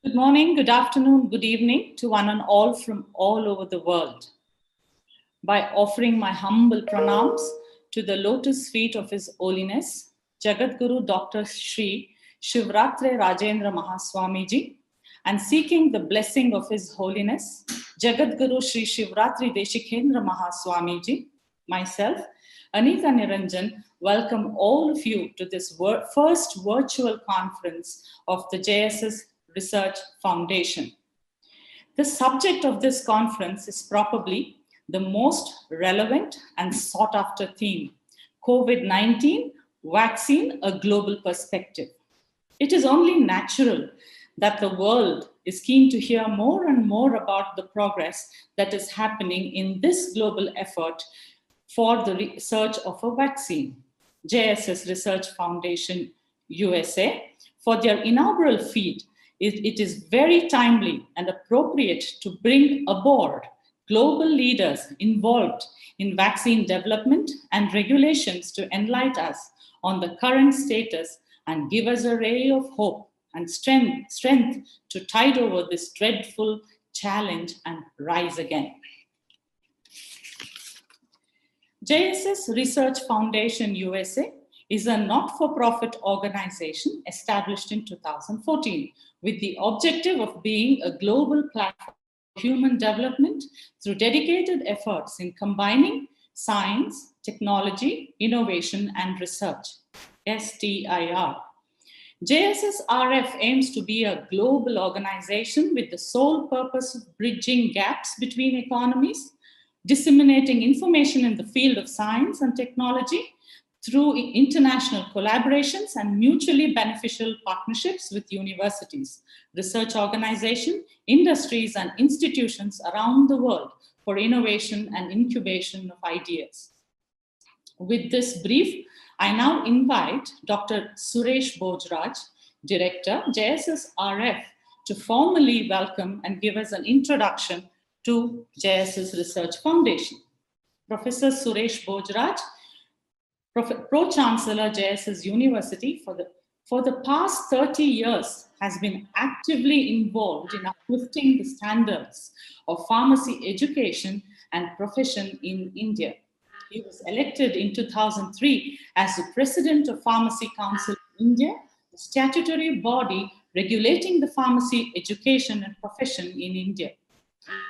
Good morning, good afternoon, good evening to one and all from all over the world. By offering my humble pranams to the lotus feet of His Holiness, Jagadguru Dr. Sri Shivratre Rajendra Mahaswamiji, and seeking the blessing of His Holiness, Jagadguru Sri Shivratri Deshikendra Mahaswamiji, myself, Anita Niranjan, welcome all of you to this first virtual conference of the JSS Research Foundation. The subject of this conference is probably the most relevant and sought after theme, COVID-19 vaccine, a global perspective. It is only natural that the world is keen to hear more and more about the progress that is happening in this global effort for the research of a vaccine. JSS Research Foundation USA, for their inaugural feat, it is very timely and appropriate to bring aboard global leaders involved in vaccine development and regulations to enlighten us on the current status and give us a ray of hope and strength to tide over this dreadful challenge and rise again. JSS Research Foundation USA is a not-for-profit organization established in 2014 with the objective of being a global platform for human development through dedicated efforts in combining science, technology, innovation, and research, STIR. JSSRF aims to be a global organization with the sole purpose of bridging gaps between economies, disseminating information in the field of science and technology through international collaborations and mutually beneficial partnerships with universities, research organizations, industries, and institutions around the world for innovation and incubation of ideas. With this brief, I now invite Dr. Suresh Bojraj, Director, JSSRF, to formally welcome and give us an introduction to JSS Research Foundation. Professor Suresh Bojraj, Pro-Chancellor, JSS University, for the past 30 years has been actively involved in uplifting the standards of pharmacy education and profession in India. He was elected in 2003 as the President of Pharmacy Council of India, the statutory body regulating the pharmacy education and profession in India.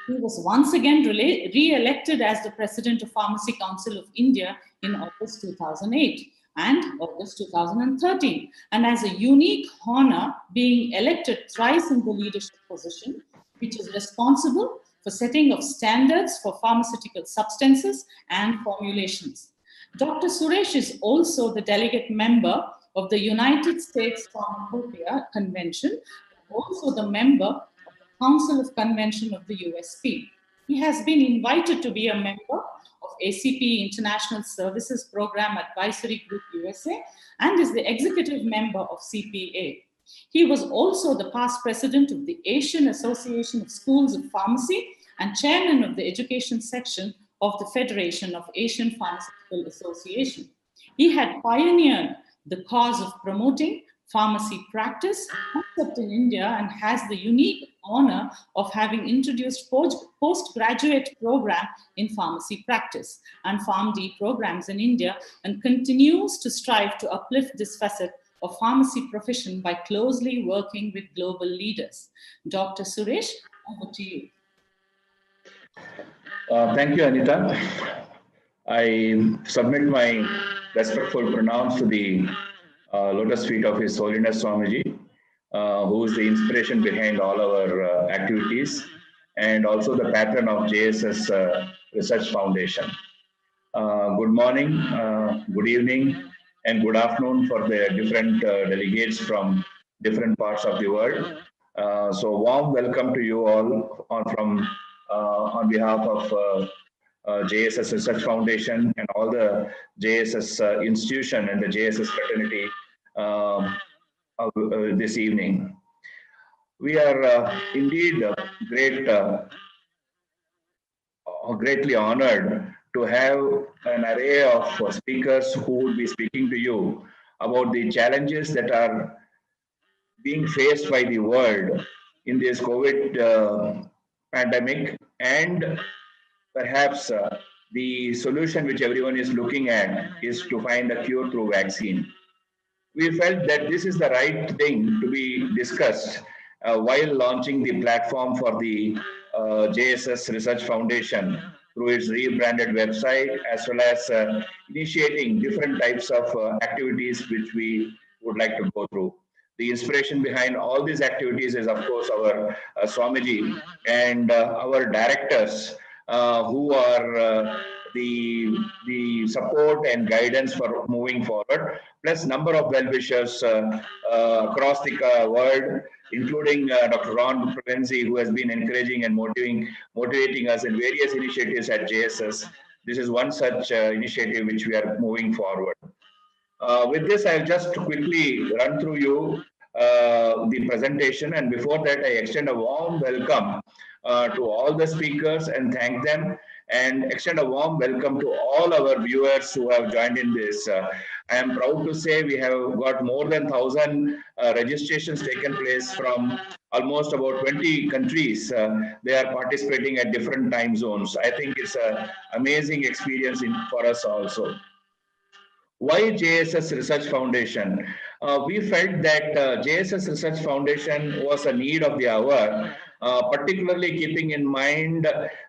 He was once again re-elected as the President of Pharmacy Council of India in August 2008 and August 2013, and has a unique honor being elected thrice in the leadership position, which is responsible for setting of standards for pharmaceutical substances and formulations. Dr. Suresh is also the delegate member of the United States Pharmacopoeia Convention, also the member Council of Convention of the USP. He has been invited to be a member of ACP International Services Program Advisory Group USA and is the executive member of CPA. He was also the past president of the Asian Association of Schools of Pharmacy and chairman of the education section of the Federation of Asian Pharmaceutical Association. He had pioneered the cause of promoting pharmacy practice concept in India and has the unique honor of having introduced postgraduate program in pharmacy practice and PharmD programs in India and continues to strive to uplift this facet of pharmacy profession by closely working with global leaders. Dr. Suresh, over to you. Thank you, Anita. I submit my respectful pronouns to the lotus feet of His Holiness Swamiji, who is the inspiration behind all our activities and also the patron of JSS Research Foundation. Good morning, good evening, and good afternoon for the different delegates from different parts of the world. So warm welcome to you all on behalf of JSS Research Foundation and all the JSS institution and the JSS fraternity this evening. We are indeed greatly honored to have an array of speakers who will be speaking to you about the challenges that are being faced by the world in this COVID pandemic, and perhaps the solution which everyone is looking at is to find a cure through vaccine. We felt that this is the right thing to be discussed while launching the platform for the JSS Research Foundation through its rebranded website, as well as initiating different types of activities which we would like to go through. The inspiration behind all these activities is, of course, our Swamiji and our directors who are the support and guidance for moving forward, plus number of well-wishers across the world, including Dr. Ron Prevenzi, who has been encouraging and motivating us in various initiatives at JSS. This is one such initiative which we are moving forward. With this, I'll just quickly run through you the presentation, and before that, I extend a warm welcome to all the speakers and thank them, and extend a warm welcome to all our viewers who have joined in this. I am proud to say we have got more than 1,000 registrations taken place from almost about 20 countries. They are participating at different time zones. I think it's an amazing experience for us also. Why JSS Research Foundation? We felt that JSS Research Foundation was a need of the hour, particularly keeping in mind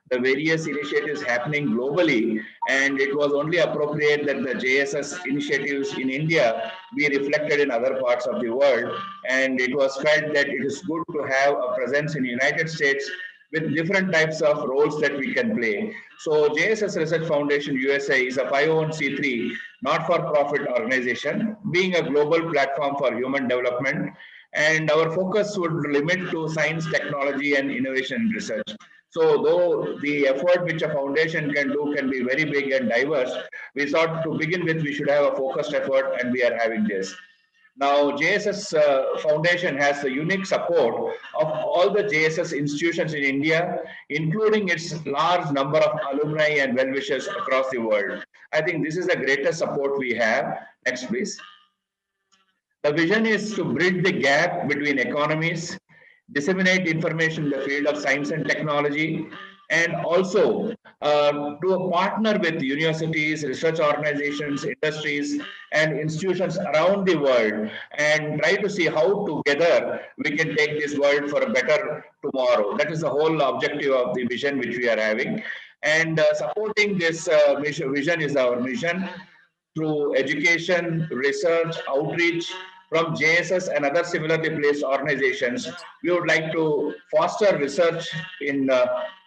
the various initiatives happening globally, and it was only appropriate that the JSS initiatives in India be reflected in other parts of the world, and it was felt that it is good to have a presence in the United States with different types of roles that we can play. So JSS Research Foundation USA is a 501c3 not-for-profit organization, being a global platform for human development, and our focus would limit to science, technology, and innovation research. So though the effort which a foundation can do can be very big and diverse, we thought to begin with we should have a focused effort, and we are having this. Now, JSS Foundation has the unique support of all the JSS institutions in India, including its large number of alumni and well-wishers across the world. I think this is the greatest support we have. Next, please. The vision is to bridge the gap between economies, disseminate information in the field of science and technology, and also to partner with universities, research organizations, industries, and institutions around the world, and try to see how together we can take this world for a better tomorrow. That is the whole objective of the vision which we are having. And supporting this vision is our mission through education, research, outreach from JSS and other similarly placed organizations. We would like to foster research in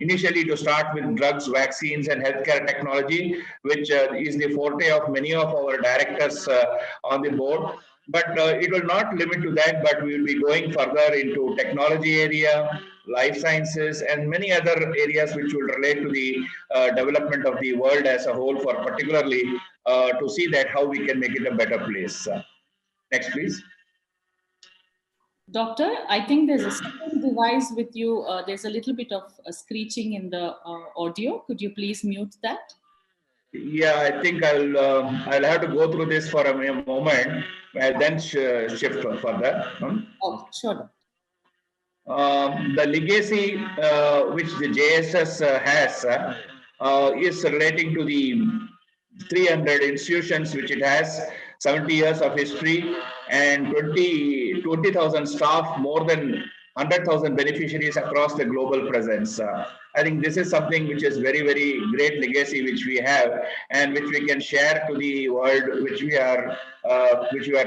initially to start with drugs, vaccines, and healthcare technology, which is the forte of many of our directors on the board. But it will not limit to that, but we will be going further into technology area, life sciences, and many other areas which will relate to the development of the world as a whole, for particularly to see that how we can make it a better place. Next, please. Doctor, I think there's a second device with you. There's a little bit of screeching in the audio. Could you please mute that? Yeah, I think I'll have to go through this for a moment. I'll then shift further. Oh, sure. The legacy which the JSS has is relating to the 300 institutions which it has, 70 years of history, and 20,000 staff, more than 100,000 beneficiaries across the global presence. I think this is something which is very, very great legacy which we have, and which we can share to the world, which we are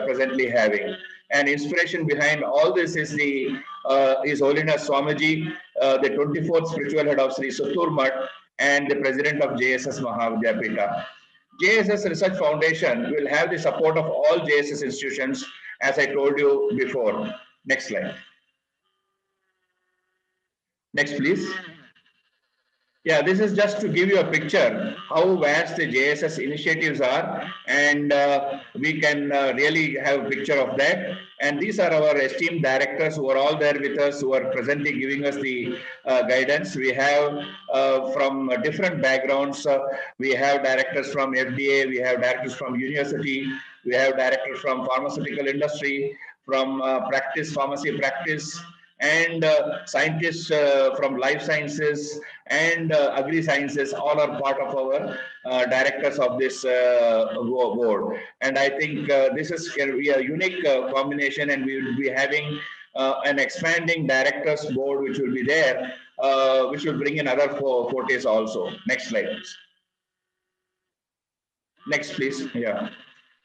presently having. And inspiration behind all this is His Holiness Swamiji, the 24th spiritual head of Sri Sattur Mutt, and the president of JSS Mahavidyapita. JSS Research Foundation will have the support of all JSS institutions, as I told you before. Next slide. Next, please. Yeah, this is just to give you a picture how vast the JSS initiatives are, and we can really have a picture of that. And these are our esteemed directors who are all there with us, who are presently giving us the guidance. We have from different backgrounds. We have directors from FDA, we have directors from university, we have directors from pharmaceutical industry, from pharmacy practice, and scientists from life sciences and agri sciences all are part of our directors of this board. And I think this is a unique combination, and we will be having an expanding directors board which will be there, which will bring in other fortes also. Next slide, please. Next, please. Yeah.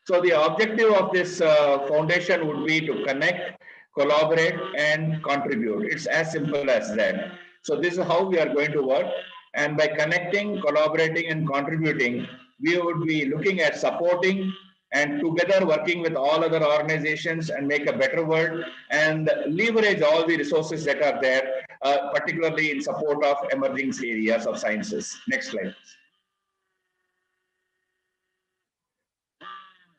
So the objective of this foundation would be to connect, collaborate, and contribute. It's as simple as that. So this is how we are going to work. And by connecting, collaborating, and contributing, we would be looking at supporting and together working with all other organizations and make a better world and leverage all the resources that are there, particularly in support of emerging areas of sciences. Next slide.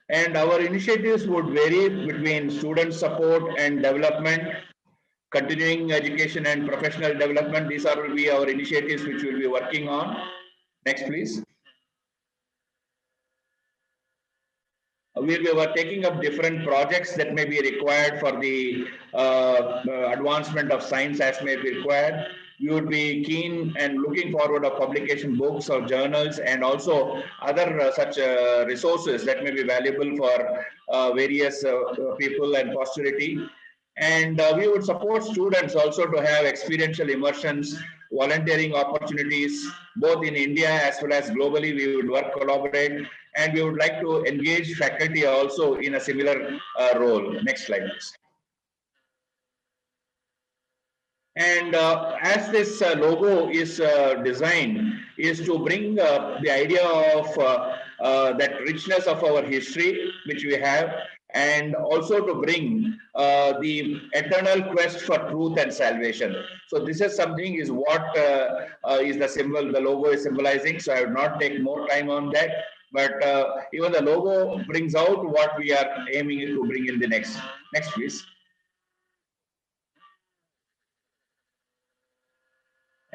And our initiatives would vary between student support and development, continuing education and professional development. These will be our initiatives which we'll be working on. Next, please. We were taking up different projects that may be required for the advancement of science as may be required. We would be keen and looking forward of publication books or journals and also other such resources that may be valuable for various people and posterity. And we would support students also to have experiential immersions, volunteering opportunities, both in India as well as globally. We would work, collaborate, and we would like to engage faculty also in a similar role. Next slide, please. And as this logo is designed, is to bring the idea of that richness of our history, which we have, and also to bring the eternal quest for truth and salvation. So this is something is what is the symbol, the logo is symbolizing. So I would not take more time on that. But even the logo brings out what we are aiming to bring in the next. Next, please.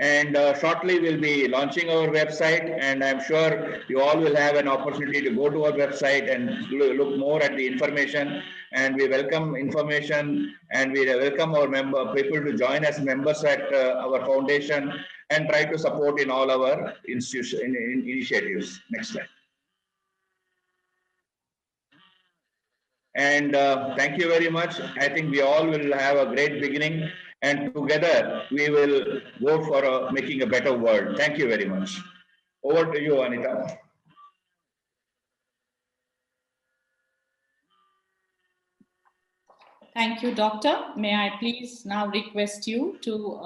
And shortly we'll be launching our website, and I'm sure you all will have an opportunity to go to our website and look more at the information. And we welcome information, and we welcome our people to join as members at our foundation and try to support in all our initiatives. Next slide. And thank you very much. I think we all will have a great beginning, and together we will go for making a better world. Thank you very much. Over to you, Anita. Thank you, Doctor. May I please now request you to,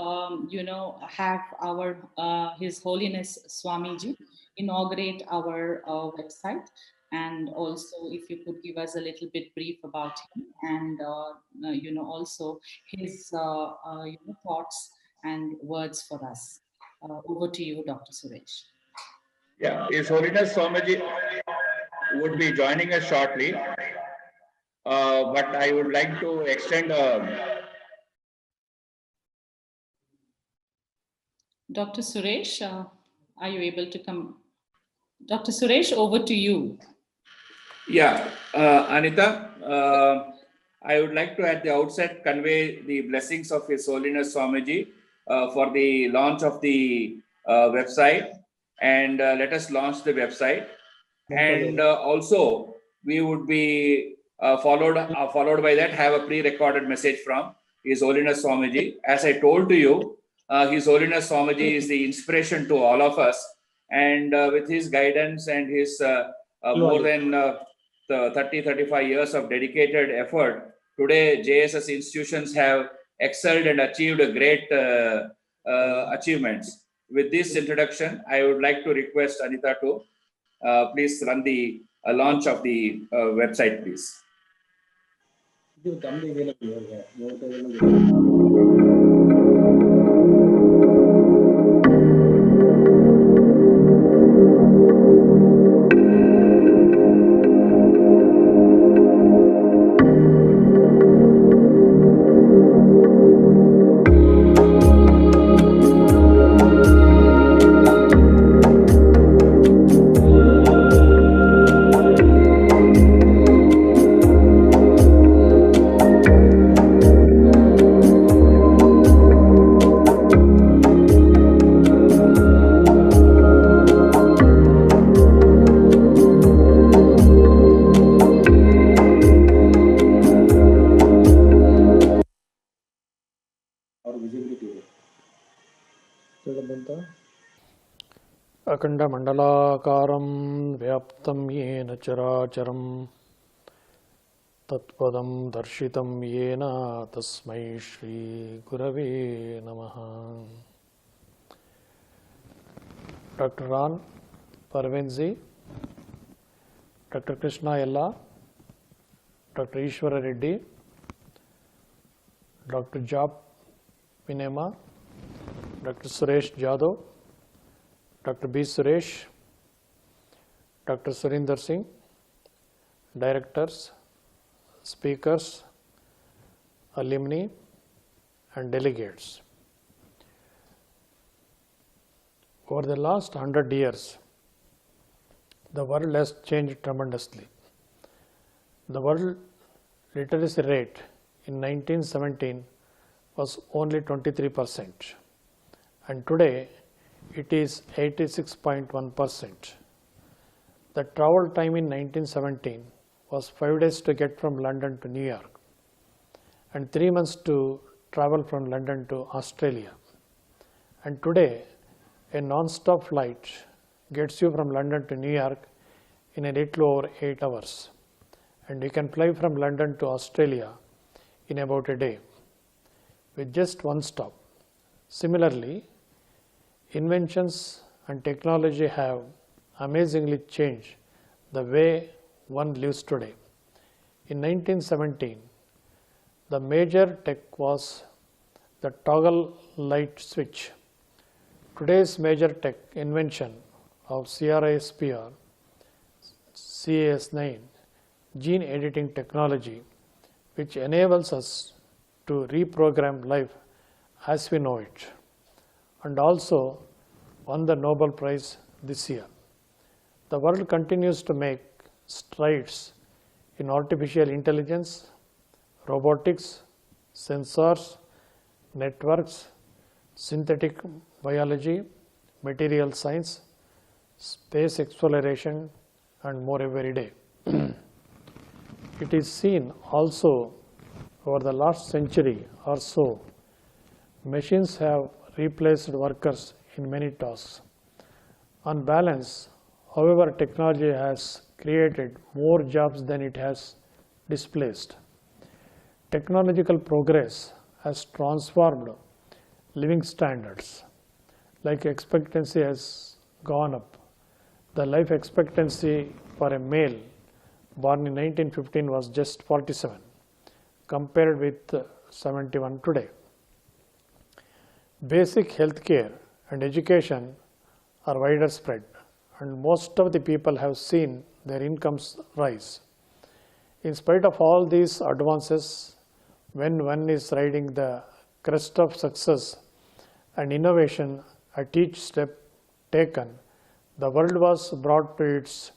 have our His Holiness Swamiji inaugurate our website. And also, if you could give us a little bit brief about him, and also his thoughts and words for us. Over to you, Dr. Suresh. Yeah, His Holiness Swamiji would be joining us shortly, but I would like to extend Dr. Suresh, are you able to come? Dr. Suresh, over to you. Yeah, Anita, I would like to at the outset convey the blessings of His Holiness Swamiji for the launch of the website, and let us launch the website. And also we would be followed by that, have a pre-recorded message from His Holiness Swamiji. As I told to you, His Holiness Swamiji is the inspiration to all of us, and with his guidance and his more than 30-35 years of dedicated effort, today JSS institutions have excelled and achieved great achievements. With this introduction, I would like to request Anita to please run the launch of the website, please. or visibility ಇದೆ. अखण्डमण्डलाकारं व्याप्तं येन चराचरं तत्पदं दर्शितं येन तस्मै श्रीगुरवे नमः. Dr. Ran Parvenzi, Dr. Krishna Yella, Dr. Ishwara Reddy, Dr. Job Vinema, Dr. Suresh Jadhav, Dr. B. Suresh, Dr. Surinder Singh, directors, speakers, alumni, and delegates. Over the last 100 years, the world has changed tremendously. The world literacy rate in 1917 was only 23%, and today it is 86.1%. The travel time in 1917 was 5 days to get from London to New York and 3 months to travel from London to Australia. And today, a non-stop flight gets you from London to New York in a little over 8 hours. And you can fly from London to Australia in about a day with just one stop. Similarly, inventions and technology have amazingly changed the way one lives today. In 1917, the major tech was the toggle light switch. Today's major tech invention of CRISPR, Cas9, gene editing technology, which enables us to reprogram life as we know it, and also won the Nobel Prize this year. The world continues to make strides in artificial intelligence, robotics, sensors, networks, synthetic biology, material science, space exploration, and more every day. It is seen also over the last century or so, machines have replaced workers in many tasks. On balance, however, technology has created more jobs than it has displaced. Technological progress has transformed living standards. Like expectancy has gone up. The life expectancy for a male born in 1915 was just 47, compared with 71 today. Basic health care and education are widespread, and most of the people have seen their incomes rise. In spite of all these advances, when one is riding the crest of success and innovation at each step taken, the world was brought to its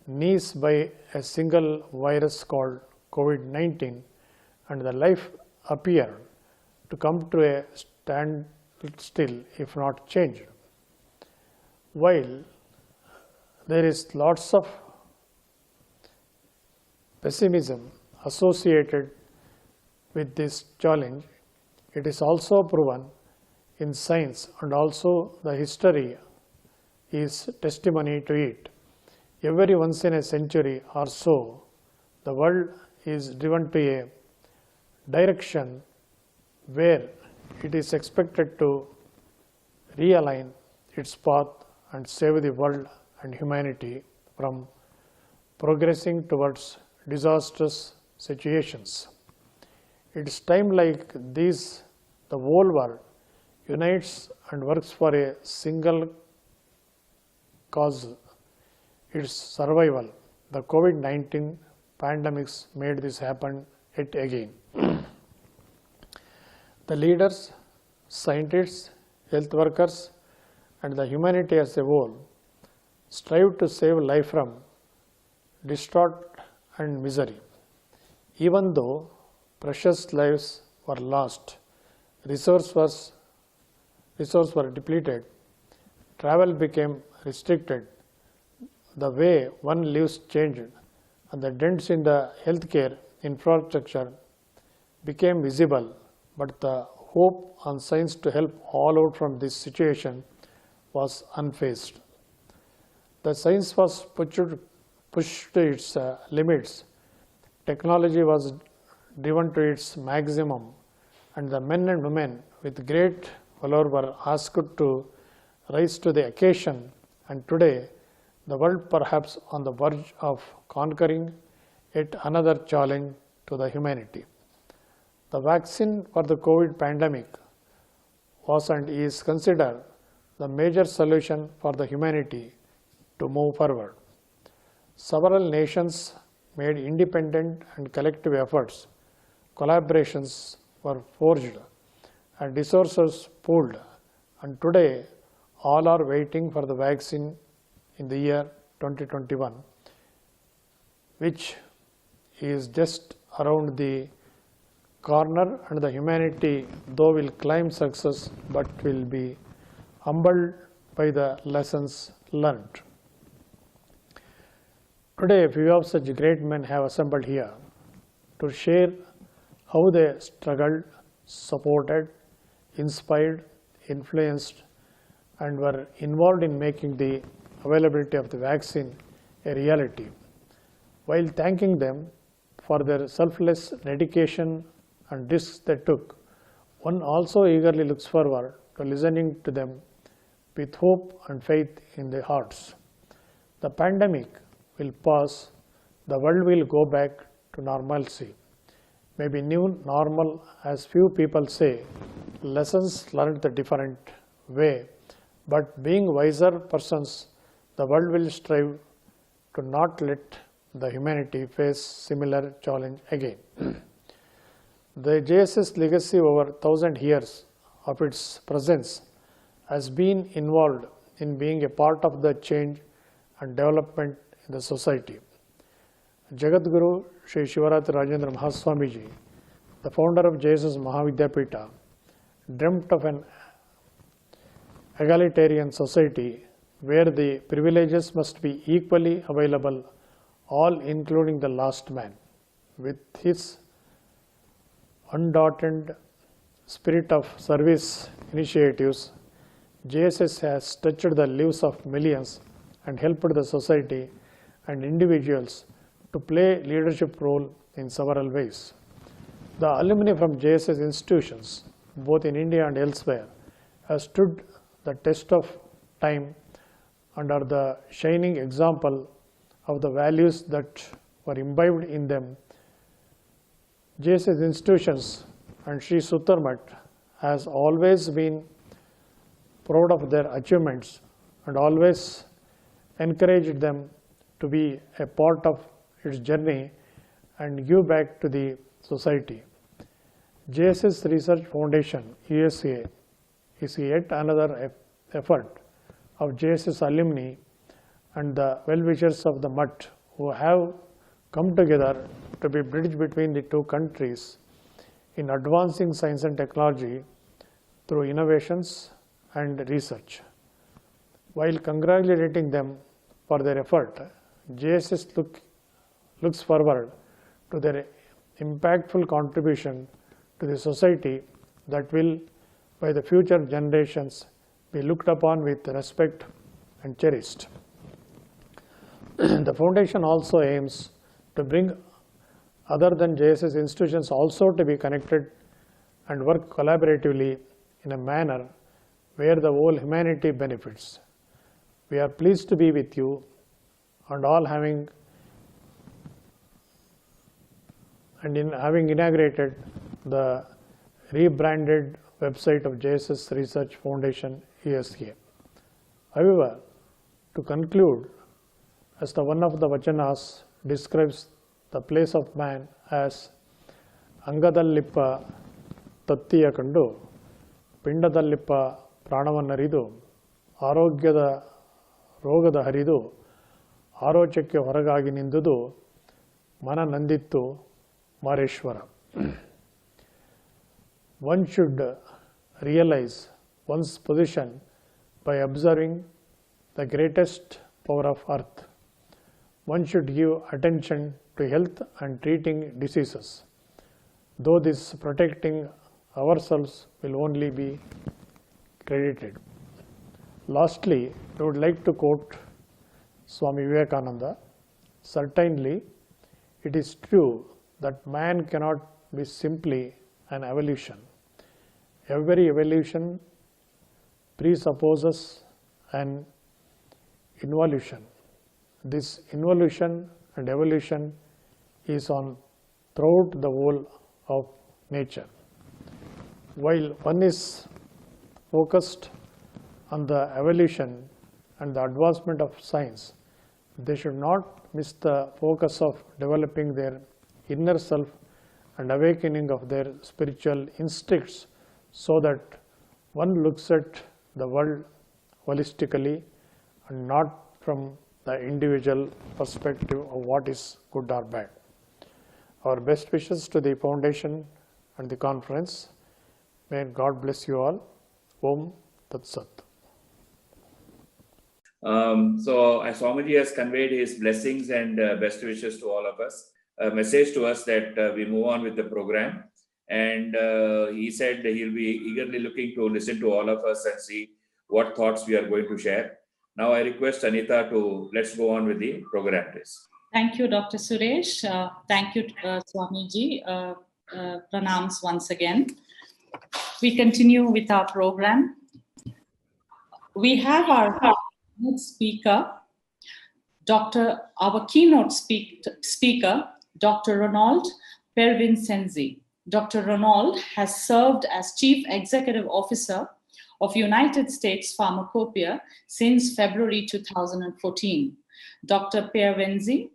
knees by a single virus called COVID-19, and the life appeared to come to a standstill if not changed. While there is lots of pessimism associated with this challenge, it is also proven in science, and also the history is testimony to it. Every once in a century or so, the world is driven to a direction where it is expected to realign its path and save the world and humanity from progressing towards disastrous situations. It is time like this the whole world unites and works for a single cause, its survival. The COVID-19 pandemics made this happen yet again. The leaders, scientists, health workers, and the humanity as a whole strive to save life from distraught and misery. Even though precious lives were lost, resources were depleted, travel became restricted, the way one lives changed, and the dents in the healthcare infrastructure became visible, but the hope on science to help all out from this situation was unfazed. The science was pushed to its limits. Technology was driven to its maximum, and the men and women with great valor were asked to rise to the occasion. And today, the world perhaps on the verge of conquering yet another challenge to the humanity. The vaccine for the COVID pandemic was and is considered the major solution for the humanity to move forward. Several nations made independent and collective efforts. Collaborations were forged and resources pooled, and today all are waiting for the vaccine in the year 2021, which is just around the corner, and the humanity though will climb success but will be humbled by the lessons learned. Today, a few of such great men have assembled here to share how they struggled, supported, inspired, influenced, and were involved in making the availability of the vaccine a reality. While thanking them for their selfless dedication and risks they took, one also eagerly looks forward to listening to them with hope and faith in their hearts. The pandemic will pass, the world will go back to normalcy. Maybe new normal, as few people say, lessons learned the different way, but being wiser persons, the world will strive to not let the humanity face similar challenge again. The JSS legacy over 1,000 years of its presence has been involved in being a part of the change and development in the society. Jagadguru Sri Shivarati Rajendra Mahaswamiji, the founder of JSS Mahavidyapita, dreamt of an egalitarian society where the privileges must be equally available, all including the last man. With his undaunted spirit of service initiatives, JSS has touched the lives of millions and helped the society and individuals to play leadership role in several ways. The alumni from JSS institutions, both in India and elsewhere, have stood the test of time and are the shining example of the values that were imbibed in them. JSS institutions and Sri Suttarmat has always been proud of their achievements and always encouraged them to be a part of its journey and give back to the society. JSS Research Foundation, USA, is yet another effort of JSS alumni and the well-wishers of the MUT who have come together to be bridge between the two countries in advancing science and technology through innovations and research. While congratulating them for their effort, JSS looks forward to their impactful contribution to the society that will, by the future generations, be looked upon with respect and cherished. The foundation also aims to bring other than JSS institutions also to be connected and work collaboratively in a manner where the whole humanity benefits. We are pleased to be with you and all having inaugurated the rebranded website of JSS Research Foundation USA. However, to conclude, as the one of the Vachanas describes the place of man as ಅಂಗದಲ್ಲಿಪ್ಪ ತತ್ತಿಯ ಕಂಡು ಪಿಂಡದಲ್ಲಿಪ್ಪ ಪ್ರಾಣವನ್ನರಿದು ಆರೋಗ್ಯದ ರೋಗದ ಹರಿದು ಆರೋಚಕ್ಕೆ ಹೊರಗಾಗಿ ನಿಂದುದು ಮನ ನಂದಿತ್ತು ಮಾರೇಶ್ವರ. One should realize one's position by observing the greatest power of earth. One should give attention to health and treating diseases, though this protecting ourselves will only be credited. Lastly, I would like to quote Swami Vivekananda. Certainly, it is true that man cannot be simply an evolution. Every evolution presupposes an involution. This involution and evolution is on throughout the whole of nature. While one is focused on the evolution and the advancement of science, they should not miss the focus of developing their inner self and awakening of their spiritual instincts, so that one looks at the world holistically and not from the individual perspective of what is good or bad. Our best wishes to the foundation and the conference. May God bless you all. Om Tat Sat. So Swamiji has conveyed his blessings and best wishes to all of us. A message to us that we move on with the program. And he said he'll be eagerly looking to listen to all of us and see what thoughts we are going to share. Now I request Anita to let's go on with the program, please. Thank you, Dr. Suresh. Thank you, Swamiji. Pranams once again. We continue with our program. We have our speaker, our keynote speaker, Dr. Ronald Pervinsenzi. Dr. Ronald has served as Chief Executive Officer of United States Pharmacopoeia since February 2014. Dr. Pervinsenzi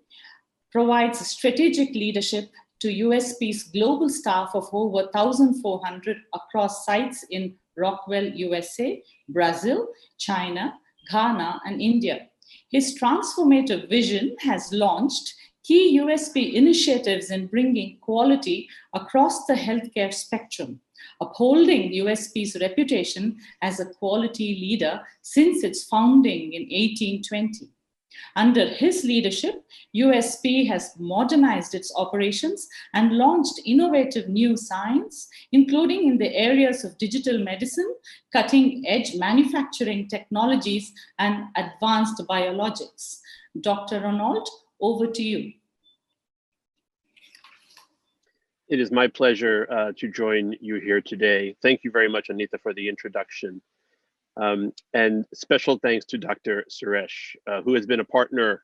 provides strategic leadership to USP's global staff of over 1,400 across sites in Rockwell, USA, Brazil, China, Ghana, and India. His transformative vision has launched key USP initiatives in bringing quality across the healthcare spectrum, upholding USP's reputation as a quality leader since its founding in 1820. Under his leadership, USP has modernized its operations and launched innovative new science, including in the areas of digital medicine, cutting-edge manufacturing technologies, and advanced biologics. Dr. Ronald, over to you. It is my pleasure to join you here today. Thank you very much, Anita, for the introduction. And special thanks to Dr. Suresh, who has been a partner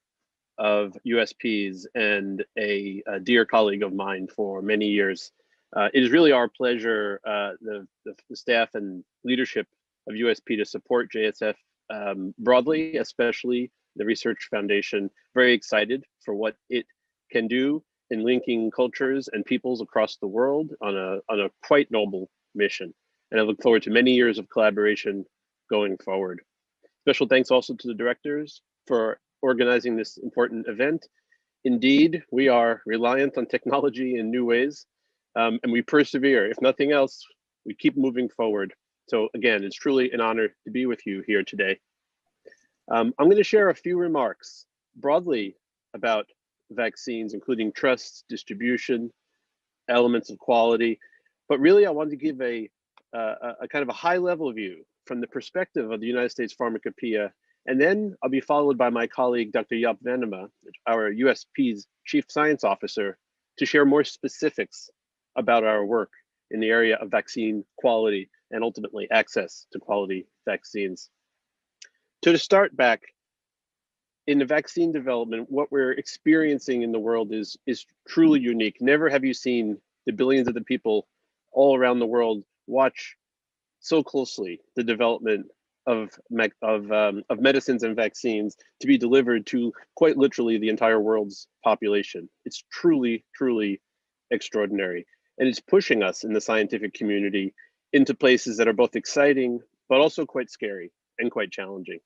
of USP's and a dear colleague of mine for many years. It is really our pleasure, the staff and leadership of USP, to support JSF broadly, especially the Research Foundation. Very excited for what it can do in linking cultures and peoples across the world on a quite noble mission. And I look forward to many years of collaboration going forward. Special thanks also to the directors for organizing this important event. Indeed, we are reliant on technology in new ways, and we persevere. If nothing else, we keep moving forward. So again, it's truly an honor to be with you here today. I'm going to share a few remarks broadly about vaccines, including trust, distribution, elements of quality, but really I wanted to give a kind of a high level view from the perspective of the United States Pharmacopoeia, and then I'll be followed by my colleague, Dr. Jaap Venema, our USP's Chief Science Officer, to share more specifics about our work in the area of vaccine quality and ultimately access to quality vaccines. To start back, in the vaccine development, what we're experiencing in the world is truly unique. Never have you seen the billions of the people all around the world watch so closely the development of medicines and vaccines to be delivered to quite literally the entire world's population. It's truly, truly extraordinary. And it's pushing us in the scientific community into places that are both exciting, but also quite scary and quite challenging.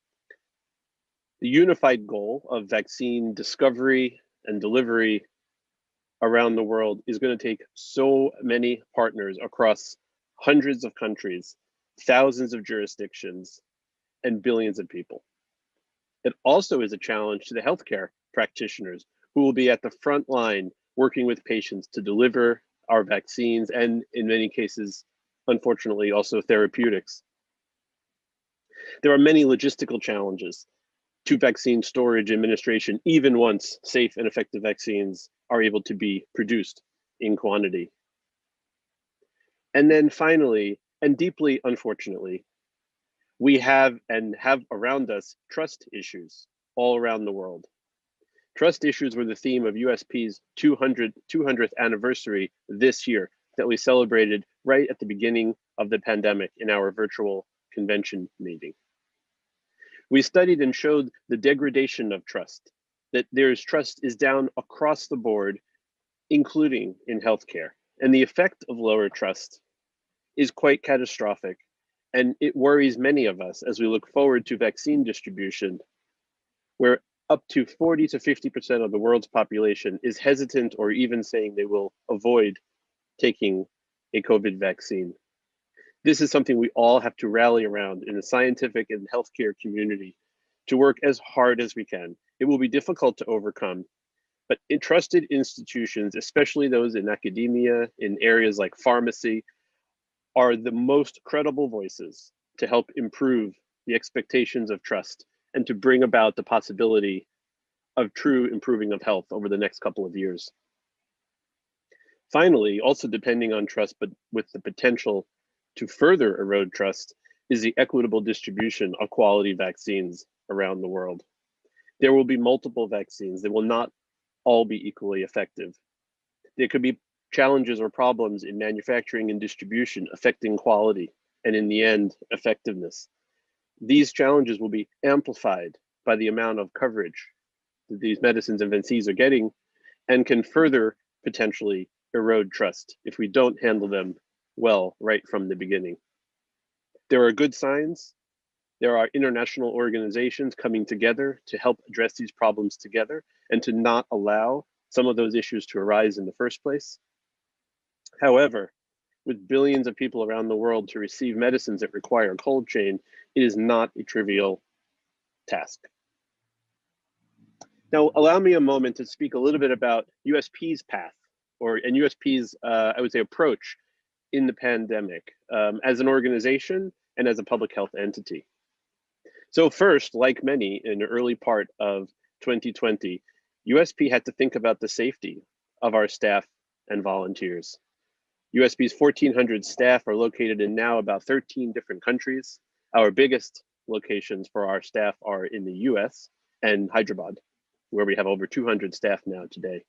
The unified goal of vaccine discovery and delivery around the world is going to take so many partners across hundreds of countries, thousands of jurisdictions, and billions of people. It also is a challenge to the healthcare practitioners who will be at the front line working with patients to deliver our vaccines and, in many cases, unfortunately, also therapeutics. There are many logistical challenges to vaccine storage administration, even once safe and effective vaccines are able to be produced in quantity. And then finally, and deeply unfortunately, we have around us trust issues all around the world. Trust issues were the theme of USP's 200th anniversary this year that we celebrated right at the beginning of the pandemic in our virtual convention meeting. We studied and showed the degradation of trust, that trust is down across the board, including in healthcare. And the effect of lower trust is quite catastrophic. And it worries many of us as we look forward to vaccine distribution, where up to 40 to 50% of the world's population is hesitant or even saying they will avoid taking a COVID vaccine. This is something we all have to rally around in the scientific and healthcare community to work as hard as we can. It will be difficult to overcome, but trusted institutions, especially those in academia, in areas like pharmacy, are the most credible voices to help improve the expectations of trust and to bring about the possibility of true improving of health over the next couple of years. Finally, also depending on trust, but with the potential to further erode trust, is the equitable distribution of quality vaccines around the world. There will be multiple vaccines. They will not all be equally effective. There could be challenges or problems in manufacturing and distribution affecting quality and, in the end, effectiveness. These challenges will be amplified by the amount of coverage that these medicines and vaccines are getting and can further potentially erode trust if we don't handle them well right from the beginning. There are good signs. There are international organizations coming together to help address these problems together and to not allow some of those issues to arise in the first place. However, with billions of people around the world to receive medicines that require cold chain, it is not a trivial task. Now, allow me a moment to speak a little bit about USP's path and USP's, I would say, approach in the pandemic as an organization and as a public health entity. So first, like many in the early part of 2020, USP had to think about the safety of our staff and volunteers. USP's 1,400 staff are located in now about 13 different countries. Our biggest locations for our staff are in the US and Hyderabad, where we have over 200 staff now today.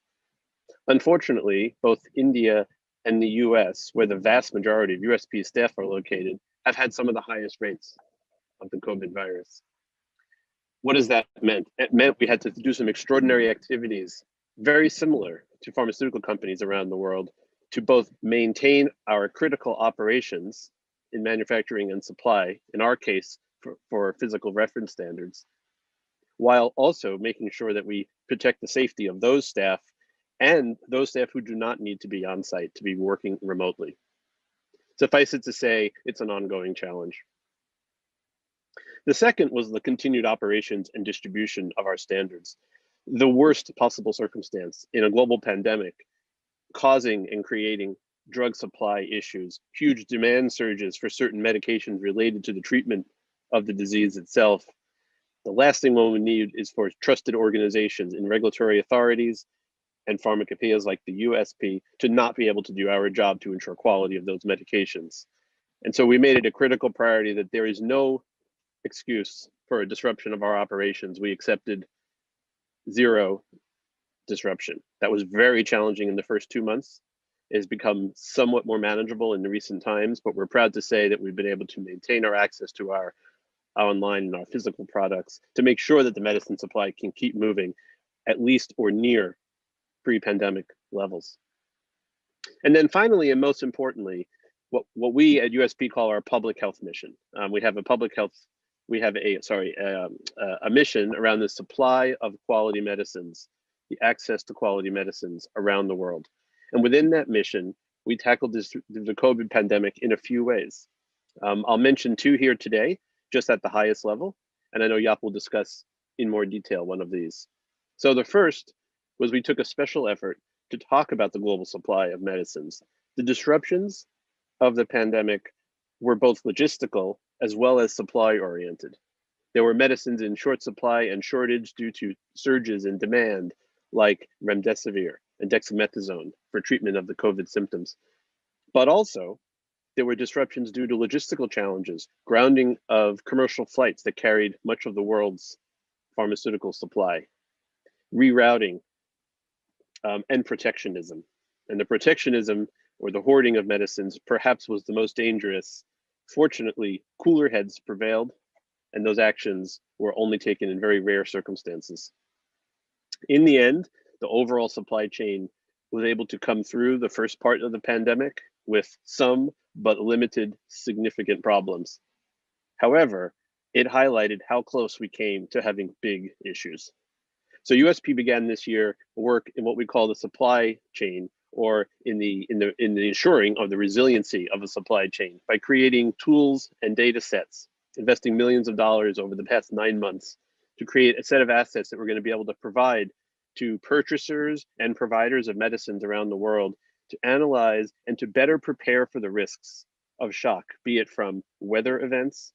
Unfortunately, both India and the US, where the vast majority of USP staff are located, have had some of the highest rates of the COVID virus. What does that mean? It meant we had to do some extraordinary activities, very similar to pharmaceutical companies around the world, to both maintain our critical operations in manufacturing and supply, in our case, for physical reference standards, while also making sure that we protect the safety of those staff and those staff who do not need to be on site, to be working remotely. Suffice it to say, it's an ongoing challenge. The second was the continued operations and distribution of our standards. The worst possible circumstance in a global pandemic, causing and creating drug supply issues, huge demand surges for certain medications related to the treatment of the disease itself. The last thing one would need is for trusted organizations and regulatory authorities and pharmacopoeias like the USP to not be able to do our job to ensure quality of those medications. And so we made it a critical priority that there is no excuse for a disruption of our operations. We accepted zero disruption. That was very challenging in the first 2 months. It has become somewhat more manageable in the recent times, but we're proud to say that we've been able to maintain our access to our online and our physical products to make sure that the medicine supply can keep moving at least or near pre-pandemic levels. And then finally, and most importantly, what we at USP call our public health mission. We have a mission around the supply of quality medicines, the access to quality medicines around the world. And within that mission, we tackled the COVID pandemic in a few ways. I'll mention two here today, just at the highest level, and I know Jaap will discuss in more detail one of these. So the first was we took a special effort to talk about the global supply of medicines. The disruptions of the pandemic were both logistical as well as supply oriented. There were medicines in short supply and shortage due to surges in demand, like remdesivir and dexamethasone for treatment of the COVID symptoms. But also, there were disruptions due to logistical challenges, grounding of commercial flights that carried much of the world's pharmaceutical supply, rerouting, and protectionism. And the protectionism, or the hoarding of medicines, perhaps was the most dangerous. Fortunately, cooler heads prevailed, and those actions were only taken in very rare circumstances. In the end, the overall supply chain was able to come through the first part of the pandemic with some but limited significant problems. However, it highlighted how close we came to having big issues. So USP began this year work in what we call the supply chain, or in the ensuring of the resiliency of a supply chain, by creating tools and data sets, investing millions of dollars over the past 9 months to create a set of assets that we're going to be able to provide to purchasers and providers of medicines around the world to analyze and to better prepare for the risks of shock, be it from weather events,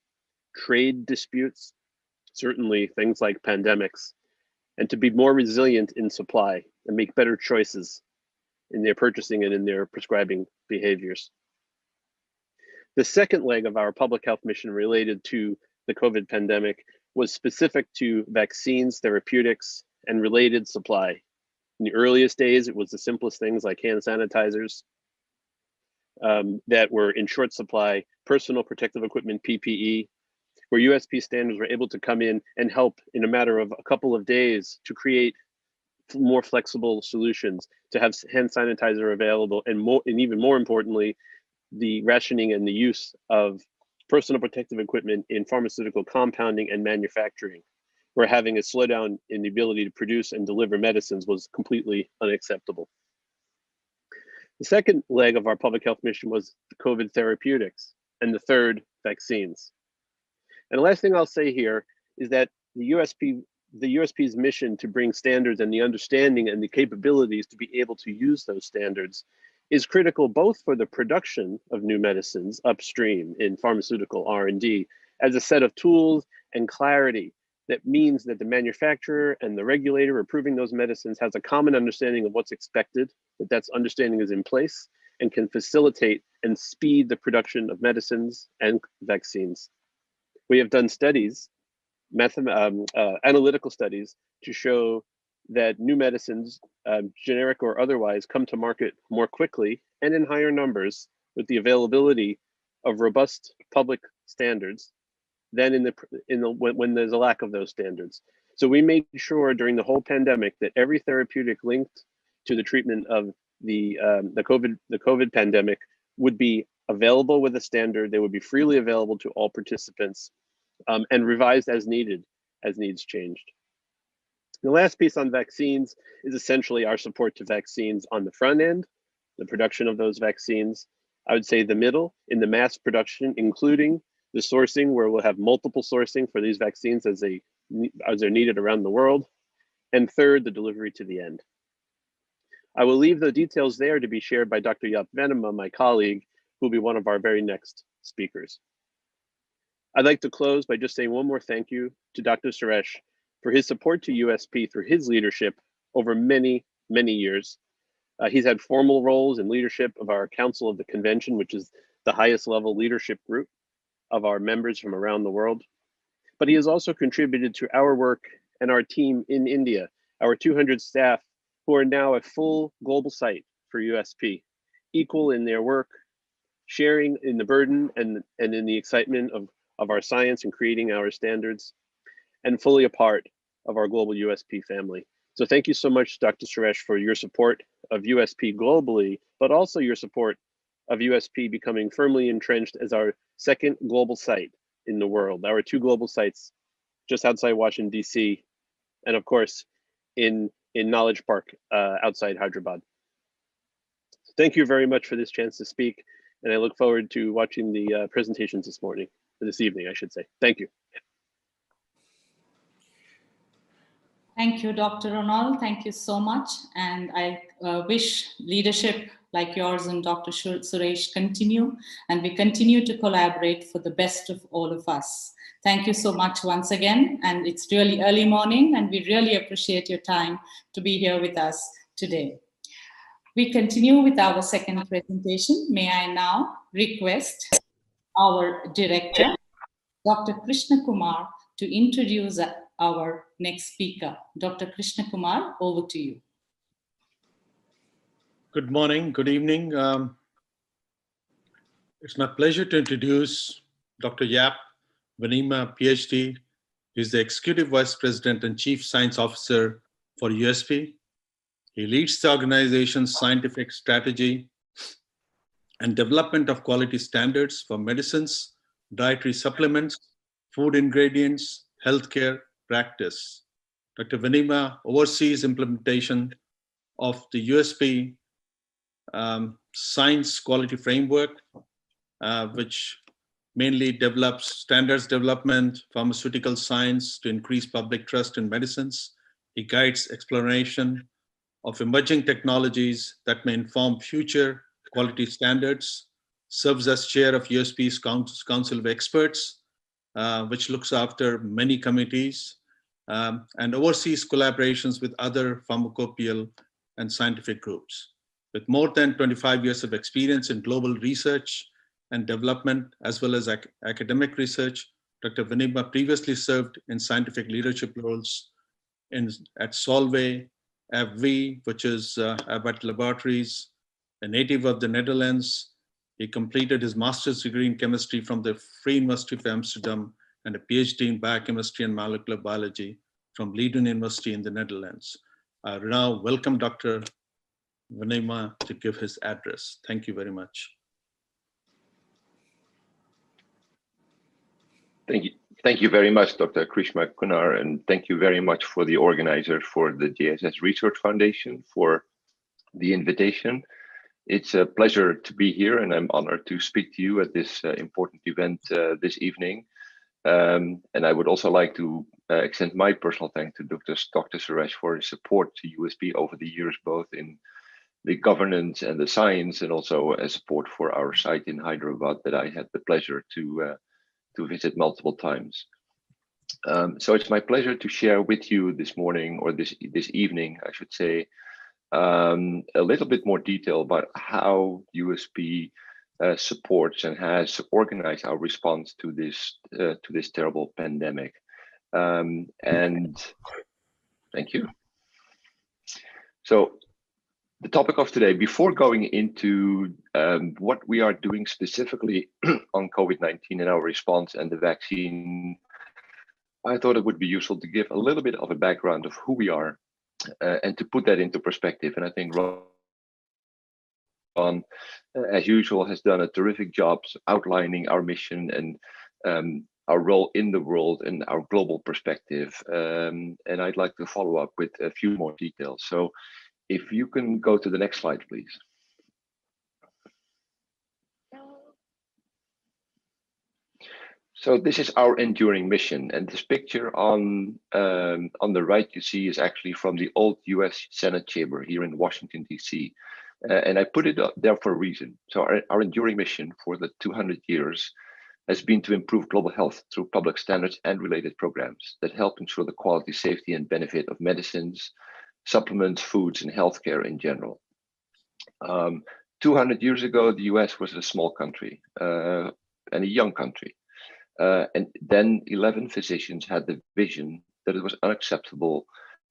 trade disputes, certainly things like pandemics, and to be more resilient in supply and make better choices in their purchasing and in their prescribing behaviors. The second leg of our public health mission related to the COVID pandemic was specific to vaccines, therapeutics, and related supply. In the earliest days, it was the simplest things like hand sanitizers that were in short supply, personal protective equipment, PPE, where USP standards were able to come in and help in a matter of a couple of days to create more flexible solutions, to have hand sanitizer available, and even more importantly, the rationing and the use of personal protective equipment in pharmaceutical compounding and manufacturing, where having a slowdown in the ability to produce and deliver medicines was completely unacceptable. The second leg of our public health mission was the COVID therapeutics, and the third, vaccines. And the last thing I'll say here is that the USP's mission to bring standards and the understanding and the capabilities to be able to use those standards is critical both for the production of new medicines upstream in pharmaceutical R&D as a set of tools and clarity that means that the manufacturer and the regulator approving those medicines has a common understanding of what's expected, that understanding is in place and can facilitate and speed the production of medicines and vaccines. We have done studies, analytical studies, to show that new medicines, generic or otherwise, come to market more quickly and in higher numbers with the availability of robust public standards than when there's a lack of those standards. So we made sure during the whole pandemic that every therapeutic linked to the treatment of the COVID pandemic would be available with a standard. They would be freely available to all participants, and revised as needed as needs changed. The last piece on vaccines is essentially our support to vaccines on the front end, the production of those vaccines. I would say the middle, in the mass production, including the sourcing, where we'll have multiple sourcing for these vaccines as they're needed around the world. And third, the delivery to the end. I will leave the details there to be shared by Dr. Jaap Venema, my colleague, who will be one of our very next speakers. I'd like to close by just saying one more thank you to Dr. Suresh for his support to USP through his leadership over many, many years. He's had formal roles in leadership of our Council of the Convention, which is the highest level leadership group of our members from around the world. But he has also contributed to our work and our team in India, our 200 staff who are now a full global site for USP, equal in their work, sharing in the burden and in the excitement of our science and creating our standards, and fully a part of our global USP family. So thank you so much, Dr. Suresh, for your support of USP globally, but also your support of USP becoming firmly entrenched as our second global site in the world. Our 2 global sites just outside Washington, DC, and of course, in Knowledge Park outside Hyderabad. Thank you very much for this chance to speak, and I look forward to watching the presentations this evening, I should say. Thank you. Thank you, Dr. Ronald. Thank you so much. And I wish leadership like yours and Dr. Suresh continue, and we continue to collaborate for the best of all of us. Thank you so much once again, and it's really early morning, and we really appreciate your time to be here with us today. We continue with our second presentation. May I now request our director, Dr. Krishna Kumar, to introduce our next speaker. Dr. Krishna Kumar, over to you. Good morning, good evening. It's my pleasure to introduce Dr. Yap Vanima, PhD. He's the Executive Vice President and Chief Science Officer for USP. He leads the organization's scientific strategy and development of quality standards for medicines, dietary supplements, food ingredients, healthcare practice. Dr. Vanima oversees implementation of the USP science quality framework, which mainly develops standards development, pharmaceutical science to increase public trust in medicines. He guides exploration of emerging technologies that may inform future quality standards, serves as chair of USP's Council of Experts, which looks after many committees, and oversees collaborations with other pharmacopoeial and scientific groups. With more than 25 years of experience in global research and development, as well as academic research, Dr. Vanima previously served in scientific leadership roles at Solvay, AbbVie, which is Abbott Laboratories, a native of the Netherlands. He completed his master's degree in chemistry from the Free University of Amsterdam and a PhD in biochemistry and molecular biology from Leiden University in the Netherlands. I now welcome Dr. Vanima to give his address. Thank you very much. Thank you very much, Dr. Krishna Kumar, and thank you very much for the organizers for the JSS Research Foundation for the invitation. It's a pleasure to be here, and I'm honored to speak to you at this important event this evening. And I would also like to extend my personal thanks to Dr. Suresh for his support to USP over the years, both in the governance and the science, and also as support for our site in Hyderabad that I had the pleasure to visit multiple times. So it's my pleasure to share with you this morning, or this evening, I should say, a little bit more detail about how USP supports and has organized our response to this terrible pandemic. And thank you. So the topic of today, before going into what we are doing specifically on COVID-19 and our response and the vaccine, I thought it would be useful to give a little bit of a background of who we are and to put that into perspective. And I think Ron, as usual, has done a terrific job outlining our mission and our role in the world and our global perspective. And I'd like to follow up with a few more details. So if you can go to the next slide, please. So this is our enduring mission, and this picture on the right you see is actually from the old U.S. Senate chamber here in Washington, D.C. And I put it up there for a reason. So our enduring mission for the 200 years has been to improve global health through public standards and related programs that help ensure the quality, safety, and benefit of medicines, supplements, foods, and healthcare in general. 200 years ago, the US was a small country and a young country. And then 11 physicians had the vision that it was unacceptable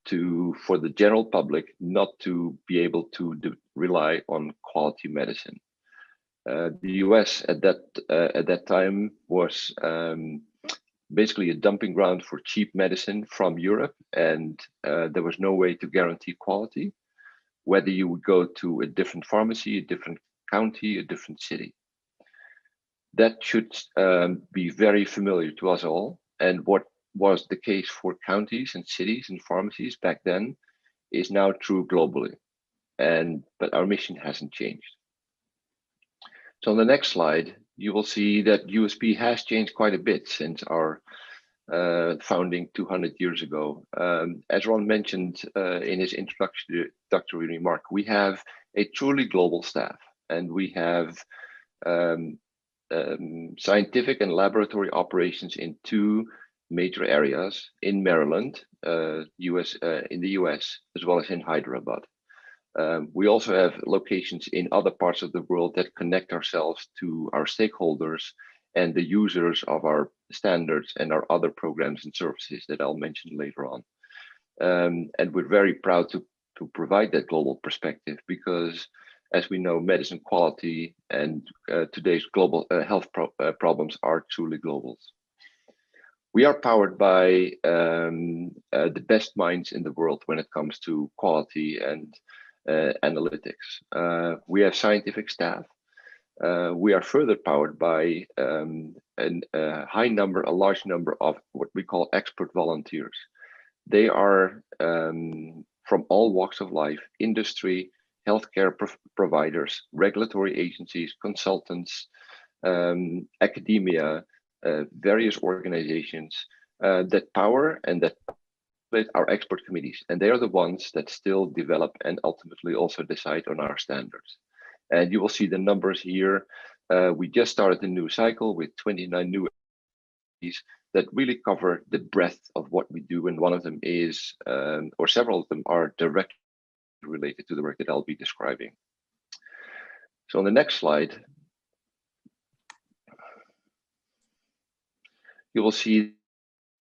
for the general public not to be able to rely on quality medicine. The US at that time was basically a dumping ground for cheap medicine from Europe, and there was no way to guarantee quality, whether you would go to a different pharmacy, a different county, a different city. That should be very familiar to us all, and what was the case for counties and cities and pharmacies back then is now true globally, but our mission hasn't changed. So on the next slide, you will see that USP has changed quite a bit since our founding 200 years ago. As Ron mentioned in his introductory remark, we have a truly global staff, and we have scientific and laboratory operations in 2 major areas in Maryland, in the US, as well as in Hyderabad. We also have locations in other parts of the world that connect ourselves to our stakeholders and the users of our standards and our other programs and services that I'll mention later on. And we're very proud to provide that global perspective because, as we know, medicine quality and today's global health problems are truly global. We are powered by the best minds in the world when it comes to quality and analytics. We have scientific staff. We are further powered by a large number of what we call expert volunteers. They are from all walks of life: industry, healthcare providers, regulatory agencies, consultants, academia, various organizations that power and that our expert committees, and they are the ones that still develop and ultimately also decide on our standards. And you will see the numbers here. We just started a new cycle with 29 new activities that really cover the breadth of what we do, and one of them is, or several of them are directly related to the work that I'll be describing. So on the next slide, you will see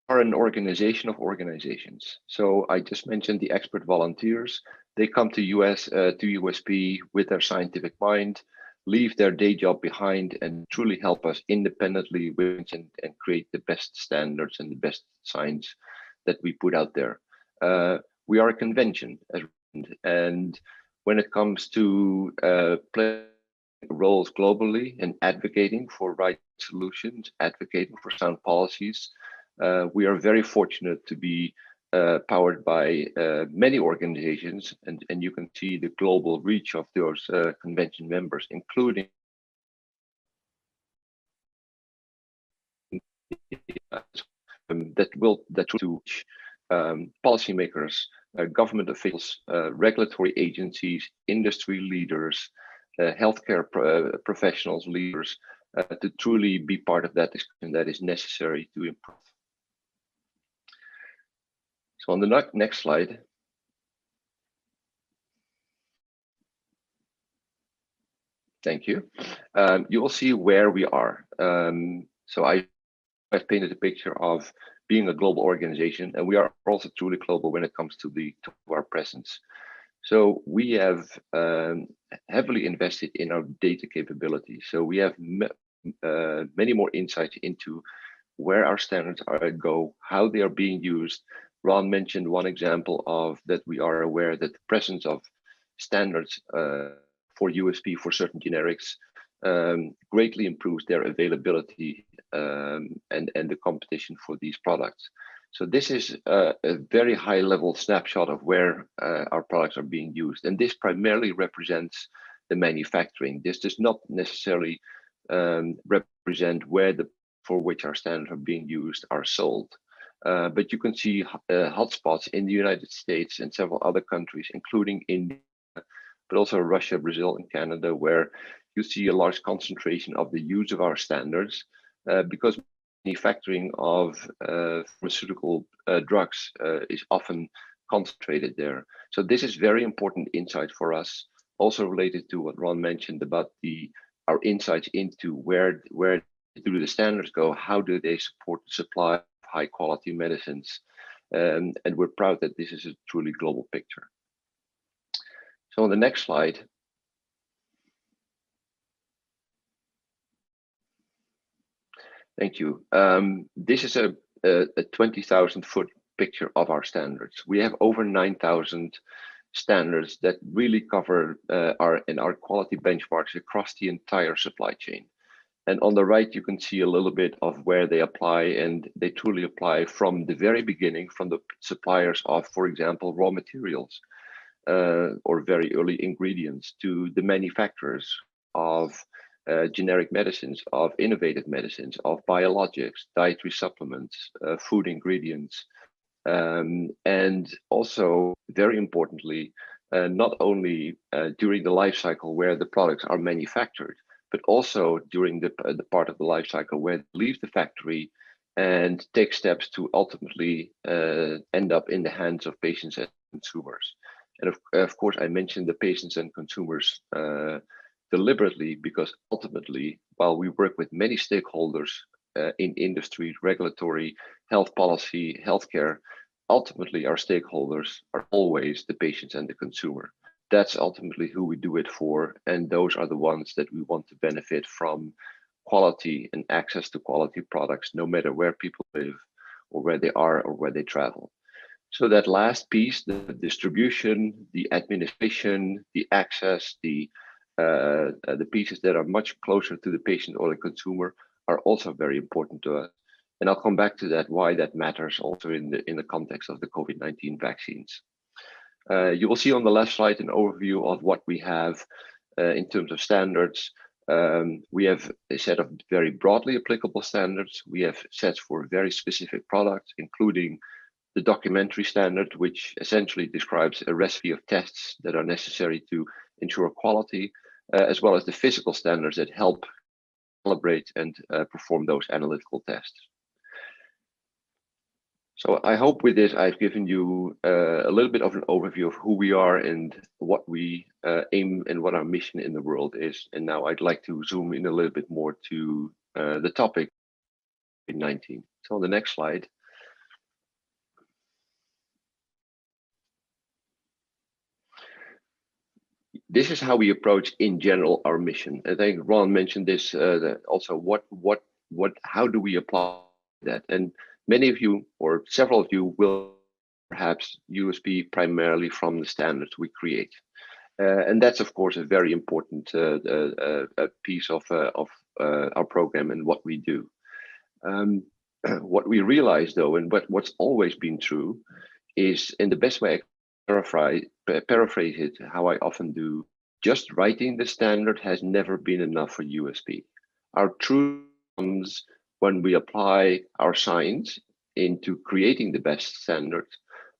are an organization of organizations. So I just mentioned the expert volunteers. They come to USP with their scientific mind, leave their day job behind, and truly help us independently and create the best standards and the best science that we put out there. We are a convention, and when it comes to playing roles globally and advocating for right solutions, advocating for sound policies, we are very fortunate to be powered by many organizations, and you can see the global reach of those convention members, including that to policymakers, government officials, regulatory agencies, industry leaders, healthcare professionals, leaders, to truly be part of that discussion that is necessary to improve. So on the next slide, thank you. You will see where we are. So I've painted a picture of being a global organization, and we are also truly global when it comes to our presence. So we have heavily invested in our data capabilities. So we have many more insights into where our standards go, how they are being used. Ron mentioned one example of that we are aware that the presence of standards for USP for certain generics greatly improves their availability and the competition for these products. So this is a very high level snapshot of where our products are being used. And this primarily represents the manufacturing. This does not necessarily represent where for which our standards are being used are sold. But you can see hotspots in the United States and several other countries, including India, but also Russia, Brazil, and Canada, where you see a large concentration of the use of our standards because manufacturing of pharmaceutical drugs is often concentrated there. So this is very important insight for us, also related to what Ron mentioned about our insights into where do the standards go, how do they support the supply of high quality medicines, and we're proud that this is a truly global picture. So on the next slide, thank you. This is a 20,000 foot picture of our standards. We have over 9,000 standards that really cover our quality benchmarks across the entire supply chain. And on the right, you can see a little bit of where they apply, and they truly apply from the very beginning, from the suppliers of, for example, raw materials or very early ingredients, to the manufacturers of generic medicines, of innovative medicines, of biologics, dietary supplements, food ingredients, and also, very importantly, not only during the life cycle where the products are manufactured, but also during the part of the life cycle where they leave the factory and take steps to ultimately end up in the hands of patients and consumers. And of course, I mentioned the patients and consumers deliberately because ultimately, while we work with many stakeholders in industry, regulatory, health policy, healthcare, ultimately our stakeholders are always the patients and the consumer. That's ultimately who we do it for, and those are the ones that we want to benefit from quality and access to quality products, no matter where people live or where they are or where they travel. So that last piece, the distribution, the administration, the access, the pieces that are much closer to the patient or the consumer are also very important to us. And I'll come back to that, why that matters also in the context of the COVID-19 vaccines. You will see on the left slide an overview of what we have in terms of standards. We have a set of very broadly applicable standards. We have sets for very specific products, including the documentary standard, which essentially describes a recipe of tests that are necessary to ensure quality, as well as the physical standards that help calibrate and perform those analytical tests. So I hope with this, I've given you a little bit of an overview of who we are and what we aim and what our mission in the world is. And now I'd like to zoom in a little bit more to the topic COVID-19. So on the next slide. This is how we approach in general our mission. I think Ron mentioned this also. How do we apply that? And many of you, or several of you, will perhaps USP primarily from the standards we create, and that's of course a very important piece of our program and what we do. What we realize, though, and what's always been true, is, in the best way I paraphrase it, how I often do, just writing the standard has never been enough for USP. Our truth comes when we apply our science into creating the best standards,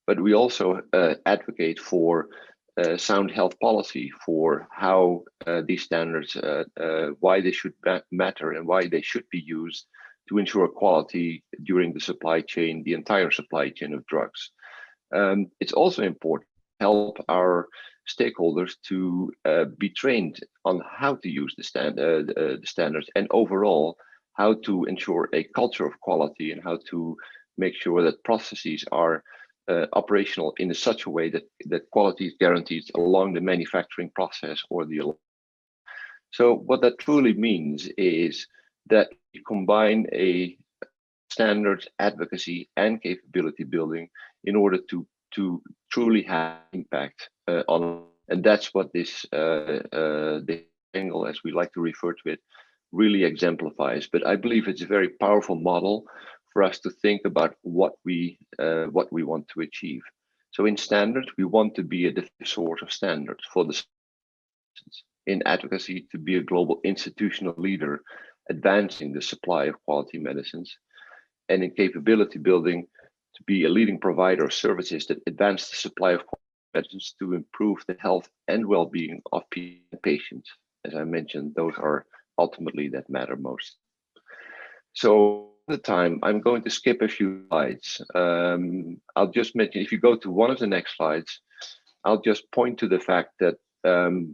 but we also advocate for sound health policy, for how these standards, why they should matter and why they should be used to ensure quality during the supply chain, the entire supply chain of drugs. It's also important to help our stakeholders to be trained on how to use the standards and overall how to ensure a culture of quality and how to make sure that processes are operational in such a way that quality is guaranteed along the manufacturing process or the. So what that truly means is that you combine a standards advocacy and capability building in order to truly have impact on, and that's what this angle, as we like to refer to it, really exemplifies. But I believe it's a very powerful model for us to think about what we want to achieve. So in standards, we want to be a definitive source of standards for the in advocacy to be a global institutional leader, advancing the supply of quality medicines, and in capability building to be a leading provider of services that advance the supply of quality medicines to improve the health and well-being of patients. As I mentioned, those are ultimately that matter most. So at the time, I'm going to skip a few slides. I'll just mention, if you go to one of the next slides, I'll just point to the fact that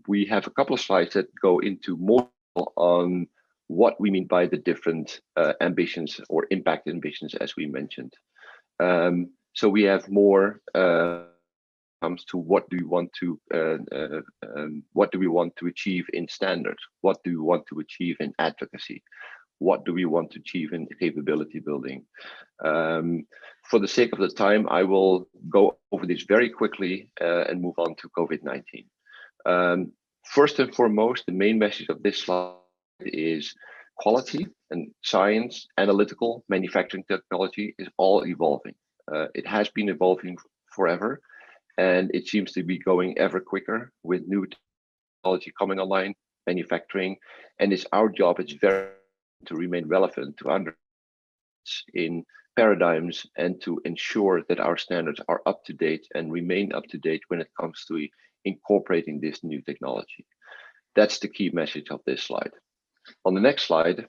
we have a couple of slides that go into more on what we mean by the different ambitions or impact ambitions, as we mentioned. So we have more comes to what do we want to achieve in standards, what do we want to achieve in advocacy, what do we want to achieve in capability building. For the sake of the time, I will go over this very quickly and move on to COVID-19. First and foremost, the main message of this slide is quality and science, analytical, manufacturing technology is all evolving. It has been evolving forever, and it seems to be going ever quicker with new technology coming online manufacturing, and it's our job, it's very to remain relevant to understand in paradigms and to ensure that our standards are up to date and remain up to date when it comes to incorporating this new technology. That's the key message of this slide. On the next slide,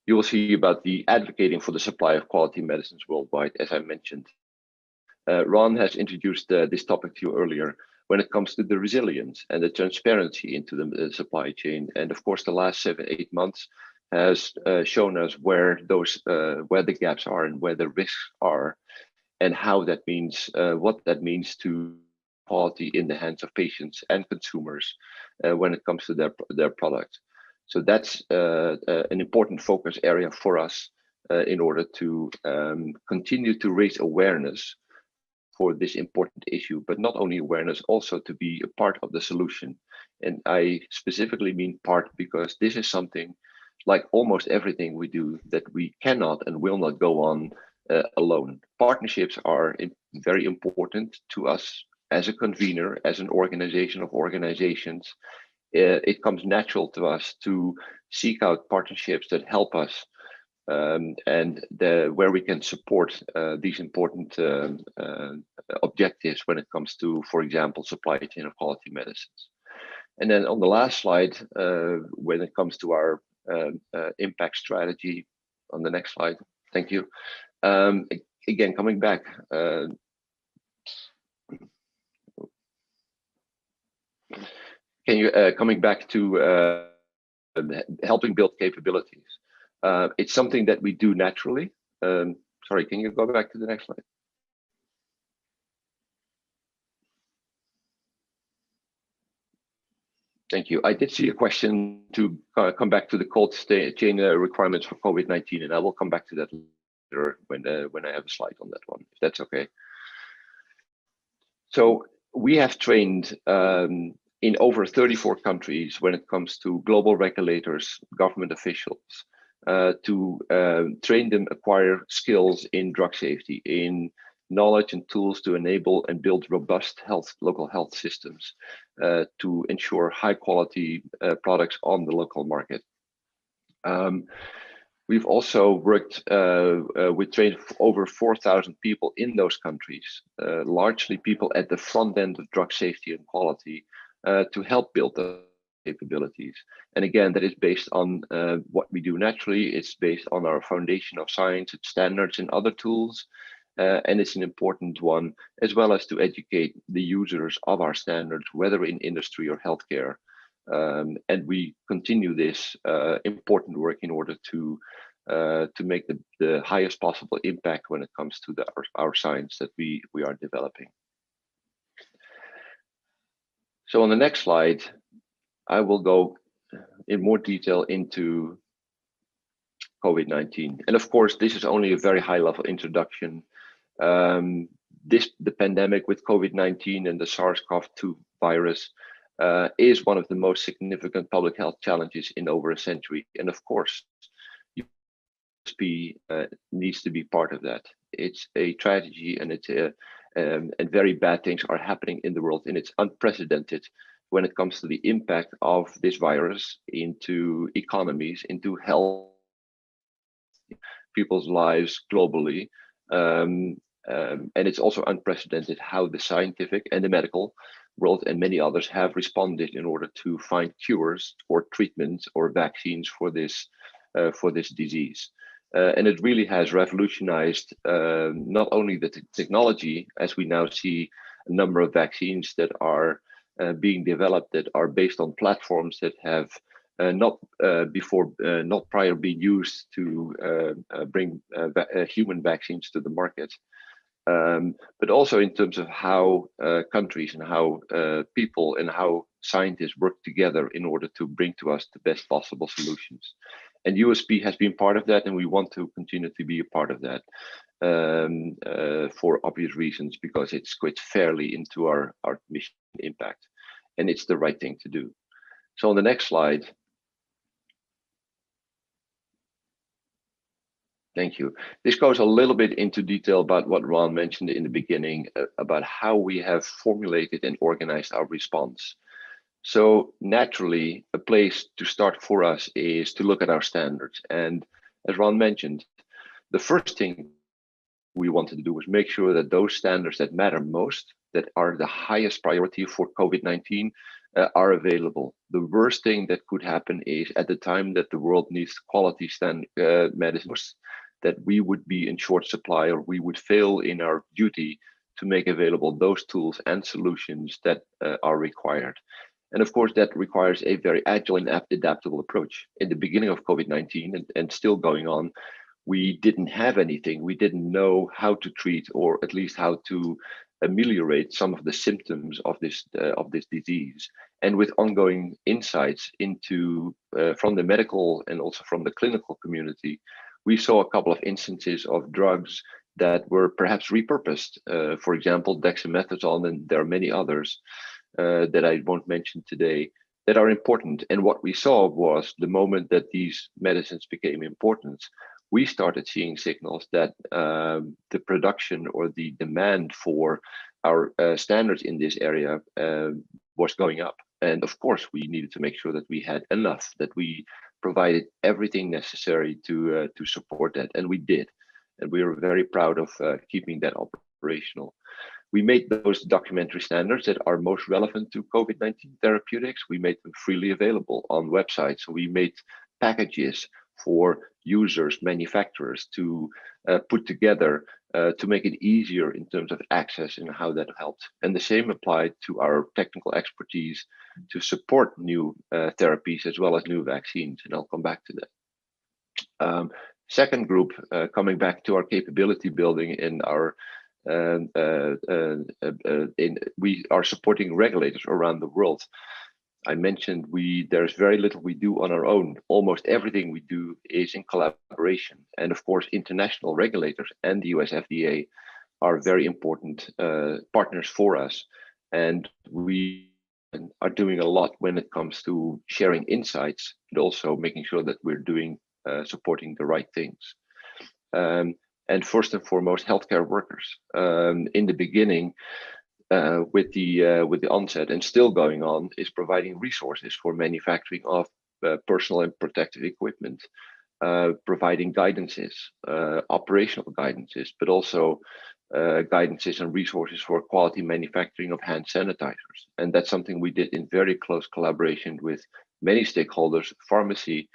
you will see about the advocating for the supply of quality medicines worldwide, as I mentioned. Ron has introduced this topic to you earlier when it comes to the resilience and the transparency into the supply chain. And of course, the last 7-8 months has shown us where the gaps are and where the risks are, and how that means, what that means to quality in the hands of patients and consumers when it comes to their product. So that's an important focus area for us in order to continue to raise awareness for this important issue, but not only awareness, also to be a part of the solution. And I specifically mean part because this is something, like almost everything we do, that we cannot and will not go on alone. Partnerships are very important to us as a convener, as an organization of organizations. It comes natural to us to seek out partnerships that help us and where we can support these important objectives when it comes to, for example, supply chain of quality medicines. And then on the last slide, when it comes to our impact strategy, on the next slide, thank you. Again, coming back, coming back to helping build capabilities. It's something that we do naturally. Sorry, can you go back to the next slide? Thank you. I did see a question to come back to the cold chain requirements for COVID-19, and I will come back to that later when I have a slide on that one, if that's okay. So we have trained in over 34 countries when it comes to global regulators, government officials, to train them, acquire skills in drug safety, in knowledge and tools to enable and build robust local health systems to ensure high quality products on the local market. We've also worked with trained over 4,000 people in those countries, largely people at the front end of drug safety and quality, to help build the capabilities. And again, that is based on what we do naturally. It's based on our foundation of science and standards and other tools. And it's an important one, as well as to educate the users of our standards, whether in industry or healthcare. And we continue this important work in order to make the highest possible impact when it comes to our science that we are developing. So on the next slide, I will go in more detail into COVID-19. And of course, this is only a very high level introduction. The pandemic with COVID-19 and the SARS-CoV-2 virus is one of the most significant public health challenges in over a century. And of course, USP needs to be part of that. It's a tragedy, and and very bad things are happening in the world, and it's unprecedented when it comes to the impact of this virus into economies, into health, people's lives globally. And it's also unprecedented how the scientific and the medical world and many others have responded in order to find cures or treatments or vaccines for this disease. And it really has revolutionized not only the technology, as we now see a number of vaccines that are being developed that are based on platforms that have not prior been used to bring human vaccines to the market. But also in terms of how countries and how people and how scientists work together in order to bring to us the best possible solutions. And USP has been part of that, and we want to continue to be a part of that for obvious reasons, because it fits fairly into our mission impact, and it's the right thing to do. So on the next slide, Thank you. This goes a little bit into detail about what Ron mentioned in the beginning about how we have formulated and organized our response. So naturally, a place to start for us is to look at our standards. And as Ron mentioned, the first thing we wanted to do was make sure that those standards that matter most, that are the highest priority for COVID-19, are available. The worst thing that could happen is at the time that the world needs quality medicines, that we would be in short supply or we would fail in our duty to make available those tools and solutions that are required. And of course, that requires a very agile and adaptable approach. In the beginning of COVID-19 and still going on, we didn't have anything. We didn't know how to treat, or at least how to ameliorate some of the symptoms of this disease. And with ongoing insights into from the medical and also from the clinical community, we saw a couple of instances of drugs that were perhaps repurposed. For example, dexamethasone, and there are many others that I won't mention today, that are important. And what we saw was the moment that these medicines became important, we started seeing signals that the production or the demand for our standards in this area was going up. And of course, we needed to make sure that we had enough, that we provided everything necessary to support that, and we did. And we are very proud of keeping that operational. We made those documentary standards that are most relevant to COVID-19 therapeutics. We made them freely available on websites. We made packages for users, manufacturers to put together to make it easier in terms of access and how that helped. And the same applied to our technical expertise to support new therapies as well as new vaccines. And I'll come back to that. Second group, coming back to our capability building in our we are supporting regulators around the world. I mentioned there's very little we do on our own. Almost everything we do is in collaboration. And of course, international regulators and the US FDA are very important partners for us. And we are doing a lot when it comes to sharing insights, but also making sure that we're doing supporting the right things. And first and foremost, healthcare workers. In the beginning, with the onset and still going on, is providing resources for manufacturing of personal and protective equipment, providing guidances, operational guidances, but also guidances and resources for quality manufacturing of hand sanitizers. And that's something we did in very close collaboration with many stakeholders, pharmacy,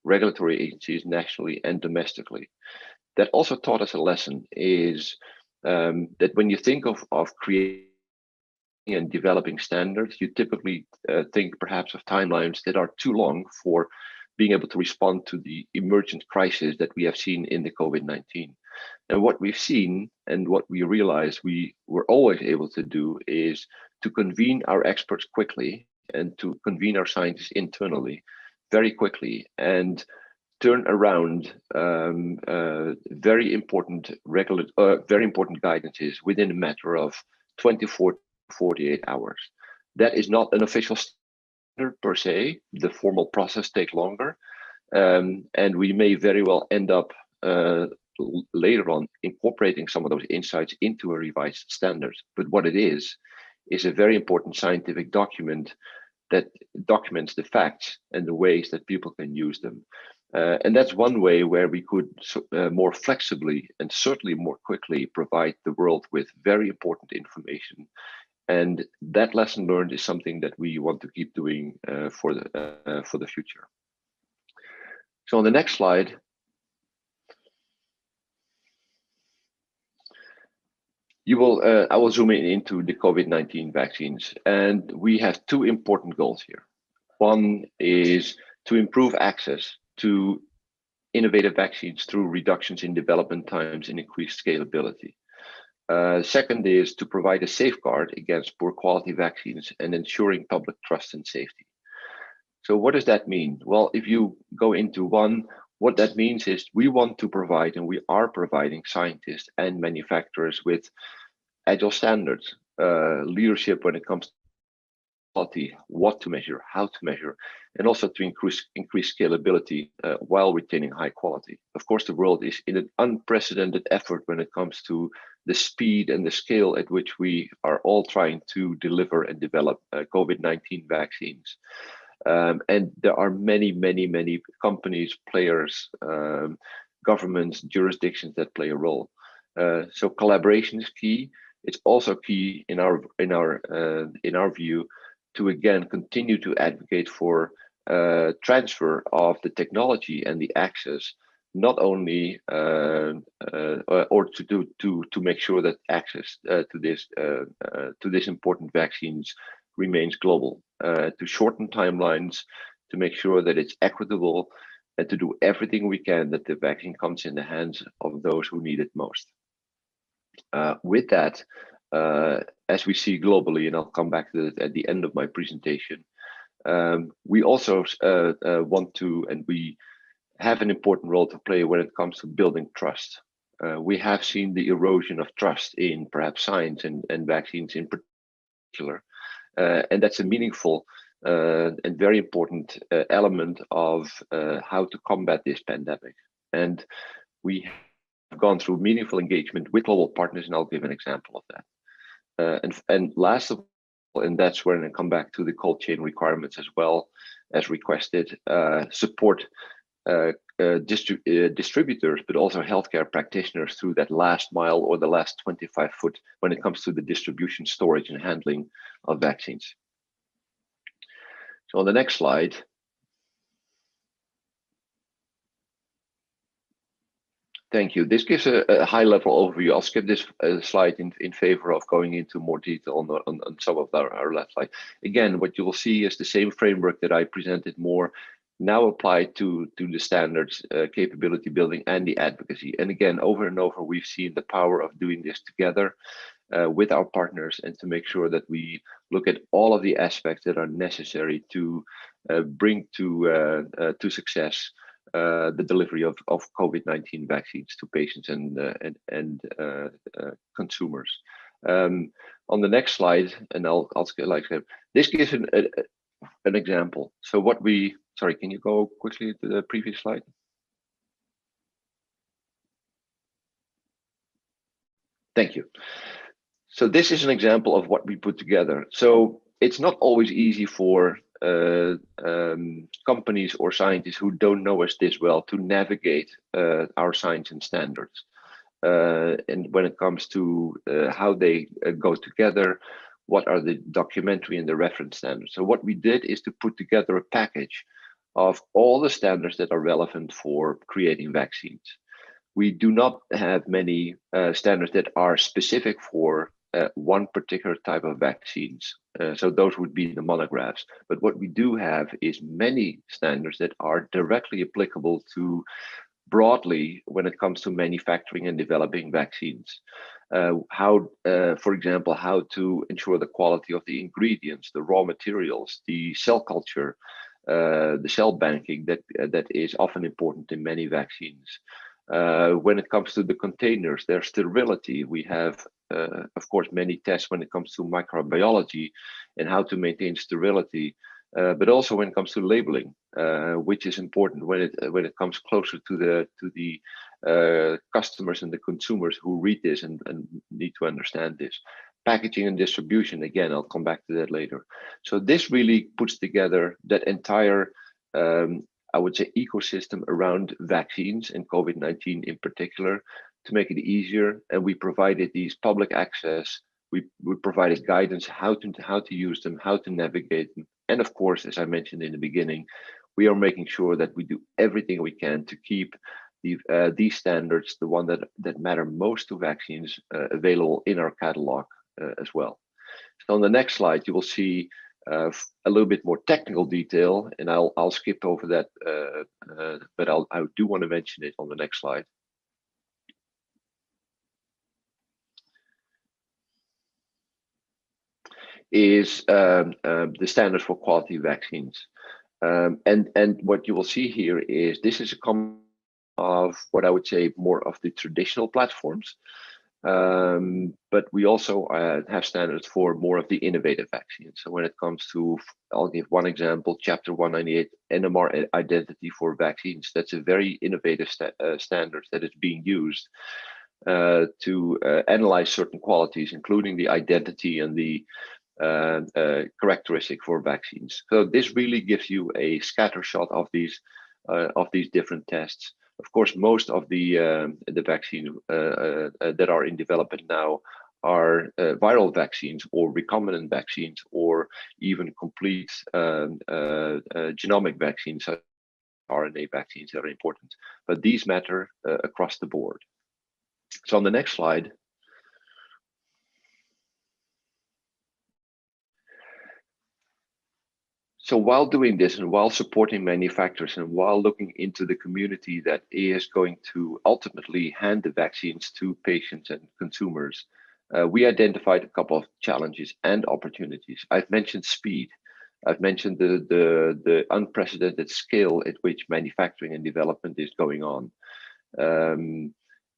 regulatory agencies, nationally and domestically. That also taught us a lesson, is that when you think of creating and developing standards, you typically think perhaps of timelines that are too long for being able to respond to the emergent crisis that we have seen in the COVID-19. And what we've seen and what we realized we were always able to do is to convene our experts quickly and to convene our scientists internally very quickly and turn around very important guidances within a matter of 24 to 48 hours. That is not an official standard per se. The formal process takes longer, and we may very well end up later on incorporating some of those insights into a revised standards. But what it is a very important scientific document that documents the facts and the ways that people can use them. And that's one way where we could more flexibly and certainly more quickly provide the world with very important information. And that lesson learned is something that we want to keep doing for the future. So on the next slide, I will zoom into the COVID-19 vaccines, and we have two important goals here. One is to improve access to innovative vaccines through reductions in development times and increased scalability. Second is to provide a safeguard against poor quality vaccines and ensuring public trust and safety. So what does that mean? Well, if you go into one, what that means is we want to provide, and we are providing, scientists and manufacturers with agile standards, leadership when it comes quality, what to measure, how to measure, and also to increase scalability while retaining high quality. Of course, the world is in an unprecedented effort when it comes to the speed and the scale at which we are all trying to deliver and develop COVID-19 vaccines. And there are many companies, players, governments, jurisdictions that play a role. So collaboration is key. It's also key in our view to again continue to advocate for transfer of the technology and the access, not only or to make sure that access to this important vaccines remains global, to shorten timelines, to make sure that it's equitable, and to do everything we can that the vaccine comes in the hands of those who need it most. With that, as we see globally, and I'll come back to that at the end of my presentation, we also want to, and we have an important role to play when it comes to building trust. We have seen the erosion of trust in perhaps science and vaccines in particular, and that's a meaningful and very important element of how to combat this pandemic. And we have gone through meaningful engagement with global partners, and I'll give an example of that. And last of all, and that's when I come back to the cold chain requirements as well as requested, support distributors, but also healthcare practitioners through that last mile or the last 25 foot when it comes to the distribution, storage, and handling of vaccines. So on the next slide, thank you. This gives a high-level overview. I'll skip this slide in favor of going into more detail on some of our last slide. Again, what you will see is the same framework that I presented more now applied to the standards, capability building, and the advocacy. And again, over and over, we've seen the power of doing this together with our partners, and to make sure that we look at all of the aspects that are necessary to bring to success the delivery of COVID-19 vaccines to patients and consumers. On the next slide, and I'll like this gives an example. So what we, sorry, can you go quickly to the previous slide? Thank you. So this is an example of what we put together. So it's not always easy for companies or scientists who don't know us this well to navigate our science and standards. And when it comes to how they go together, what are the documentary and the reference standards. So what we did is to put together a package of all the standards that are relevant for creating vaccines. We do not have many standards that are specific for one particular type of vaccines. So those would be the monographs. But what we do have is many standards that are directly applicable to broadly when it comes to manufacturing and developing vaccines. For example, how to ensure the quality of the ingredients, the raw materials, the cell culture, the cell banking that is often important in many vaccines. When it comes to the containers, their sterility, we have, of course, many tests when it comes to microbiology and how to maintain sterility, but also when it comes to labeling, which is important when it comes closer to the customers and the consumers who read this and need to understand this. Packaging and distribution, again, I'll come back to that later. So this really puts together that entire I would say ecosystem around vaccines and COVID-19 in particular to make it easier. And we provided these public access. We provided guidance how to use them, how to navigate them. And of course, as I mentioned in the beginning, we are making sure that we do everything we can to keep these standards, the one that matter most to vaccines, available in our catalog as well. So on the next slide, you will see a little bit more technical detail, and I'll skip over that, but I do want to mention it on the next slide. Is the standards for quality vaccines, and what you will see here is this is a combination of what I would say more of the traditional platforms, But we also have standards for more of the innovative vaccines. So when it comes to, I'll give one example, Chapter 198 NMR identity for vaccines. That's a very innovative standard that is being used to analyze certain qualities, including the identity and the characteristic for vaccines. So this really gives you a scattershot of these different tests. Of course, most of the vaccines that are in development now are viral vaccines or recombinant vaccines or even complete genomic vaccines, such as RNA vaccines that are important. But these matter across the board. So on the next slide, so while doing this and while supporting manufacturers and while looking into the community that is going to ultimately hand the vaccines to patients and consumers, we identified a couple of challenges and opportunities. I've mentioned speed. I've mentioned the unprecedented scale at which manufacturing and development is going on.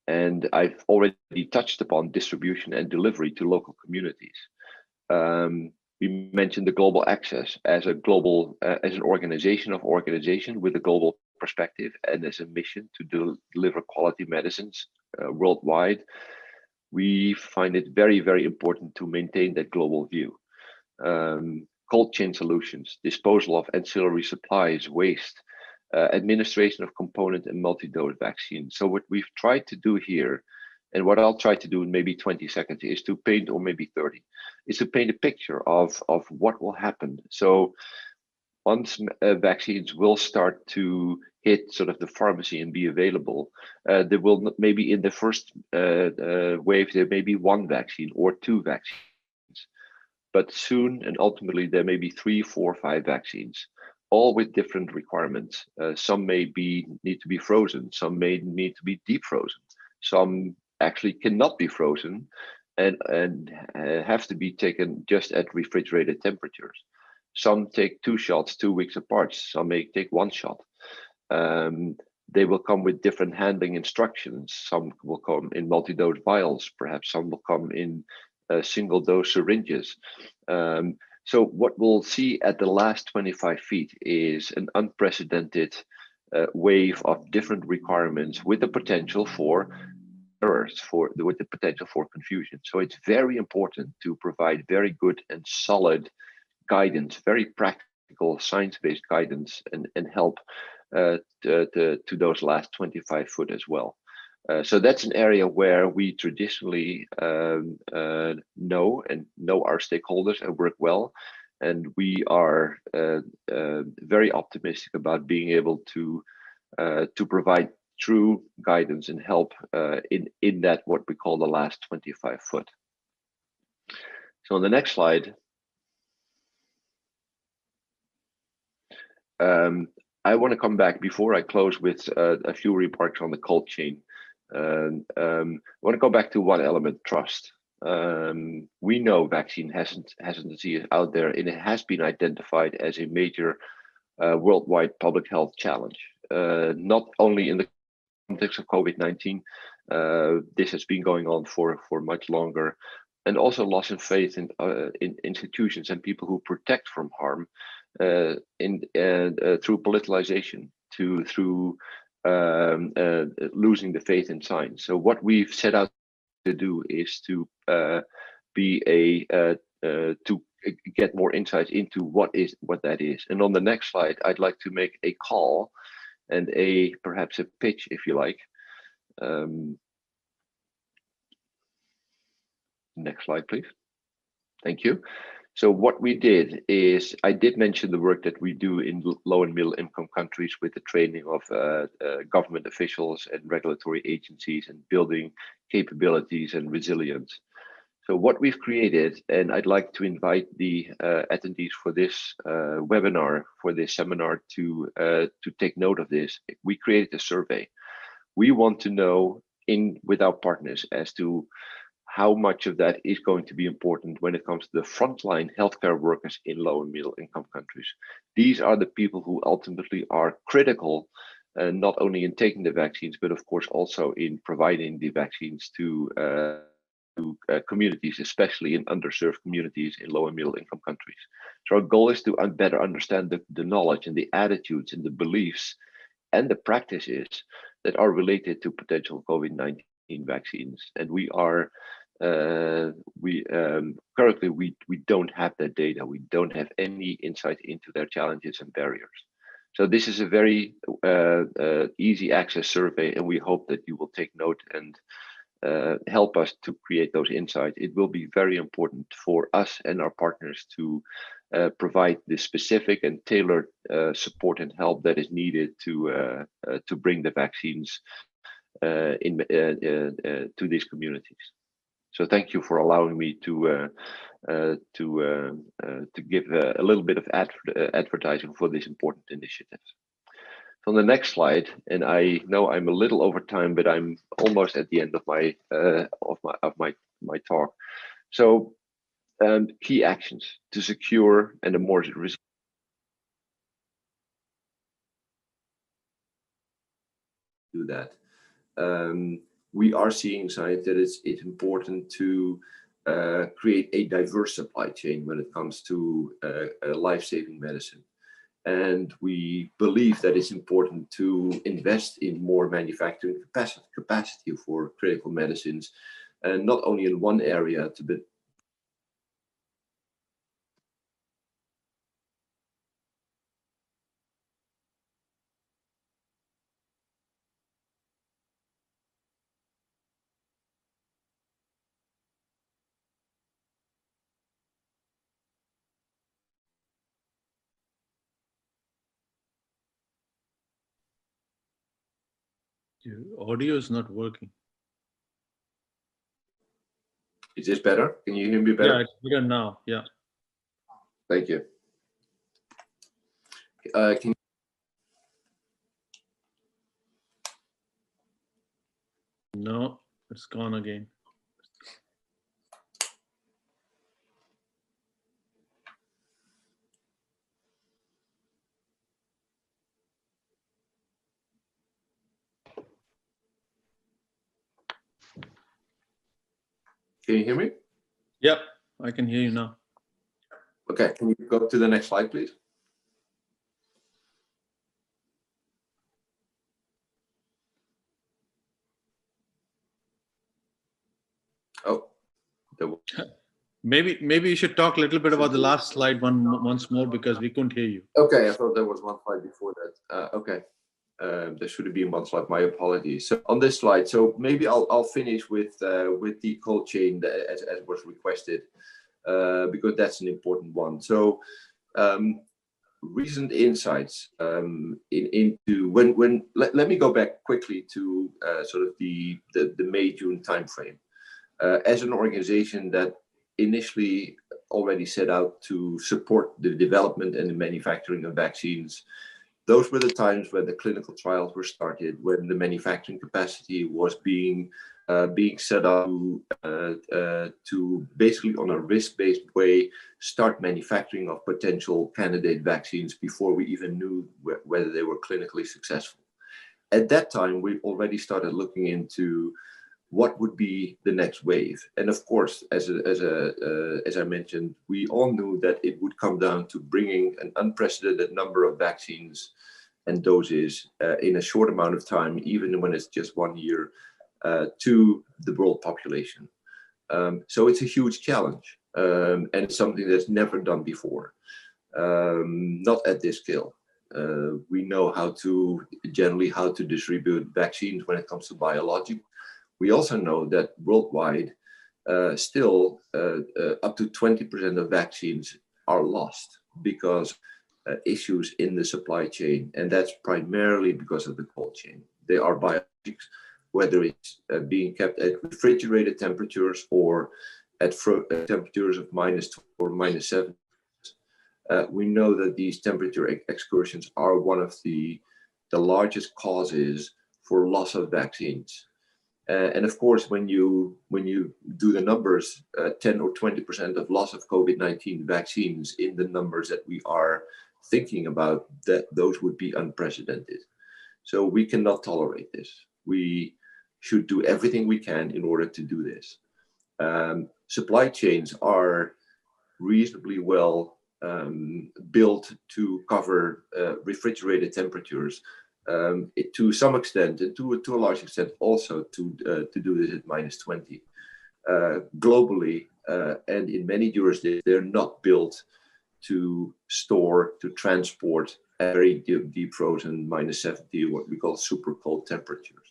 And I've already touched upon distribution and delivery to local communities. We mentioned the global access as a global, as an organization with a global perspective and as a mission to deliver quality medicines worldwide. We find it very, very important to maintain that global view. Cold chain solutions, disposal of ancillary supplies, waste, administration of component and multi-dose vaccines. So what we've tried to do here, and what I'll try to do in maybe 20 seconds, is to paint, or maybe 30, is to paint a picture of what will happen. So once vaccines will start to hit sort of the pharmacy and be available, there will maybe in the first wave, there may be one vaccine or two vaccines. But soon and ultimately, there may be 3, 4, 5 vaccines, all with different requirements. Some may need to be frozen, some may need to be deep frozen, some actually cannot be frozen and have to be taken just at refrigerated temperatures. Some take 2 shots 2 weeks apart, some may take 1 shot. They will come with different handling instructions. Some will come in multi-dose vials, perhaps some will come in single dose syringes. So what we'll see at the last 25 feet is an unprecedented wave of different requirements with the potential for errors, with the potential for confusion. So it's very important to provide very good and solid guidance, very practical science-based guidance and help to those last 25 foot as well. So that's an area where we traditionally know our stakeholders and work well, and we are very optimistic about being able to provide true guidance and help in that what we call the last 25 foot. So on the next slide, I want to come back before I close with a few remarks on the cold chain. I want to go back to one element: trust. We know vaccine hesitancy is out there, and it has been identified as a major worldwide public health challenge. Not only in the context of COVID-19, this has been going on for much longer, and also loss in faith in institutions and people who protect from harm through politicalization, through losing the faith in science. So what we've set out to do is to get more insights into what that is. And on the next slide, I'd like to make a call and perhaps a pitch, if you like. Next slide, please. Thank you. So what we did is, I did mention the work that we do in low and middle income countries with the training of government officials and regulatory agencies and building capabilities and resilience. So what we've created, and I'd like to invite the attendees for this webinar, for this seminar to take note of this. We created a survey. We want to know with our partners as to how much of that is going to be important when it comes to the frontline healthcare workers in low and middle income countries. These are the people who ultimately are critical, not only in taking the vaccines, but of course also in providing the vaccines to to communities, especially in underserved communities in low and middle income countries. So our goal is to better understand the knowledge and the attitudes and the beliefs and the practices that are related to potential COVID-19 vaccines. And we are currently we don't have that data. We don't have any insight into their challenges and barriers. So this is a very easy access survey, and we hope that you will take note and help us to create those insights. It will be very important for us and our partners to provide the specific and tailored support and help that is needed to bring the vaccines to these communities. So thank you for allowing me to give a little bit of advertising for this important initiative. On the next slide, and I know I'm a little over time, but I'm almost at the end of my talk. So key actions to secure and a more do that. We are seeing signs that it's important to create a diverse supply chain when it comes to life-saving medicine. And we believe that it's important to invest in more manufacturing capacity for critical medicines, and not only in one area but Your audio is not working. Is this better? Can you hear me better? Yeah, it's better now. Yeah. Thank you. No, it's gone again. Can you hear me? Yep, I can hear you now. Okay, can you go to the next slide, please? Oh, Maybe you should talk a little bit about the last slide once more, because we couldn't hear you. okay. I thought there was one slide before that. Okay, there should have been one slide. My apologies. So on this slide, so maybe I'll finish with the cold chain as was requested, because that's an important one. So recent insights into when let me go back quickly to sort of the May-June timeframe. As an organization that initially already set out to support the development and the manufacturing of vaccines, those were the times when the clinical trials were started, when the manufacturing capacity was being set up to basically on a risk-based way start manufacturing of potential candidate vaccines before we even knew whether they were clinically successful. At that time, we already started looking into what would be the next wave. And of course, as I mentioned, we all knew that it would come down to bringing an unprecedented number of vaccines and doses in a short amount of time, even when it's just 1 year, to the world population. So it's a huge challenge, and it's something that's never done before, not at this scale. We know how to distribute vaccines when it comes to biologics. We also know that worldwide, still up to 20% of vaccines are lost because issues in the supply chain, and that's primarily because of the cold chain. They are biologics, whether it's being kept at refrigerated temperatures or at temperatures of -2 or -7. We know that these temperature excursions are one of the largest causes for loss of vaccines. And of course, when you do the numbers, 10 or 20% of loss of COVID-19 vaccines in the numbers that we are thinking about, that those would be unprecedented. So we cannot tolerate this. We should do everything we can in order to do this. Supply chains are reasonably well built to cover refrigerated temperatures to some extent, and to a large extent also to do this at -20. Globally, and in many jurisdictions, they're not built to store, to transport at very deep frozen -70, what we call super cold temperatures.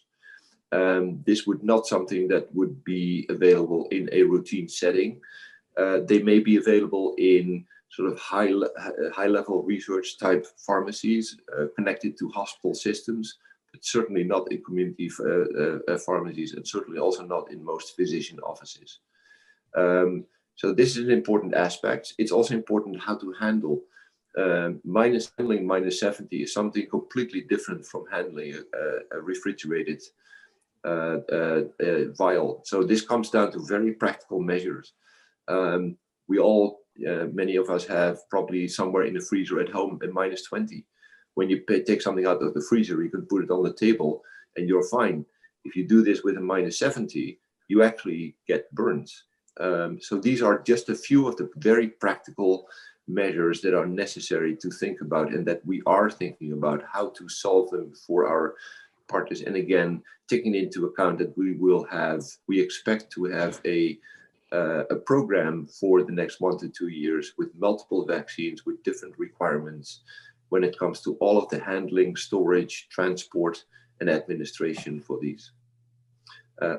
This would not something that would be available in a routine setting. They may be available in sort of high-level research type pharmacies connected to hospital systems, but certainly not in community pharmacies, and certainly also not in most physician offices. So this is an important aspect. It's also important how to handle. Handling -70 is something completely different from handling a refrigerated vial. So this comes down to very practical measures. We all, many of us have probably somewhere in the freezer at home at -20. When you take something out of the freezer, you can put it on the table and you're fine. If you do this with a -70, you actually get burns. So these are just a few of the very practical measures that are necessary to think about, and that we are thinking about how to solve them for our partners. And again, taking into account that we expect to have a program for the next 1 to 2 years with multiple vaccines with different requirements when it comes to all of the handling, storage, transport, and administration for these.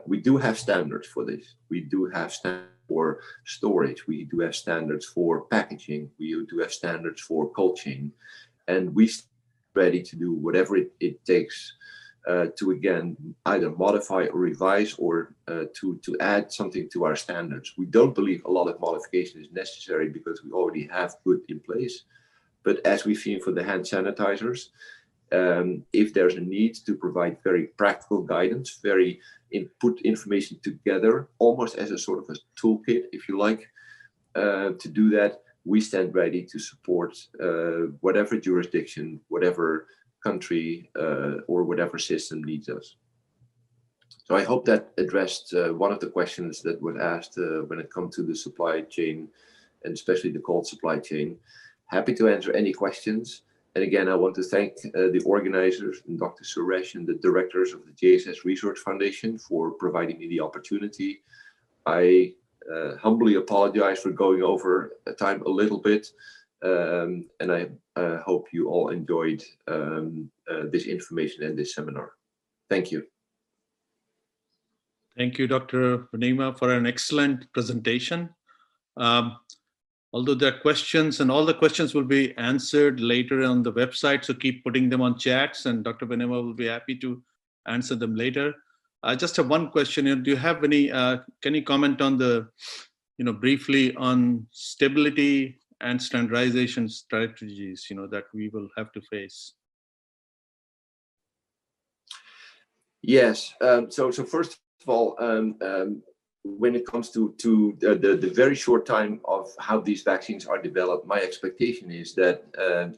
We do have standards for this. We do have standards for storage. We do have standards for packaging. We do have standards for cold chain. And we are ready to do whatever it takes to, again, either modify or revise or to add something to our standards. We don't believe a lot of modification is necessary because we already have good in place. But as we've seen for the hand sanitizers, if there's a need to provide very practical guidance, put information together, almost as a sort of a toolkit, if you like, to do that, we stand ready to support whatever jurisdiction, whatever country, or whatever system needs us. So I hope that addressed one of the questions that was asked when it comes to the supply chain, and especially the cold supply chain. Happy to answer any questions. And again, I want to thank the organizers and Dr. Suresh and the directors of the JSS Research Foundation for providing me the opportunity. I humbly apologize for going over time a little bit. And I hope you all enjoyed this information and this seminar. Thank you. Thank you, Dr. Bouneima, for an excellent presentation. Although there are questions, and all the questions will be answered later on the website, so keep putting them on chats, and Dr. Bouneima will be happy to answer them later. I just have one question. Do you have any, can you comment on the, briefly on stability and standardization strategies, that we will have to face? Yes. So first of all, when it comes to the very short time of how these vaccines are developed, my expectation is that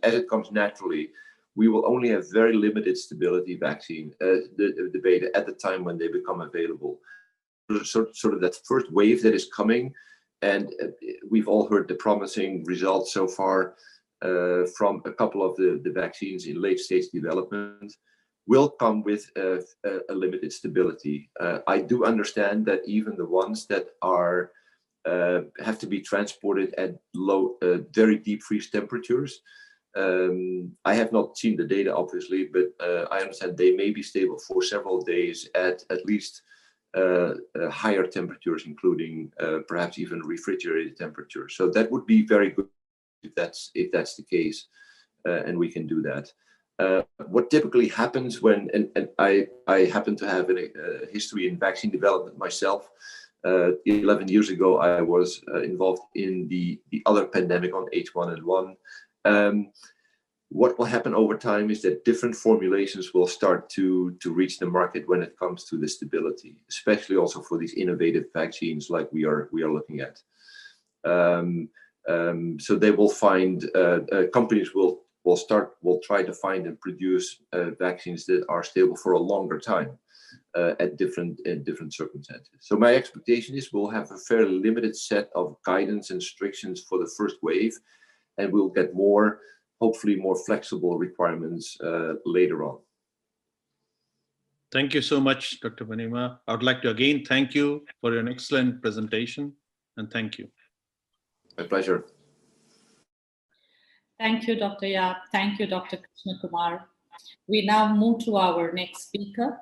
as it comes naturally, we will only have very limited stability vaccine the beta at the time when they become available. Sort of that first wave that is coming, and we've all heard the promising results so far from a couple of the vaccines in late stage development, will come with a limited stability. I do understand that even the ones that are have to be transported at low, very deep freeze temperatures. I have not seen the data, obviously, but I understand they may be stable for several days at least higher temperatures, including perhaps even refrigerated temperatures. So that would be very good if that's the case, and we can do that. What typically happens when, and I happen to have a history in vaccine development myself. 11 years ago, I was involved in the other pandemic on H1N1. What will happen over time is that different formulations will start to reach the market when it comes to the stability, especially also for these innovative vaccines like we are looking at. So they will find, companies will try to find and produce vaccines that are stable for a longer time. at different circumstances. So my expectation is we'll have a fairly limited set of guidance and restrictions for the first wave, and we'll get more, hopefully more flexible requirements later on. Thank you so much, Dr. Vanima. I would like to again thank you for an excellent presentation, and thank you. My pleasure. Thank you, Dr. Yap. Thank you, Dr. Krishna Kumar. We now move to our next speaker.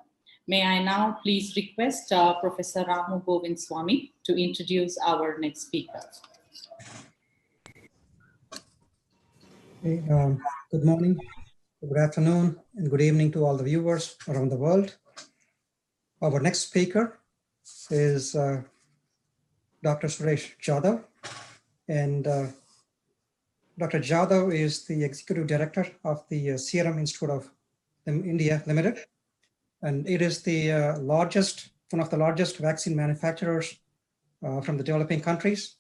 May I now please request Professor Ramu Govind Swami to introduce our next speaker. Okay, good morning, good afternoon, and good evening to all the viewers around the world. Our next speaker is Dr. Suresh Jadhav, and Dr. Jadhav is the Executive Director of the Serum Institute of India Limited, and it is the one of the largest vaccine manufacturers from the developing countries,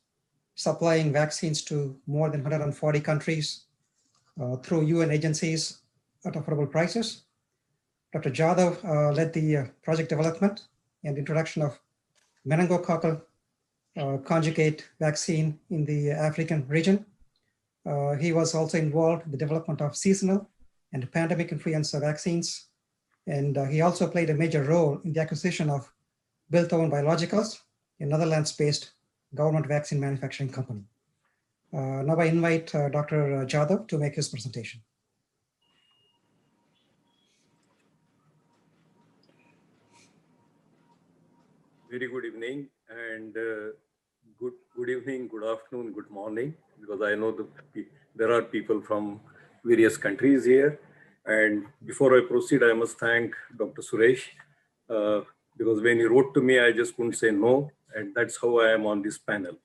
supplying vaccines to more than 140 countries through UN agencies at affordable prices. Dr. Jadhav led the project development and introduction of meningococcal conjugate vaccine in the African region. He was also involved in the development of seasonal and pandemic influenza vaccines. And he also played a major role in the acquisition of Bilthoven Biologicals, a Netherlands-based government vaccine manufacturing company. Now I invite Dr. Jadhav to make his presentation. Very good evening, and good evening, good afternoon, good morning, because I know there are people from various countries here. And before I proceed, I must thank Dr. Suresh, because when he wrote to me, I just couldn't say no, and that's how I am on this panel.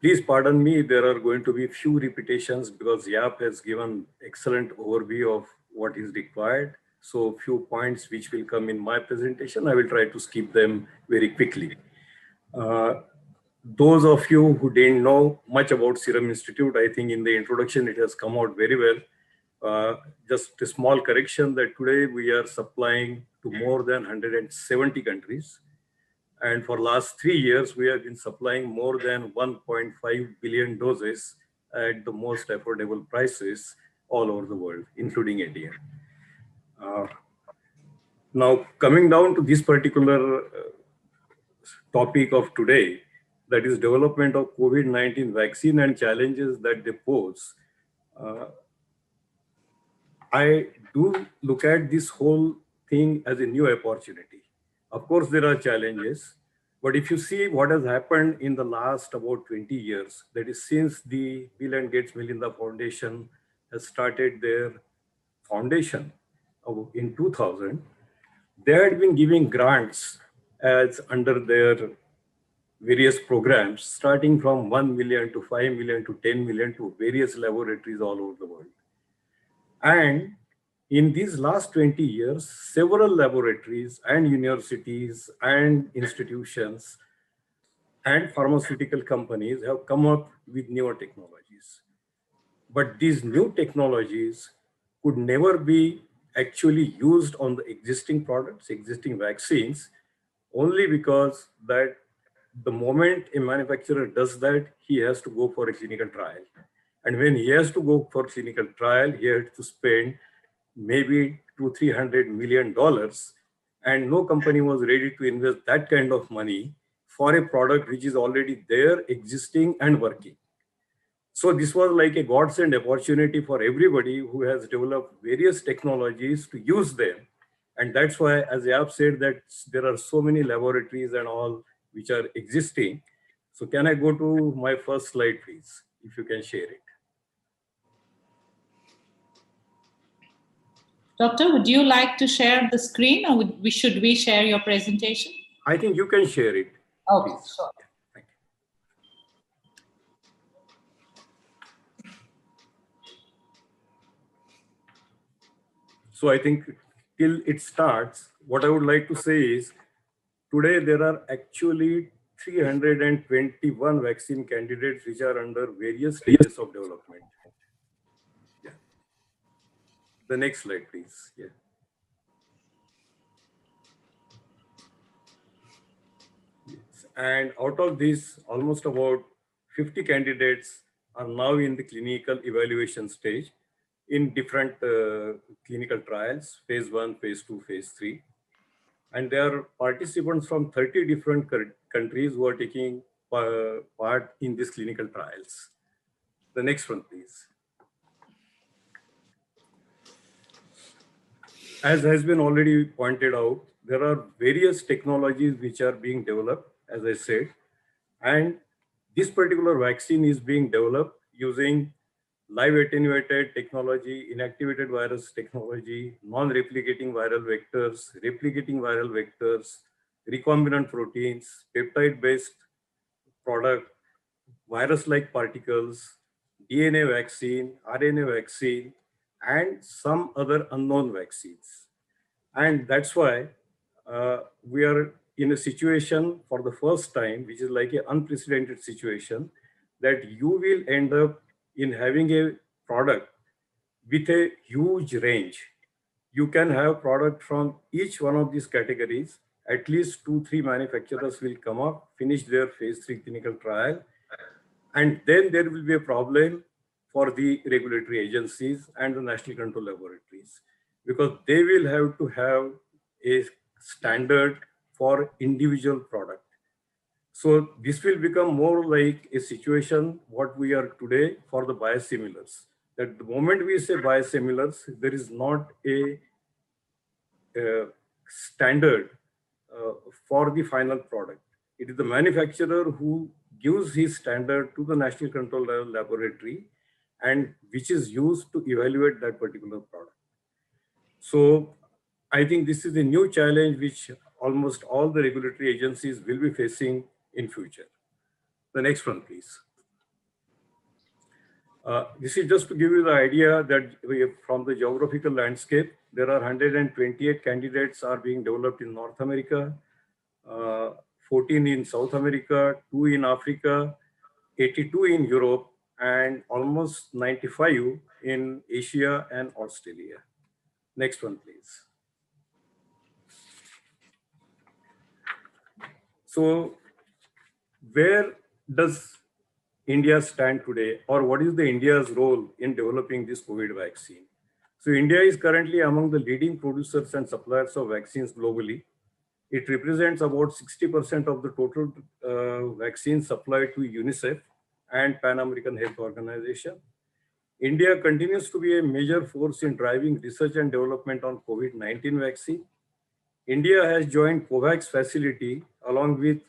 Please pardon me, there are going to be few repetitions because Yap has given excellent overview of what is required. So few points which will come in my presentation, I will try to skip them very quickly. Those of you who didn't know much about Serum Institute, I think in the introduction it has come out very well. Just a small correction that today we are supplying to more than 170 countries. And for last 3 years, we have been supplying more than 1.5 billion doses at the most affordable prices all over the world, including India. Now, coming down to this particular topic of today, that is development of COVID-19 vaccine and challenges that they pose, I do look at this whole thing as a new opportunity. Of course, there are challenges, but if you see what has happened in the last about 20 years, that is since the Bill and Gates Melinda Foundation has started their foundation in 2000, they had been giving grants as under their various programs, starting from 1 million to 5 million to 10 million to various laboratories all over the world. And in these last 20 years, several laboratories and universities and institutions and pharmaceutical companies have come up with newer technologies. But these new technologies could never be actually used on the existing products, existing vaccines, only because that the moment a manufacturer does that, he has to go for a clinical trial. And when he has to go for clinical trial, he has to spend maybe $200-300 million. And no company was ready to invest that kind of money for a product which is already there, existing and working. So this was like a godsend opportunity for everybody who has developed various technologies to use them. And that's why, as Yap said, that there are so many laboratories and all which are existing. So can I go to my first slide, please, if you can share it. Doctor, would you like to share the screen, or should we share your presentation? I think you can share it. Okay, please. sure. Thank you. So I think till it starts, what I would like to say is, today there are actually 321 vaccine candidates which are under various stages of development. Yeah. The next slide, please. Yeah. And out of this, almost about 50 candidates are now in the clinical evaluation stage in different clinical trials, phase 1, phase 2, phase 3. And there are participants from 30 different countries who are taking part in these clinical trials. The next one, please. As has been already pointed out, there are various technologies which are being developed, as I said, and this particular vaccine is being developed using live attenuated technology, inactivated virus technology, non-replicating viral vectors, replicating viral vectors, recombinant proteins, peptide-based product, virus-like particles, DNA vaccine, RNA vaccine, and some other unknown vaccines. And that's why we are in a situation for the first time, which is like an unprecedented situation, that you will end up in having a product with a huge range. You can have product from each one of these categories. At least 2-3 manufacturers will come up, finish their phase 3 clinical trial, and then there will be a problem for the regulatory agencies and the national control laboratories, because they will have to have a standard for individual product. So this will become more like a situation what we are today for the biosimilars. That the moment we say biosimilars, there is not a standard for the final product. It is the manufacturer who gives his standard to the national control laboratory, and which is used to evaluate that particular product. So I think this is a new challenge which almost all the regulatory agencies will be facing in future. The next one, please. This is just to give you the idea that from the geographical landscape, there are 128 candidates are being developed in North America, 14 in South America, 2 in Africa, 82 in Europe, and almost 95 in Asia and Australia. Next one, please. So where does India stand today, or what is the India's role in developing this COVID vaccine? So India is currently among the leading producers and suppliers of vaccines globally. It represents about 60% of the total vaccines supplied to UNICEF and Pan American Health Organization. India continues to be a major force in driving research and development on COVID-19 vaccine. India has joined COVAX facility along with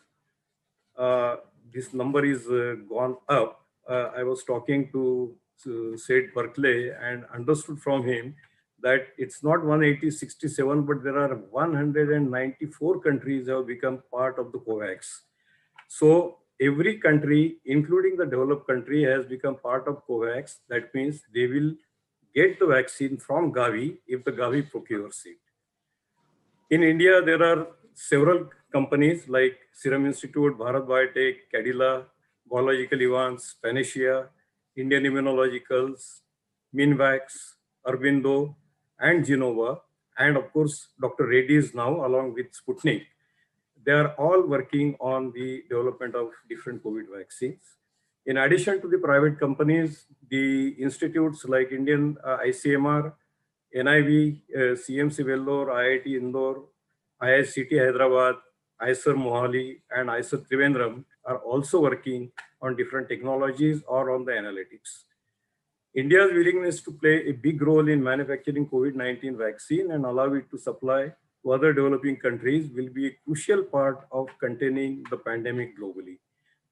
this number is gone up. I was talking to Sid Berkeley and understood from him that it's not 180-67, but there are 194 countries have become part of the COVAX. So every country, including the developed country, has become part of COVAX. That means they will get the vaccine from Gavi if the Gavi procures it. In India, there are several companies like Serum Institute, Bharat Biotech, Cadila, Biological Evans, Panacea, Indian Immunologicals, Minvax, Arvindo, and Genova, and of course, Dr. Reddy's now along with Sputnik. They are all working on the development of different COVID vaccines. In addition to the private companies, the institutes like Indian ICMR, NIV, CMC Vellore, IIT Indore, IICT Hyderabad, IISER Mohali, and IISER Trivandrum are also working on different technologies or on the analytics. India's willingness to play a big role in manufacturing COVID-19 vaccine and allow it to supply to other developing countries will be a crucial part of containing the pandemic globally.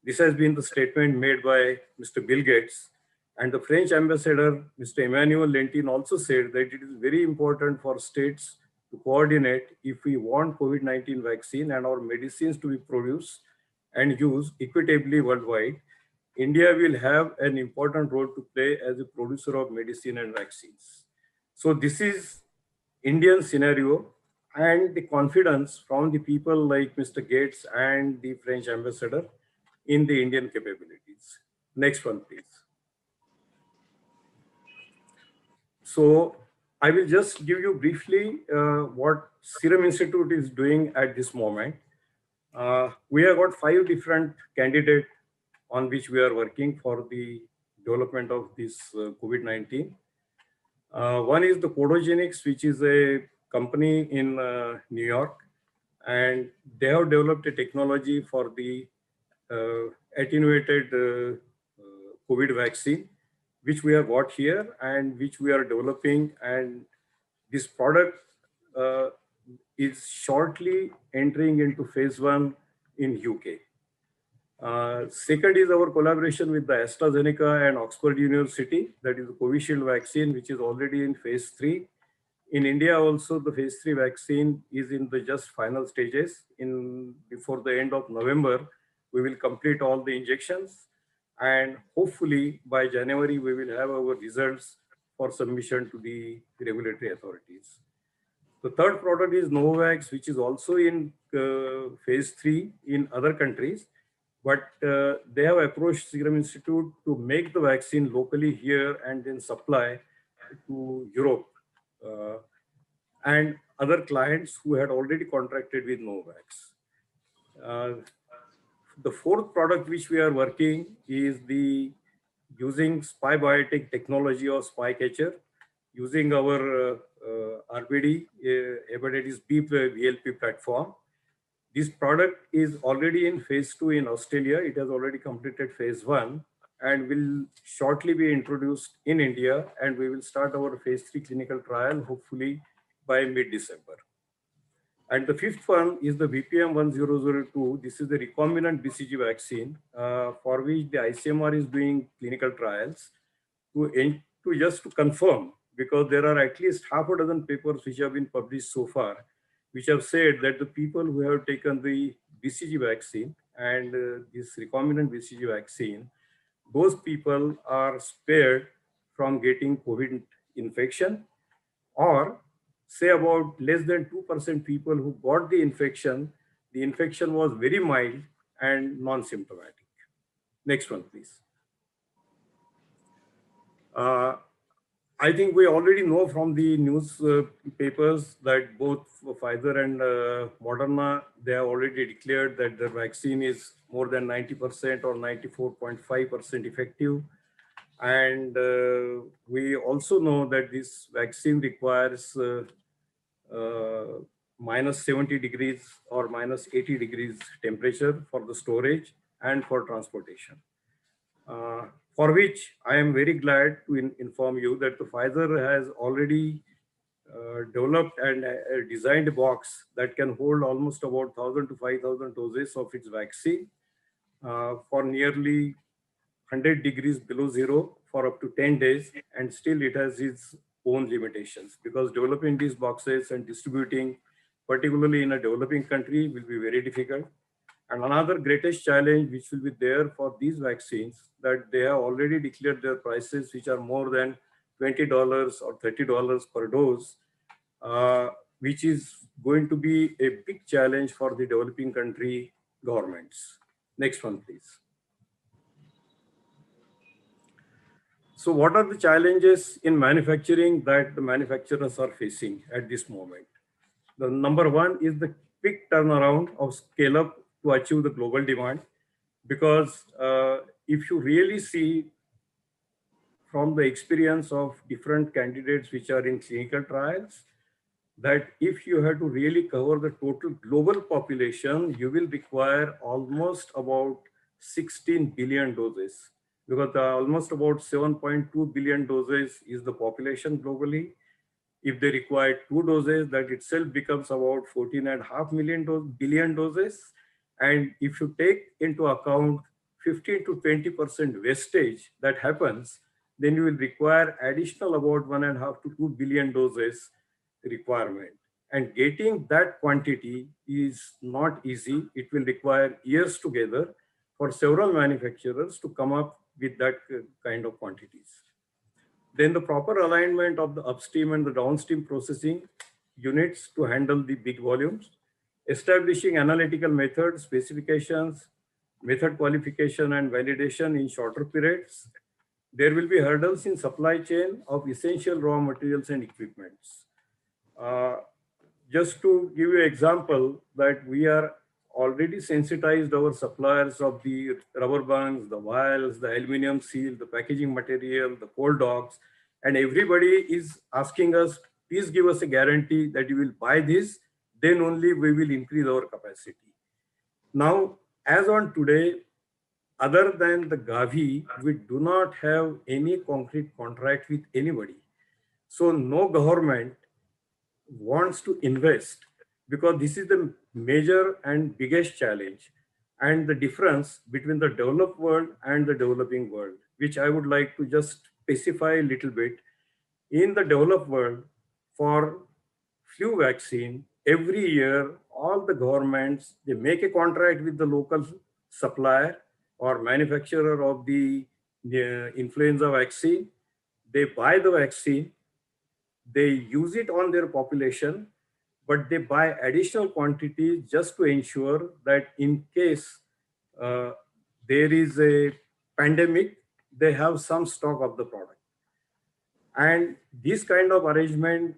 This has been the statement made by Mr. Bill Gates. And the French ambassador, Mr. Emmanuel Lentin, also said that it is very important for states to coordinate if we want COVID-19 vaccine and our medicines to be produced and used equitably worldwide. India will have an important role to play as a producer of medicine and vaccines. So this is Indian scenario and the confidence from the people like Mr. Gates and the French ambassador in the Indian capabilities. Next one, please. So I will just give you briefly what Serum Institute is doing at this moment. We have got 5 different candidates on which we are working for the development of this COVID-19. One is the Codogenics, which is a company in New York, and they have developed a technology for the attenuated COVID vaccine, which we have got here and which we are developing. And this product is shortly entering into phase 1 in UK. Second is our collaboration with the AstraZeneca and Oxford University, that is the Covishield vaccine, which is already in phase 3. In India also, the phase 3 vaccine is in the just final stages. Before the end of November, we will complete all the injections, and hopefully by January, we will have our results for submission to the regulatory authorities. The third product is Novavax, which is also in phase 3 in other countries, but they have approached Serum Institute to make the vaccine locally here and then supply to Europe and other clients who had already contracted with Novavax. The fourth product which we are working is using spy biotech technology or spy catcher, using our RBD hepatitis B VLP platform. This product is already in phase 2 in Australia. It has already completed phase 1 and will shortly be introduced in India, and we will start our phase 3 clinical trial hopefully by mid-December. And the fifth one is the VPM 1002. This is the recombinant BCG vaccine for which the ICMR is doing clinical trials to just to confirm, because there are at least half a dozen papers which have been published so far, which have said that the people who have taken the BCG vaccine and this recombinant BCG vaccine, those people are spared from getting COVID infection, or say about less than 2% people who got the infection was very mild and non-symptomatic. Next one, please. I think we already know from the newspapers that both Pfizer and Moderna, they have already declared that the vaccine is more than 90% or 94.5% effective. And we also know that this vaccine requires minus 70 degrees or minus 80 degrees temperature for the storage and for transportation. For which I am very glad to inform you that the Pfizer has already developed and designed a box that can hold almost about 1,000 to 5,000 doses of its vaccine for nearly 100 degrees below zero for up to 10 days, and still it has its own limitations, because developing these boxes and distributing, particularly in a developing country, will be very difficult. And another greatest challenge which will be there for these vaccines, that they have already declared their prices, which are more than $20 or $30 per dose, which is going to be a big challenge for the developing country governments. Next one, please. So what are the challenges in manufacturing that the manufacturers are facing at this moment? The number one is the quick turnaround of scale up to achieve the global demand, because if you really see from the experience of different candidates which are in clinical trials, that if you have to really cover the total global population, you will require almost about 16 billion doses, because almost about 7.2 billion doses is the population globally. If they require 2 doses, that itself becomes about 14.5 billion doses. And if you take into account 15 to 20% wastage that happens, then you will require additional about 1.5 to 2 billion doses requirement. And getting that quantity is not easy. It will require years together for several manufacturers to come up with that kind of quantities. Then the proper alignment of the upstream and the downstream processing units to handle the big volumes, establishing analytical methods, specifications, method qualification and validation in shorter periods. There will be hurdles in supply chain of essential raw materials and equipments. Just to give you an example, that we are already sensitized our suppliers of the rubber bands, the vials, the aluminum seal, the packaging material, the cold dogs, and everybody is asking us, please give us a guarantee that you will buy this, then only we will increase our capacity. Now, as on today, other than the Gavi, we do not have any concrete contract with anybody. So no government wants to invest because this is the major and biggest challenge and the difference between the developed world and the developing world, which I would like to just specify a little bit. In the developed world, for flu vaccine, every year, all the governments, they make a contract with the local supplier or manufacturer of the influenza vaccine. They buy the vaccine, they use it on their population, but they buy additional quantities just to ensure that in case there is a pandemic, they have some stock of the product. And this kind of arrangement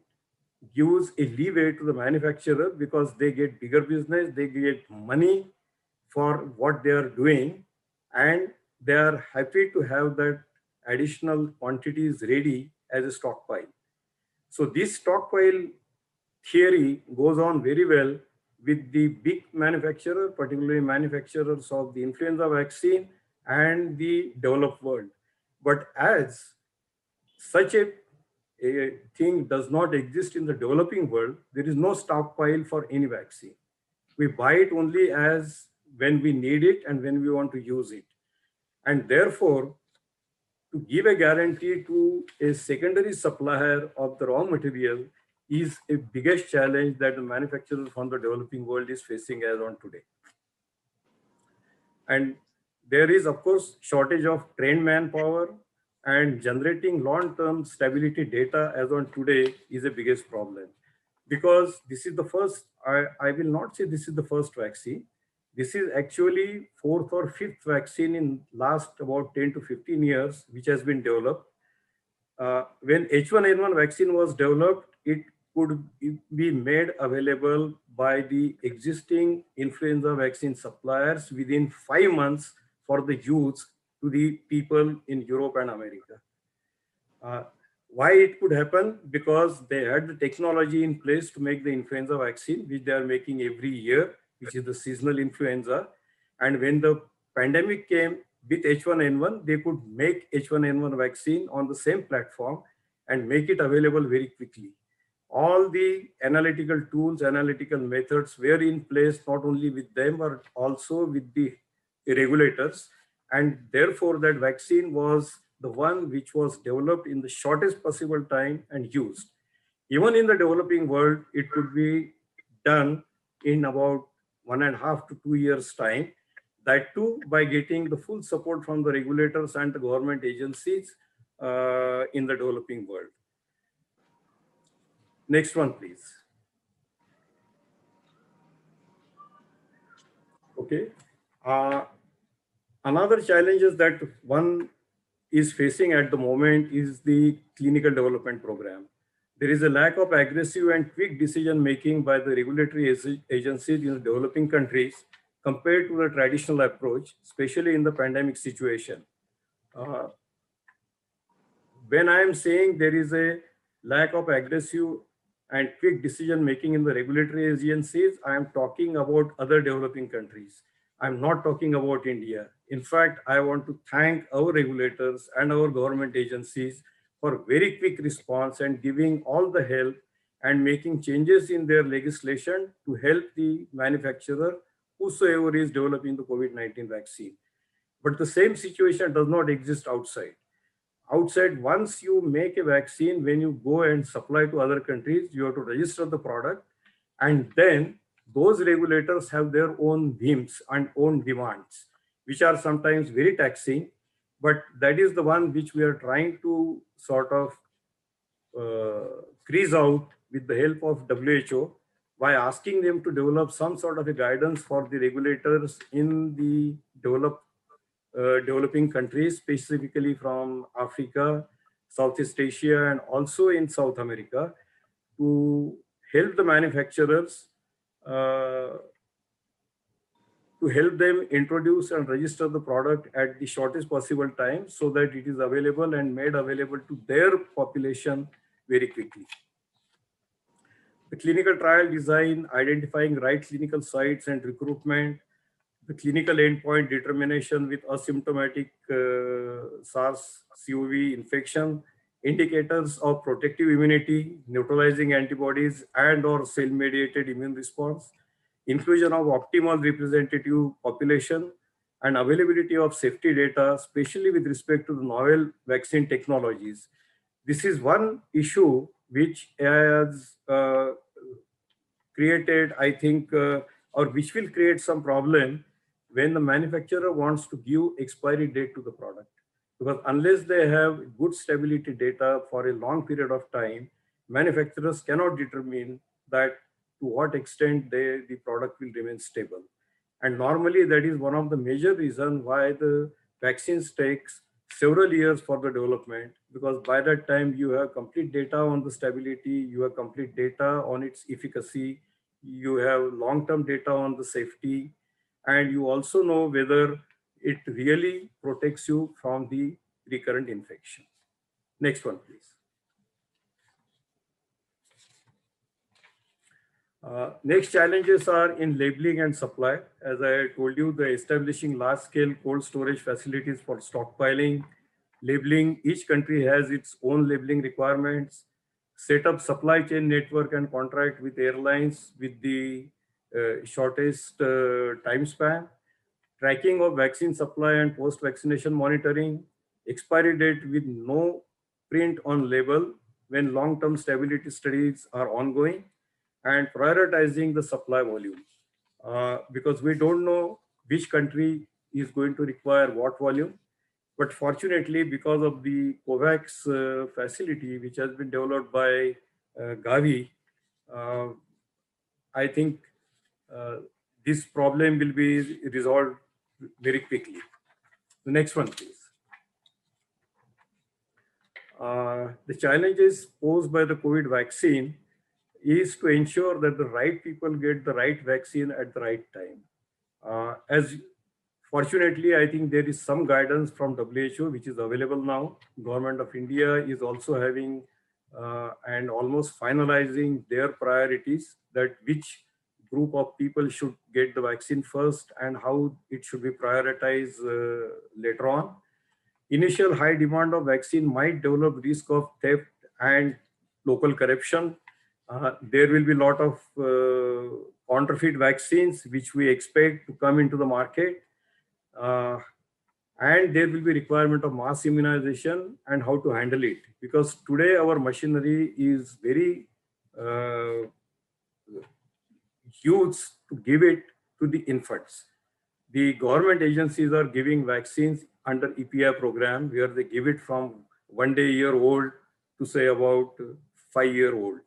gives a leeway to the manufacturer because they get bigger business, they get money for what they are doing, and they are happy to have that additional quantities ready as a stockpile. So this stockpile theory goes on very well with the big manufacturer, particularly manufacturers of the influenza vaccine and the developed world. But as such a thing does not exist in the developing world, there is no stockpile for any vaccine. We buy it only as when we need it and when we want to use it. And therefore, to give a guarantee to a secondary supplier of the raw material is a biggest challenge that the manufacturer from the developing world is facing as on today. And there is, of course, shortage of trained manpower, and generating long-term stability data as on today is the biggest problem. Because this is the first, I will not say this is the first vaccine. This is actually fourth or fifth vaccine in last about 10 to 15 years, which has been developed. When H1N1 vaccine was developed, it could be made available by the existing influenza vaccine suppliers within 5 months for the use to the people in Europe and America. Why it could happen? Because they had the technology in place to make the influenza vaccine, which they are making every year, which is the seasonal influenza. And when the pandemic came with H1N1, they could make H1N1 vaccine on the same platform and make it available very quickly. All the analytical tools, analytical methods were in place, not only with them, but also with the regulators. And therefore, that vaccine was the one which was developed in the shortest possible time and used. Even in the developing world, it could be done in about 1.5 to 2 years' time. That too by getting the full support from the regulators and the government agencies in the developing world. Next one, please. Okay. Another challenge is that one is facing at the moment is the clinical development program. There is a lack of aggressive and quick decision making by the regulatory agencies in the developing countries compared to the traditional approach, especially in the pandemic situation. When I am saying there is a lack of aggressive and quick decision making in the regulatory agencies, I am talking about other developing countries. I'm not talking about India. In fact, I want to thank our regulators and our government agencies for very quick response and giving all the help and making changes in their legislation to help the manufacturer whosoever is developing the COVID-19 vaccine. But the same situation does not exist outside. Outside, once you make a vaccine, when you go and supply to other countries, you have to register the product, and then those regulators have their own whims and own demands, which are sometimes very taxing, but that is the one which we are trying to sort of crease out with the help of WHO by asking them to develop some sort of a guidance for the regulators in the developing countries, specifically from Africa, Southeast Asia, and also in South America, to help the manufacturers to help them introduce and register the product at the shortest possible time so that it is available and made available to their population very quickly. The clinical trial design, identifying right clinical sites and recruitment, the clinical endpoint determination with asymptomatic SARS-CoV infection, indicators of protective immunity, neutralizing antibodies and or cell-mediated immune response, inclusion of optimal representative population, and availability of safety data, especially with respect to the novel vaccine technologies. This is one issue which has created, I think, or which will create some problem when the manufacturer wants to give expiry date to the product. Because unless they have good stability data for a long period of time, manufacturers cannot determine that to what extent the product will remain stable. And normally that is one of the major reasons why the vaccines takes several years for the development, because by that time you have complete data on the stability, you have complete data on its efficacy, you have long-term data on the safety, and you also know whether it really protects you from the recurrent infection. Next one, please. Next challenges are in labeling and supply. As I told you, the establishing large-scale cold storage facilities for stockpiling, labeling, each country has its own labeling requirements, set up supply chain network and contract with airlines with the shortest time span, tracking of vaccine supply and post-vaccination monitoring, expiry date with no print on label when long-term stability studies are ongoing, and prioritizing the supply volume. Because we don't know which country is going to require what volume. But fortunately, because of the COVAX facility, which has been developed by Gavi, I think this problem will be resolved very quickly. The next one, please. The challenges posed by the COVID vaccine is to ensure that the right people get the right vaccine at the right time. As fortunately, I think there is some guidance from WHO which is available now. Government of India is also having and almost finalizing their priorities, that which group of people should get the vaccine first and how it should be prioritized later on. Initial high demand of vaccine might develop risk of theft and local corruption. There will be a lot of counterfeit vaccines which we expect to come into the market. And there will be requirement of mass immunization and how to handle it. Because today our machinery is very huge to give it to the infants. The government agencies are giving vaccines under EPI program where they give it from 1 year old to say about 5 year old.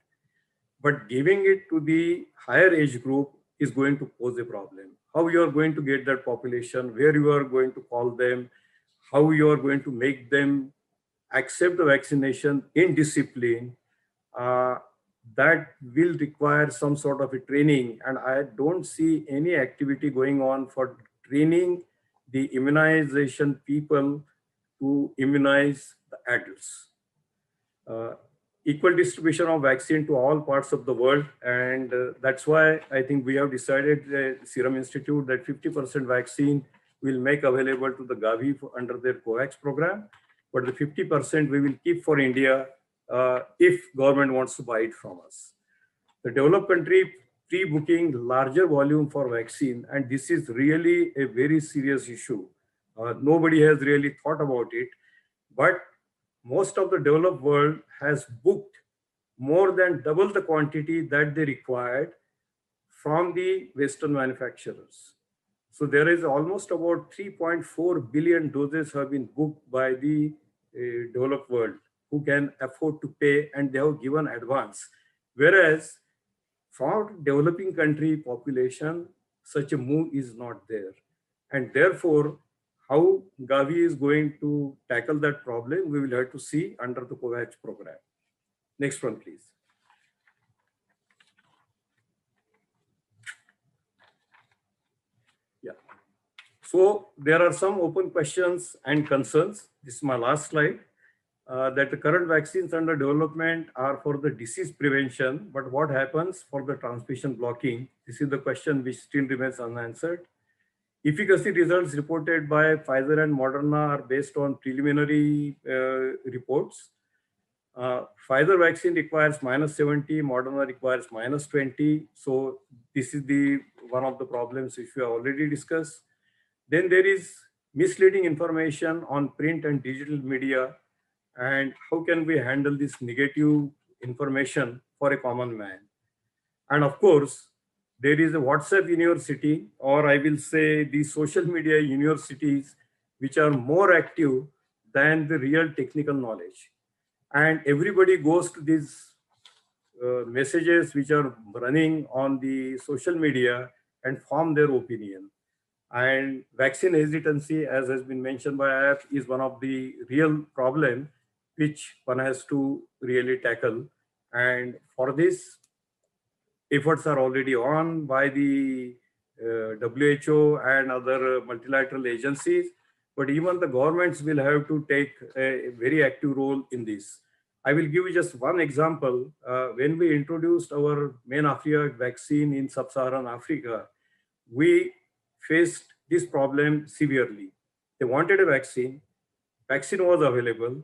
But giving it to the higher age group is going to pose a problem. How you are going to get that population, where you are going to call them, how you are going to make them accept the vaccination in discipline, that will require some sort of a training. And I don't see any activity going on for training the immunization people to immunize the adults. Equal distribution of vaccine to all parts of the world. And that's why I think we have decided at Serum Institute that 50% vaccine will make available to the Gavi under their COVAX program. But the 50% we will keep for India if government wants to buy it from us. The developed country pre-booking larger volume for vaccine, and this is really a very serious issue. Nobody has really thought about it, but most of the developed world has booked more than double the quantity that they required from the Western manufacturers. So there is almost about 3.4 billion doses have been booked by the developed world who can afford to pay, and they have given advance. Whereas for developing country population, such a move is not there. And therefore, how Gavi is going to tackle that problem, we will have to see under the COVAX program. Next one, please. Yeah, So there are some open questions and concerns. This is my last slide. That the current vaccines under development are for the disease prevention, but what happens for the transmission blocking? This is the question which still remains unanswered. Efficacy results reported by Pfizer and Moderna are based on preliminary reports. Pfizer vaccine requires -70, Moderna requires -20. So this is one of the problems which we have already discussed. Then there is misleading information on print and digital media. And how can we handle this negative information for a common man? And of course, there is a WhatsApp university, or I will say the social media universities, which are more active than the real technical knowledge. And everybody goes to these messages which are running on the social media and form their opinion. And vaccine hesitancy, as has been mentioned by IF, is one of the real problem which one has to really tackle. And for this, efforts are already on by the WHO and other multilateral agencies, but even the governments will have to take a very active role in this. I will give you just one example. When we introduced our main Africa vaccine in sub-Saharan Africa, we faced this problem severely. They wanted a vaccine was available,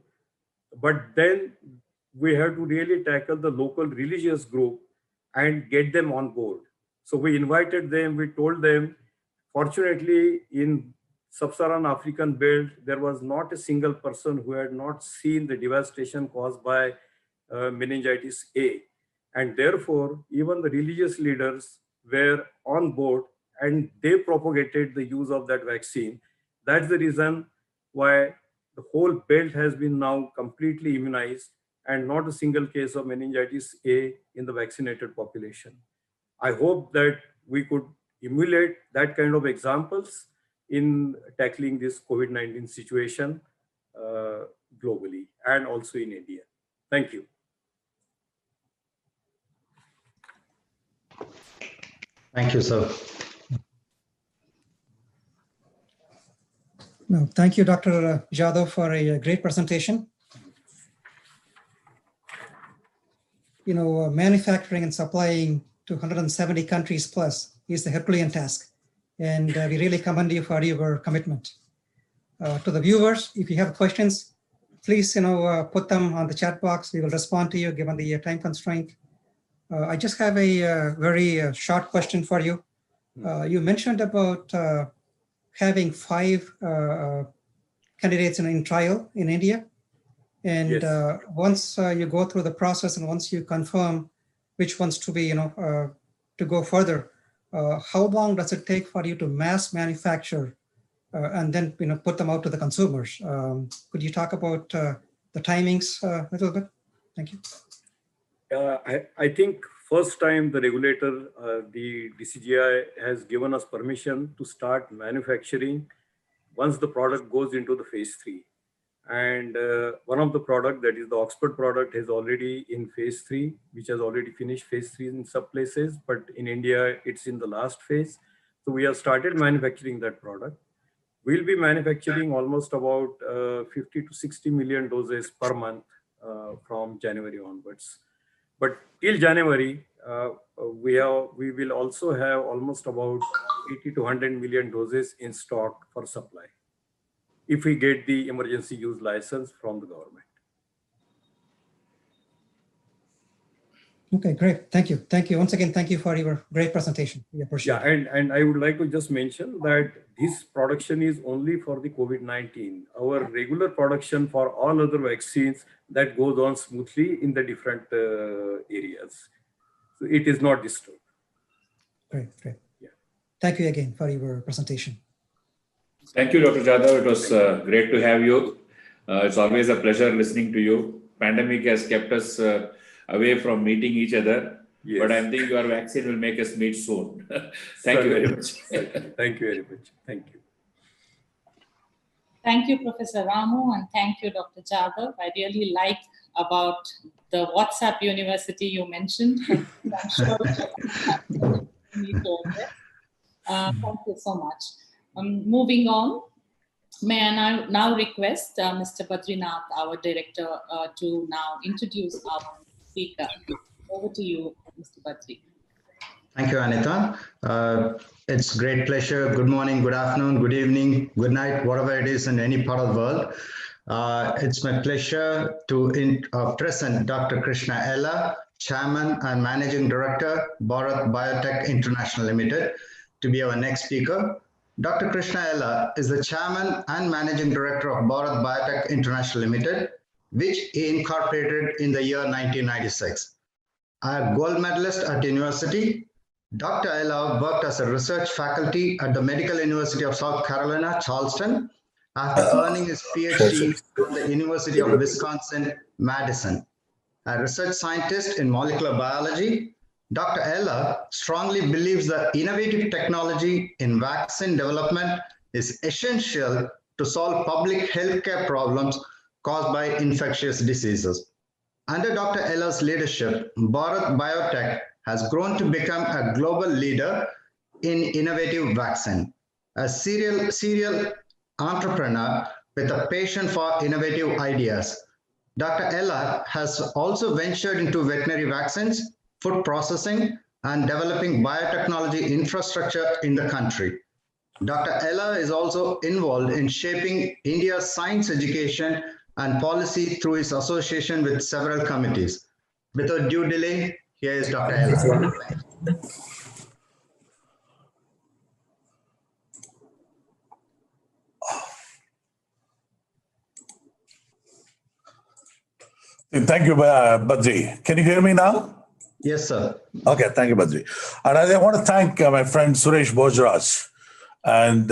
but then we have to really tackle the local religious group and get them on board. So we invited them, we told them, fortunately in sub-Saharan African belt, there was not a single person who had not seen the devastation caused by meningitis A. And therefore, even the religious leaders were on board and they propagated the use of that vaccine. That's the reason why the whole belt has been now completely immunized and not a single case of meningitis A in the vaccinated population. I hope that we could emulate that kind of examples in tackling this COVID-19 situation globally and also in India. Thank you. Thank you, sir. No, thank you, Dr. Jadhav, for a great presentation. You know, manufacturing and supplying to 170 countries plus is a Herculean task. And we really commend you for your commitment. To the viewers, if you have questions, please, put them on the chat box. We will respond to you given the time constraint. I just have a very short question for you. You mentioned about having 5 candidates in trial in India. And yes. Once you go through the process and once you confirm which ones to be, to go further, how long does it take for you to mass manufacture and then, put them out to the consumers? Could you talk about the timings a little bit? Thank you. I think first time the regulator, the DCGI has given us permission to start manufacturing once the product goes into the phase 3. And one of the product, that is the Oxford product, is already in phase 3, which has already finished phase 3 in some places, but in India, it's in the last phase. So we have started manufacturing that product. We'll be manufacturing almost about 50 to 60 million doses per month from January onwards. But till January, we will also have almost about 80 to 100 million doses in stock for supply, if we get the emergency use license from the government. Okay, great. Thank you. Thank you. Once again, thank you for your great presentation. We appreciate it. And I would like to just mention that this production is only for the COVID-19. Our regular production for all other vaccines, that goes on smoothly in the different areas. So it is not disturbed. Great, great. Yeah. Thank you again for your presentation. Thank you, Dr. Jadhav. It was great to have you. It's always a pleasure listening to you. Pandemic has kept us away from meeting each other, yes. But I think your vaccine will make us meet soon. Thank you very much. Thank you very much. Thank you. Thank you, Professor Ramu, and thank you, Dr. Jadhav. I really like about the WhatsApp university you mentioned. I'm sure thank you so much. Moving on, may I now request Mr. Badrinath, our director, to now introduce our speaker. Over to you, Mr. Badri. Thank you, Anita. It's great pleasure. Good morning, good afternoon, good evening, good night, whatever it is in any part of the world. It's my pleasure to present Dr. Krishna Ella, Chairman and Managing Director, Bharat Biotech International Limited, to be our next speaker. Dr. Krishna Ella is the Chairman and Managing Director of Bharat Biotech International Limited, which he incorporated in the year 1996. A gold medalist at university, Dr. Ella worked as a research faculty at the Medical University of South Carolina, Charleston, after earning his PhD from the University of Wisconsin-Madison. A research scientist in molecular biology, Dr. Ella strongly believes that innovative technology in vaccine development is essential to solve public healthcare problems caused by infectious diseases. Under Dr. Ella's leadership, Bharat Biotech has grown to become a global leader in innovative vaccine. A serial entrepreneur with a passion for innovative ideas, Dr. Ella has also ventured into veterinary vaccines, food processing, and developing biotechnology infrastructure in the country. Dr. Ella is also involved in shaping India's science education and policy through his association with several committees. Without due delay, here is Dr. Ella. Thank you, Badri. Can you hear me now? Yes, sir. Okay, thank you, Badri. And I want to thank my friend Suresh Bojraj and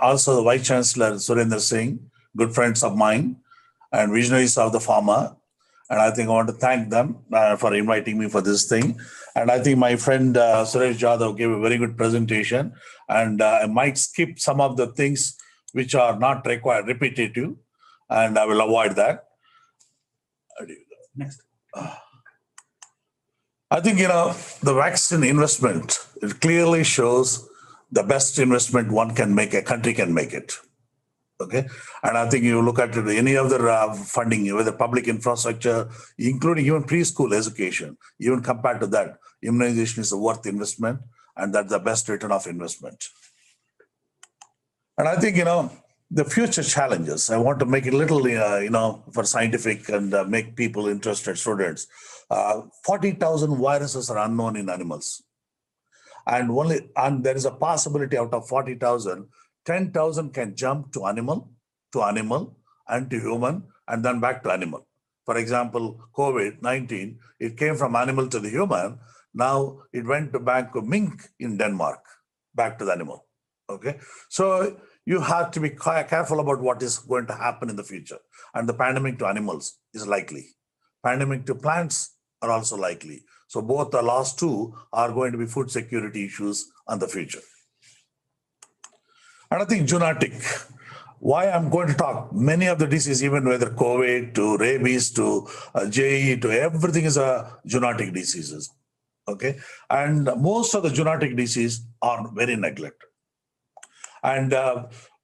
also the Vice Chancellor Surinder Singh, good friends of mine and visionaries of the pharma. And I think I want to thank them for inviting me for this thing. And I think my friend Suresh Jadhav gave a very good presentation. And I might skip some of the things which are not required, repetitive, and I will avoid that. Next. I think, the vaccine investment, it clearly shows the best investment one can make, a country can make it. Okay. And I think you look at any other funding, whether public infrastructure, including even preschool education, even compared to that, immunization is a worth investment, and that's the best return of investment. And I think, the future challenges, I want to make it a little, for scientific and make people interested, students. 40,000 viruses are unknown in animals. And there is a possibility out of 40,000, 10,000 can jump to animal, and to human, and then back to animal. For example, COVID-19, it came from animal to the human. Now it went to back to mink in Denmark, back to the animal. Okay, so you have to be careful about what is going to happen in the future. And the pandemic to animals is likely. Pandemic to plants are also likely. So both the last two are going to be food security issues on the future. And I think zoonotic, why I'm going to talk, many of the diseases, even whether COVID to rabies to JE to everything is a zoonotic diseases. Okay, and most of the zoonotic diseases are very neglected. And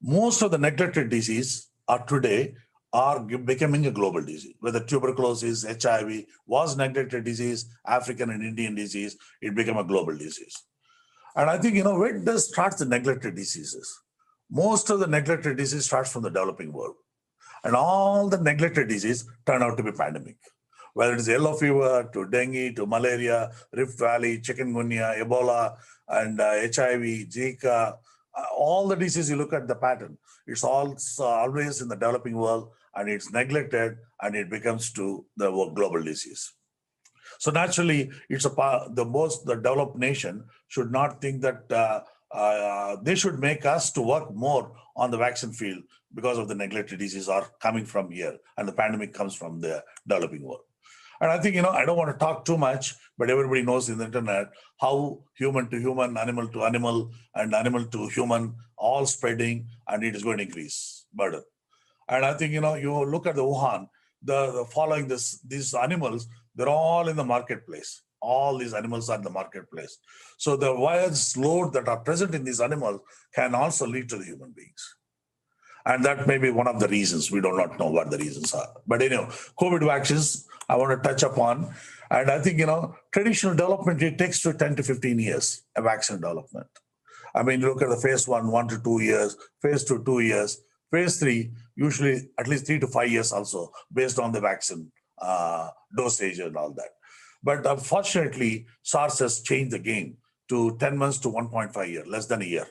most of the neglected disease are today are becoming a global disease, whether tuberculosis, HIV was neglected disease, African and Indian disease, it became a global disease. And I think, where does start the neglected diseases? Most of the neglected disease starts from the developing world. And all the neglected disease turn out to be pandemic. Whether it is yellow fever, to dengue, to malaria, Rift Valley, chikungunya, Ebola, and HIV, Zika, all the diseases, you look at the pattern, it's all always in the developing world, and it's neglected, and it becomes to the global disease. So naturally, it's the developed nation should not think that they should make us to work more on the vaccine field because of the neglected diseases are coming from here, and the pandemic comes from the developing world. And I think, I don't want to talk too much, but everybody knows in the internet how human to human, animal to animal, and animal to human all spreading, and it is going to increase burden. And I think, you look at the Wuhan, the following these animals, they're all in the marketplace. all these animals are in the marketplace. So the virus load that are present in these animals can also lead to the human beings. And that may be one of the reasons. We do not know what the reasons are. But COVID vaccines, I want to touch upon. And I think, traditional development, it takes to 10 to 15 years, a vaccine development. I mean, look at the phase 1 to 2 years, phase 2, 2 years, phase 3, usually at least 3 to 5 years also, based on the vaccine dosage and all that. But unfortunately, SARS has changed the game to 10 months to 1.5 years, less than a year.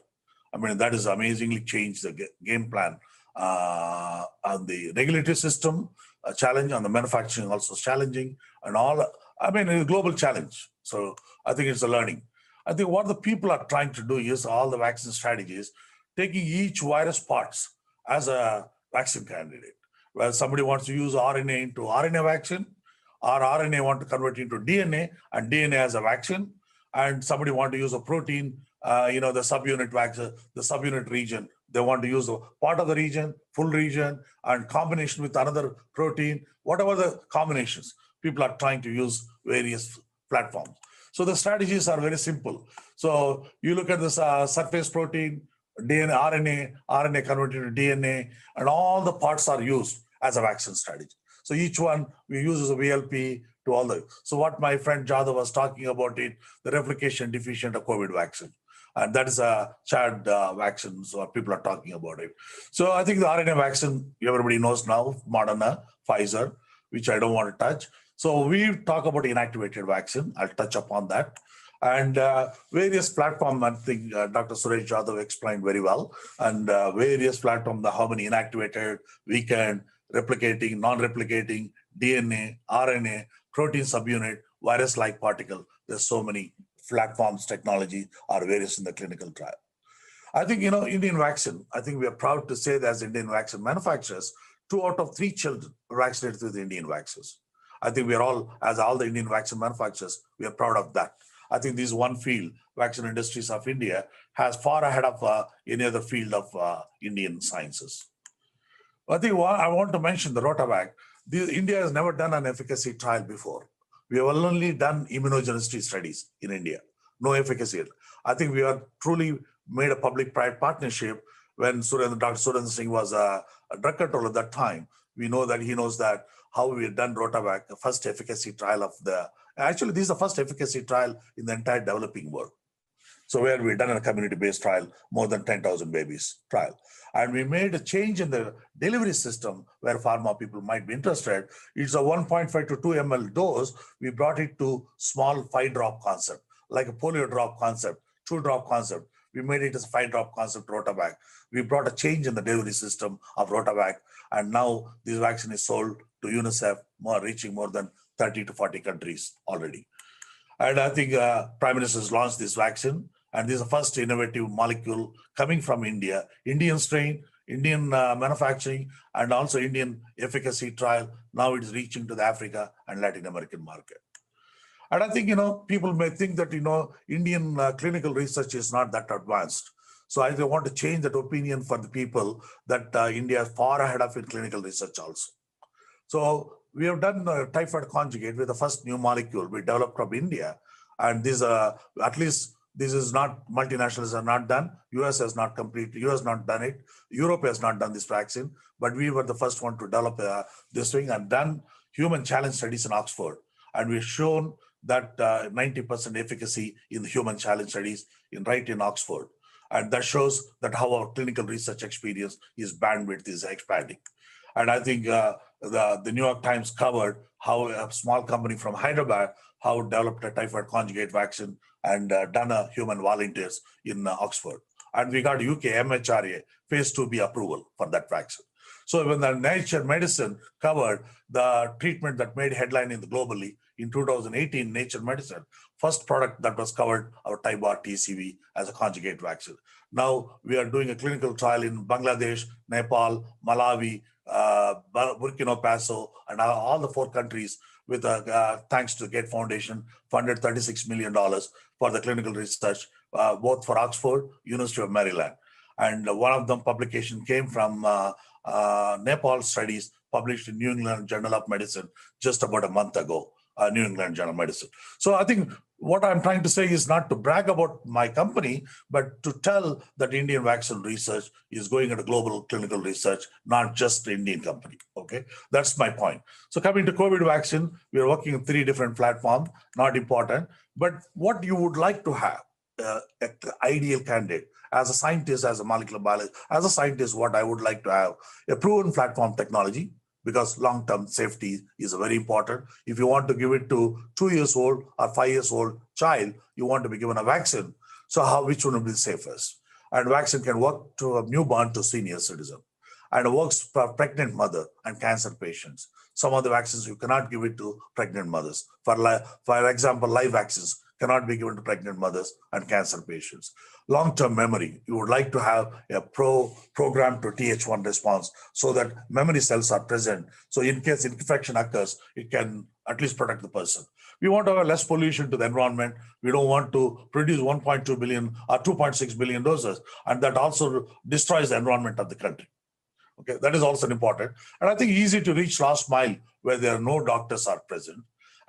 I mean, that has amazingly changed the game plan on the regulatory system, a challenge on the manufacturing also challenging, and all. I mean, it's a global challenge. So I think it's a learning. I think what the people are trying to do is all the vaccine strategies, taking each virus parts as a vaccine candidate. Where somebody wants to use RNA into RNA vaccine, or RNA want to convert into DNA, and DNA as a vaccine, and somebody want to use a protein, the subunit vaccine, the subunit region. They want to use a part of the region, full region, and combination with another protein, whatever the combinations. People are trying to use various platforms. So the strategies are very simple. So you look at this surface protein, DNA, RNA converted to DNA, and all the parts are used as a vaccine strategy. So each one we use as a VLP to all the. So what my friend Jadhav was talking about it, the replication deficient of COVID vaccine. And that is a child vaccine, so people are talking about it. So I think the RNA vaccine, everybody knows now, Moderna, Pfizer, which I don't want to touch. So we talk about inactivated vaccine. I'll touch upon that. And various platforms, I think Dr. Suresh Jadhav explained very well. And various platforms, how many inactivated, weakened, replicating, non-replicating, DNA, RNA, protein subunit, virus-like particle. There's so many platforms, technology are various in the clinical trial. I think, Indian vaccine, I think we are proud to say that as Indian vaccine manufacturers, 2 out of 3 children are vaccinated with Indian vaccines. I think we are all, as all the Indian vaccine manufacturers, we are proud of that. I think this one field, vaccine industries of India, has far ahead of any other field of Indian sciences. I think I want to mention the Rotavac. India has never done an efficacy trial before. We have only done immunogenicity studies in India, no efficacy. I think we have truly made a public-private partnership when Dr. Surendra Singh was a drug controller at that time. We know that he knows that how we have done Rotavac, the first efficacy trial of actually this is the first efficacy trial in the entire developing world. So where we've done a community-based trial, more than 10,000 babies trial. And we made a change in the delivery system where pharma people might be interested. It's a 1.5 to 2 ml dose. We brought it to small 5-drop concept, like a polio drop concept, 2-drop concept. We made it as a 5-drop concept Rotavac. We brought a change in the delivery system of Rotavac. And now this vaccine is sold to UNICEF, reaching more than 30 to 40 countries already. And I think Prime Minister has launched this vaccine. And this is the first innovative molecule coming from India, Indian strain, Indian manufacturing, and also Indian efficacy trial. Now it is reaching to the Africa and Latin American market. And I think, people may think that, Indian clinical research is not that advanced. So I want to change that opinion for the people that India is far ahead of in clinical research also. So we have done typhoid conjugate with the first new molecule we developed from India. And this, at least, this is not, multinationals have not done, US has not completed, US not done it, Europe has not done this vaccine, but we were the first one to develop this thing and done human challenge studies in Oxford. And we've shown that 90% efficacy in the human challenge studies right in Oxford. And that shows that how our clinical research experience is bandwidth is expanding. And I think the New York Times covered how a small company from Hyderabad, how developed a typhoid conjugate vaccine and done a human volunteers in Oxford. And we got UK MHRA phase 2B approval for that vaccine. So when the Nature Medicine covered the treatment that made headline in the globally in 2018, Nature Medicine, first product that was covered, our Tybar TCV as a conjugate vaccine. Now we are doing a clinical trial in Bangladesh, Nepal, Malawi, Burkina Faso, and all the 4 countries with thanks to the Gates Foundation, funded $36 million for the clinical research, both for Oxford, University of Maryland. And one of them publication came from Nepal studies published in New England Journal of Medicine just about a month ago. New England Journal of Medicine. So I think what I'm trying to say is not to brag about my company, but to tell that Indian vaccine research is going into global clinical research, not just the Indian company. Okay, that's my point. So coming to COVID vaccine, we are working on 3 different platforms, not important, but what you would like to have, an ideal candidate, as a scientist, as a molecular biologist, as a scientist, what I would like to have, a proven platform technology, because long-term safety is very important. If you want to give it to 2 years old or 5 years old child, you want to be given a vaccine. So which one will be safest? And vaccine can work to a newborn to senior citizen, and it works for pregnant mother and cancer patients. Some of the vaccines you cannot give it to pregnant mothers. For example, live vaccines cannot be given to pregnant mothers and cancer patients. Long-term memory, you would like to have a program to Th1 response so that memory cells are present. So in case infection occurs, it can at least protect the person. We want to have less pollution to the environment. We don't want to produce 1.2 billion or 2.6 billion doses, and that also destroys the environment of the country. Okay, that is also important. And I think easy to reach last mile where there are no doctors are present,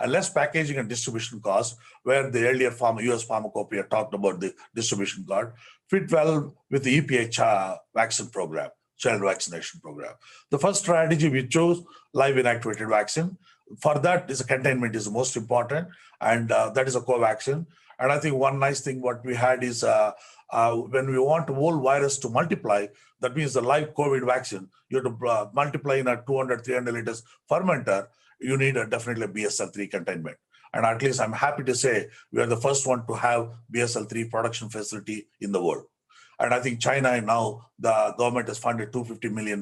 and less packaging and distribution costs, where the earlier US Pharmacopoeia talked about the distribution card, fit well with the EPA vaccine program, child vaccination program. The first strategy we chose, live inactivated vaccine. For that, is a containment is the most important, and that is a co-vaccine. And I think one nice thing what we had is when we want the whole virus to multiply, that means the live COVID vaccine, you have to multiply in a 200, 300 liters fermenter, you need definitely a BSL-3 containment. And at least I'm happy to say we are the first one to have BSL-3 production facility in the world. And I think China now, the government has funded $250 million.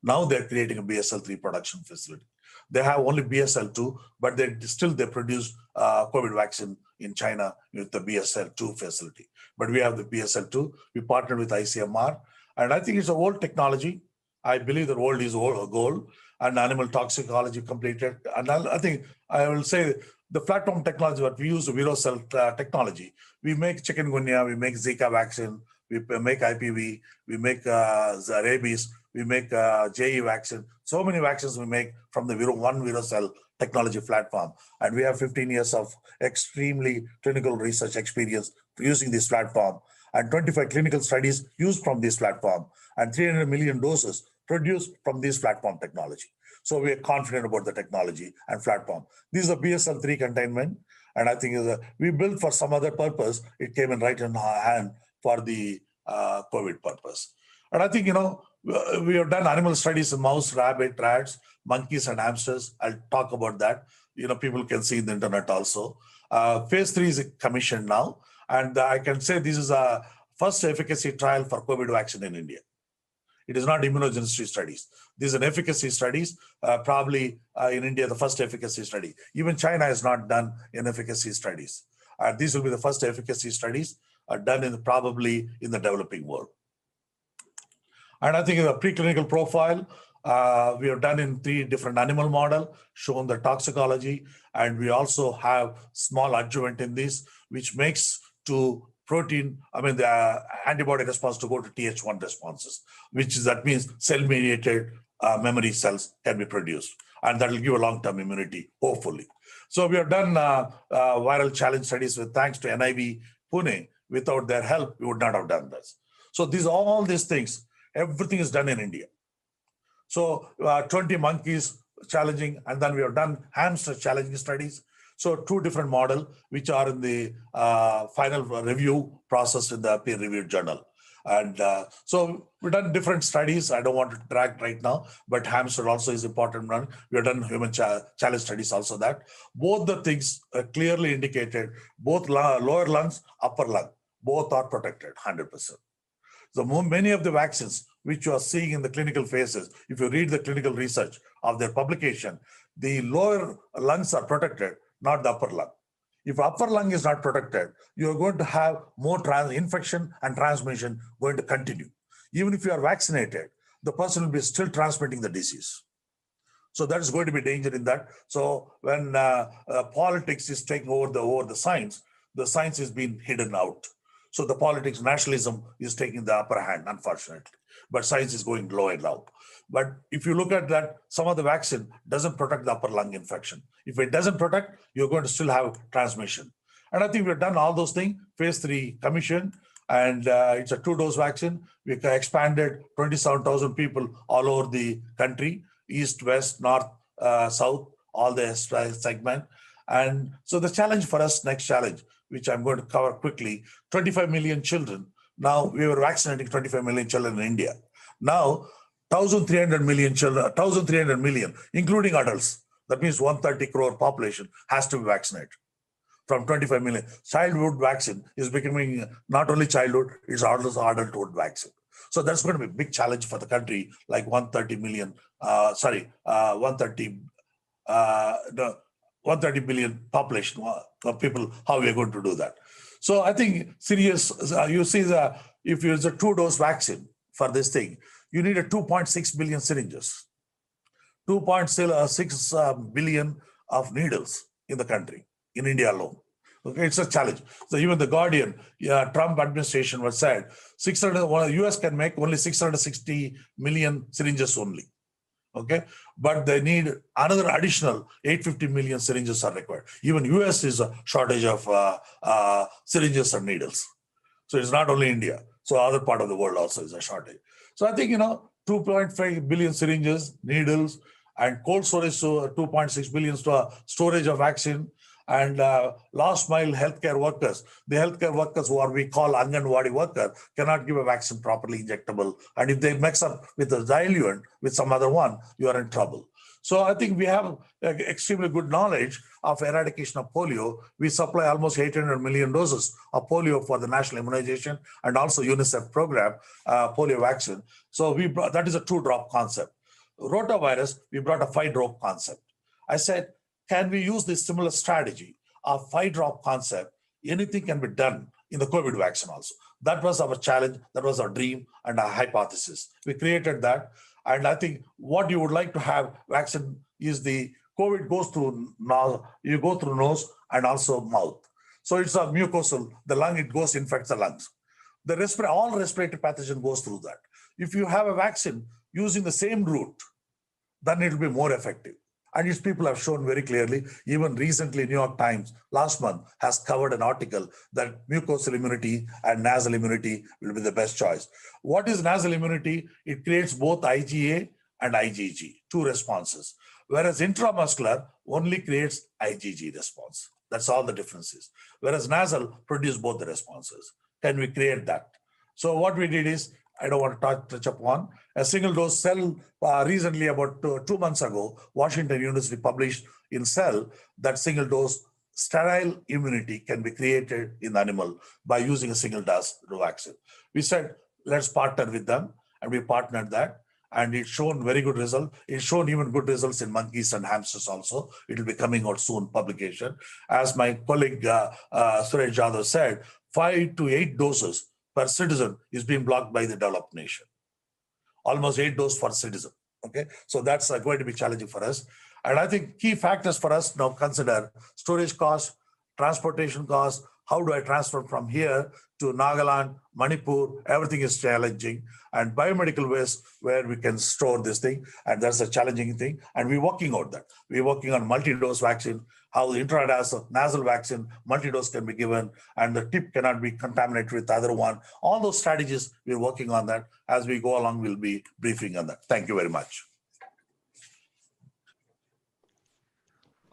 Now they're creating a BSL-3 production facility. They have only BSL-2, but they produce COVID vaccine in China with the BSL-2 facility. But we have the BSL-2. We partnered with ICMR. And I think it's a old technology. I believe the world is a goal, and animal toxicology completed. And I think I will say the platform technology, what we use, the virocell technology, we make chikungunya, we make Zika vaccine, we make IPV, we make rabies, we make JE vaccine. So many vaccines we make from the one virocell technology platform. And we have 15 years of extremely clinical research experience using this platform, and 25 clinical studies used from this platform, and 300 million doses produced from this platform technology. So we are confident about the technology and platform. This is a BSL-3 containment, and I think we built for some other purpose. It came in right in our hand for the COVID purpose. And I think, we have done animal studies in mouse, rabbit, rats, monkeys, and hamsters. I'll talk about that. People can see in the internet also. Phase 3 is commissioned now. And I can say this is a first efficacy trial for COVID vaccine in India. It is not immunogenicity studies. These are efficacy studies, probably in India, the first efficacy study. Even China has not done an efficacy studies. These will be the first efficacy studies done probably in the developing world. And I think the preclinical profile, we have done in 3 different animal model, shown the toxicology, and we also have small adjuvant in this, which makes to protein, the antibody response to go to Th1 responses, that means cell-mediated memory cells can be produced, and that will give a long-term immunity, hopefully. So we have done viral challenge studies thanks to NIV Pune. Without their help, we would not have done this. So all these things, everything is done in India. So 20 monkeys challenging, and then we have done hamster challenging studies. So 2 different models, which are in the final review process in the peer-reviewed journal. And so we've done different studies. I don't want to drag right now, but hamster also is important one. We have done human challenge studies also that. Both the things are clearly indicated, both lower lungs, upper lung, both are protected 100%. So many of the vaccines which you are seeing in the clinical phases, if you read the clinical research of their publication, the lower lungs are protected, not the upper lung. If upper lung is not protected, you're going to have more infection and transmission going to continue. Even if you are vaccinated, the person will be still transmitting the disease. So that is going to be danger in that. So when politics is taking over the science is being hidden out. So the politics, nationalism is taking the upper hand, unfortunately. But science is going low and low. But if you look at that, some of the vaccine doesn't protect the upper lung infection. If it doesn't protect, you're going to still have transmission. And I think we've done all those things. Phase 3 commission, and it's a 2-dose vaccine. We expanded 27,000 people all over the country, east, west, north, south, all the segment. And so the challenge for us, next challenge, which I'm going to cover quickly, 25 million children. Now we were vaccinating 25 million children in India. Now, 1,300 million children, 1,300 million, including adults. That means 130 crore population has to be vaccinated from 25 million. Childhood vaccine is becoming not only childhood, it's also adulthood vaccine. So that's going to be a big challenge for the country, like 130 million, 130 billion population of people, how we are going to do that. So I think serious, you see if you use a 2-dose vaccine for this thing, you need a 2.6 billion syringes, 2.6 billion of needles in the country, in India alone. Okay, it's a challenge. So even the Guardian, Trump administration was said, US can make only 660 million syringes only. Okay, but they need another additional 850 million syringes are required. Even US is a shortage of syringes and needles. So it's not only India. So other part of the world also is a shortage. So I think, 2.5 billion syringes, needles, and cold storage, so 2.6 billion storage of vaccine, and last mile healthcare workers. The healthcare workers who we call Anganwadi worker cannot give a vaccine properly injectable. And if they mix up with a diluent with some other one, you are in trouble. So I think we have extremely good knowledge of eradication of polio. We supply almost 800 million doses of polio for the national immunization and also UNICEF program, polio vaccine. So that is a 2-drop concept. Rotavirus, we brought a 5-drop concept. I said, can we use this similar strategy of 5-drop concept? Anything can be done in the COVID vaccine also. That was our challenge, that was our dream and our hypothesis. We created that. And I think what you would like to have vaccine is the COVID goes through nose, you go through nose and also mouth. So it's a mucosal, the lung, it goes, infects the lungs. All respiratory pathogen goes through that. If you have a vaccine using the same route, then it will be more effective. And its people have shown very clearly, even recently, New York Times last month has covered an article that mucosal immunity and nasal immunity will be the best choice. What is nasal immunity? It creates both IgA and IgG, 2 responses. Whereas intramuscular only creates IgG response. That's all the difference is. Whereas nasal produces both the responses. Can we create that? So what we did is, I don't want to touch upon a single dose Cell. Recently, about 2 months ago, Washington University published in Cell that single dose sterile immunity can be created in the animal by using a single dose vaccine. We said, let's partner with them, and we partnered that. And it's shown very good result. It's shown even good results in monkeys and hamsters also. It will be coming out soon, publication. As my colleague Suresh Jadhav said, 5 to 8 doses per citizen is being blocked by the developed nation. Almost 8 doses per citizen. Okay, so that's going to be challenging for us. And I think key factors for us now consider storage costs, transportation costs. How do I transfer from here to Nagaland, Manipur? Everything is challenging. And biomedical waste where we can store this thing. And that's a challenging thing. And we're working on that. We're working on multi-dose vaccine, how the intranasal vaccine, multi-dose can be given, and the tip cannot be contaminated with the other one. All those strategies, we're working on that. As we go along, we'll be briefing on that. Thank you very much.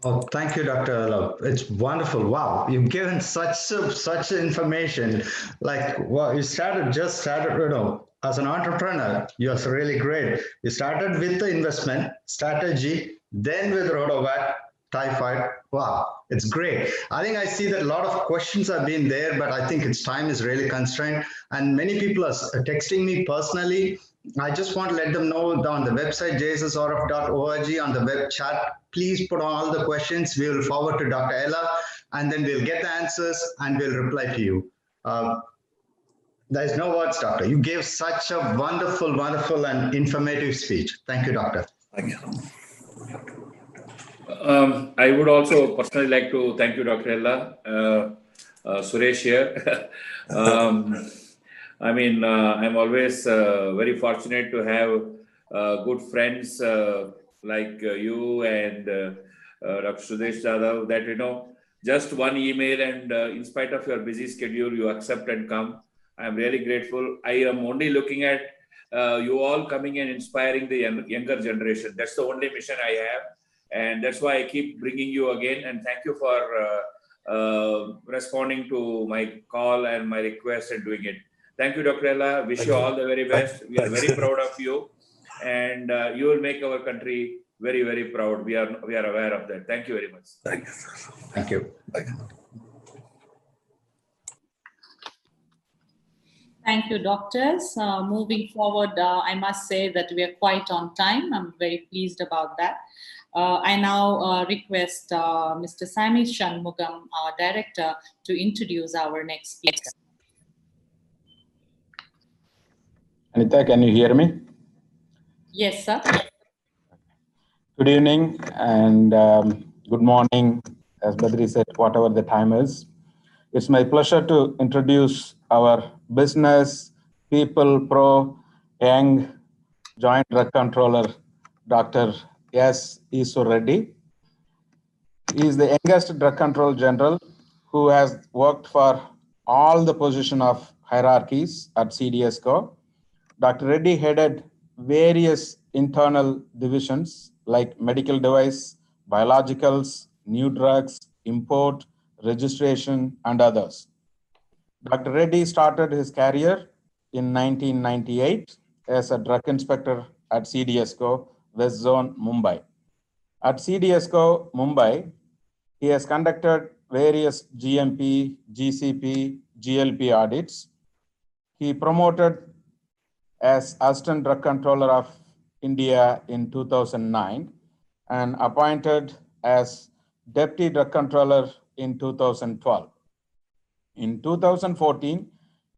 Oh, thank you, Dr. Alok. It's wonderful. Wow, you've given such information. Like, well, you just started, as an entrepreneur, you're really great. You started with the investment strategy, then with Rotovac, typhoid. Wow, it's great. I think I see that a lot of questions have been there, but I think its time is really constrained. And many people are texting me personally. I just want to let them know on the website, jssrf.org, on the web chat, please put on all the questions. We will forward to Dr. Ella, and then we'll get the answers and we'll reply to you. There's no words, Doctor. You gave such a wonderful, wonderful and informative speech. Thank you, Doctor. Thank you. I would also personally like to thank you, Dr. Ella. Suresh here. I'm always very fortunate to have good friends like you and Dr. Sudesh Jadhav, that, just one email and in spite of your busy schedule, you accept and come. I'm really grateful. I am only looking at you all coming and inspiring the younger generation. That's the only mission I have. And that's why I keep bringing you again. And thank you for responding to my call and my request and doing it. Thank you, Dr. Ella. Wish you all the very best. We are very proud of you. And you will make our country very, very proud. We are aware of that. Thank you very much. Thank you, sir. Thank you. Thank you, doctors. Moving forward, I must say that we are quite on time. I'm very pleased about that. I now request Mr. Sami Shanmugam, our director, to introduce our next speaker. Anita, can you hear me? Yes, sir. Good evening and good morning, as Badri said, whatever the time is. It's my pleasure to introduce our business people pro young joint drug controller, Dr. S. Isur Reddy. He is the youngest drug control general who has worked for all the position of hierarchies at CDSCO. Dr. Reddy headed various internal divisions like medical device, biologicals, new drugs, import, registration, and others. Dr. Reddy started his career in 1998 as a drug inspector at CDSCO, West Zone, Mumbai. At CDSCO, Mumbai, he has conducted various GMP, GCP, GLP audits. He promoted as Assistant Drug Controller of India in 2009 and appointed as Deputy Drug Controller in 2012. In 2014,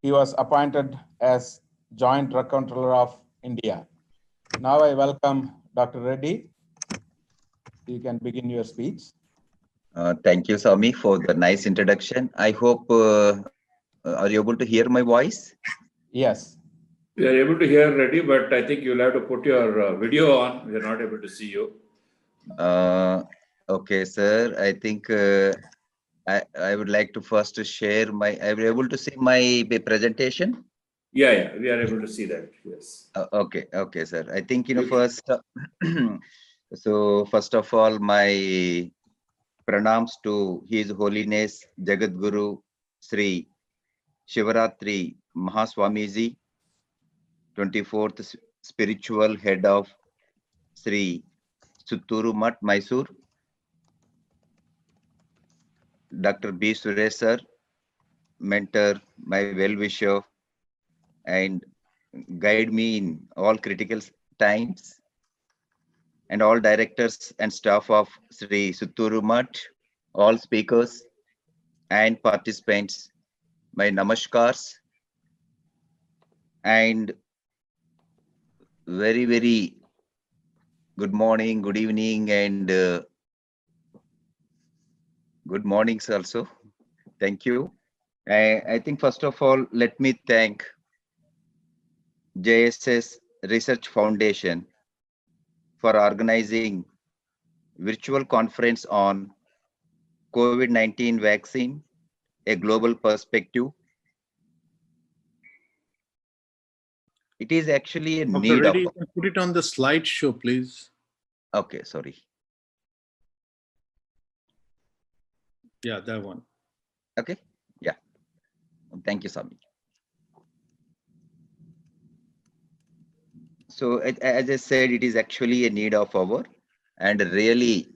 he was appointed as Joint Drug Controller of India. Now I welcome Dr. Reddy. You can begin your speech. Thank you, Sami, for the nice introduction. I hope, are you able to hear my voice? Yes. We are able to hear Reddy, but I think you'll have to put your video on. We are not able to see you. Okay, sir. I think I would like to first share my, I will able to see my presentation? Yeah, we are able to see that, yes. Okay, sir. I think, first, so first of all, my pranams to His Holiness Jagat Guru Sri Shivaratri Mahaswamiji, 24th spiritual head of Sri Sutturu Mutt, Mysore. Dr. B. Suresh sir, mentor, my well-wisher, and guide me in all critical times. And all directors and staff of Sri Sutturu Mutt, all speakers and participants, my namaskars, and very, very good morning, good evening, and good mornings also. Thank you. I think first of all, let me thank JSS Research Foundation for organizing virtual conference on COVID-19 vaccine, a global perspective. It is actually a need of... You can put it on the slideshow, please. Okay, sorry. Yeah, that one. Okay, yeah. Thank you, Sami. So as I said, it is actually a need of our, and really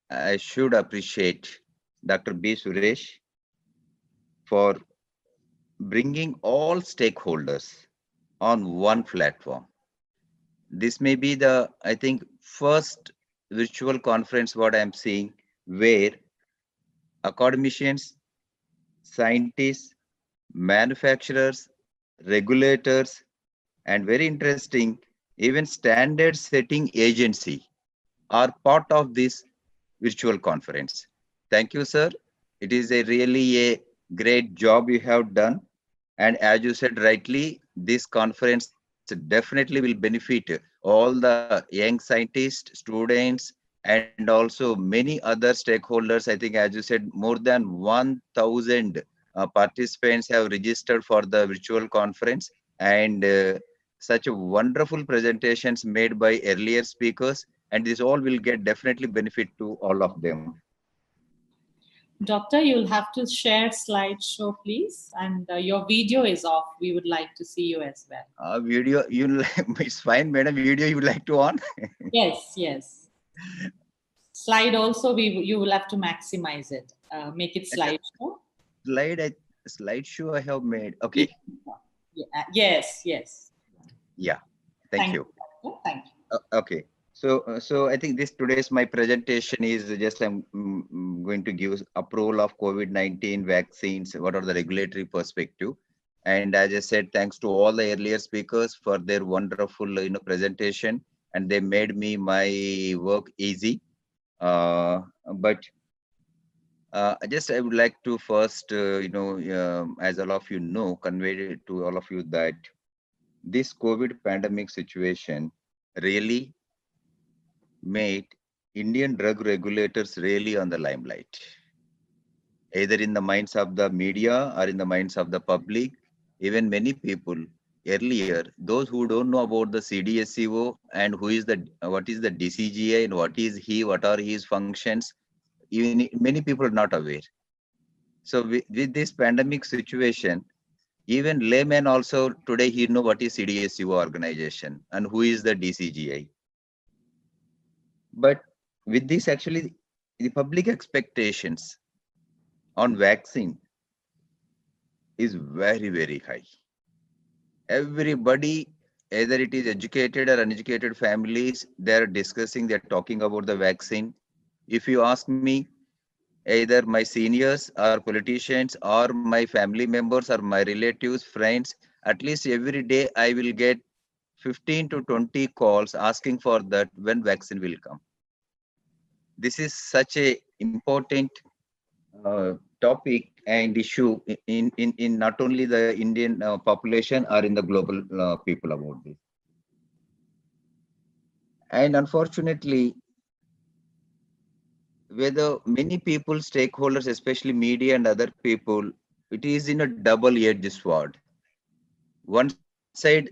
I should appreciate Dr. B. Suresh for bringing all stakeholders on one platform. This may be the, I think, first virtual conference what I'm seeing where academicians, scientists, manufacturers, regulators, and very interesting, even standard setting agency are part of this virtual conference. Thank you, sir. It is a really a great job you have done. And as you said rightly, this conference definitely will benefit all the young scientists, students, and also many other stakeholders. I think, as you said, more than 1,000 participants have registered for the virtual conference, and such wonderful presentations made by earlier speakers. And this all will get definitely benefit to all of them. Doctor, you'll have to share slideshow, please. And your video is off. We would like to see you as well. Video, it's fine, madam. Video you would like to on? Yes, yes. Slide also, you will have to maximize it. Make it slideshow. Slideshow I have made. Okay. Yeah. Yes, yes. Yeah. Thank you. Thank you. Okay. So I think today's my presentation is just I'm going to give approval of COVID-19 vaccines. What are the regulatory perspective? And as I said, thanks to all the earlier speakers for their wonderful presentation, and they made me my work easy. But I would like to first, as all of you know, convey to all of you that this COVID pandemic situation really made Indian drug regulators really on the limelight, either in the minds of the media or in the minds of the public. Even many people earlier, those who don't know about the CDSCO and what is the DCGI and what are his functions, even many people are not aware. So with this pandemic situation, even layman also today he know what is CDSCO organization and who is the DCGI. But with this, actually, the public expectations on vaccine is very, very high. Everybody, either it is educated or uneducated families, they're discussing, they're talking about the vaccine. If you ask me, either my seniors or politicians or my family members or my relatives, friends, at least every day I will get 15 to 20 calls asking for that when vaccine will come. This is such a important topic and issue in not only the Indian population or in the global people about this. And unfortunately, whether many people, stakeholders, especially media and other people, it is in a double-edged sword. One side,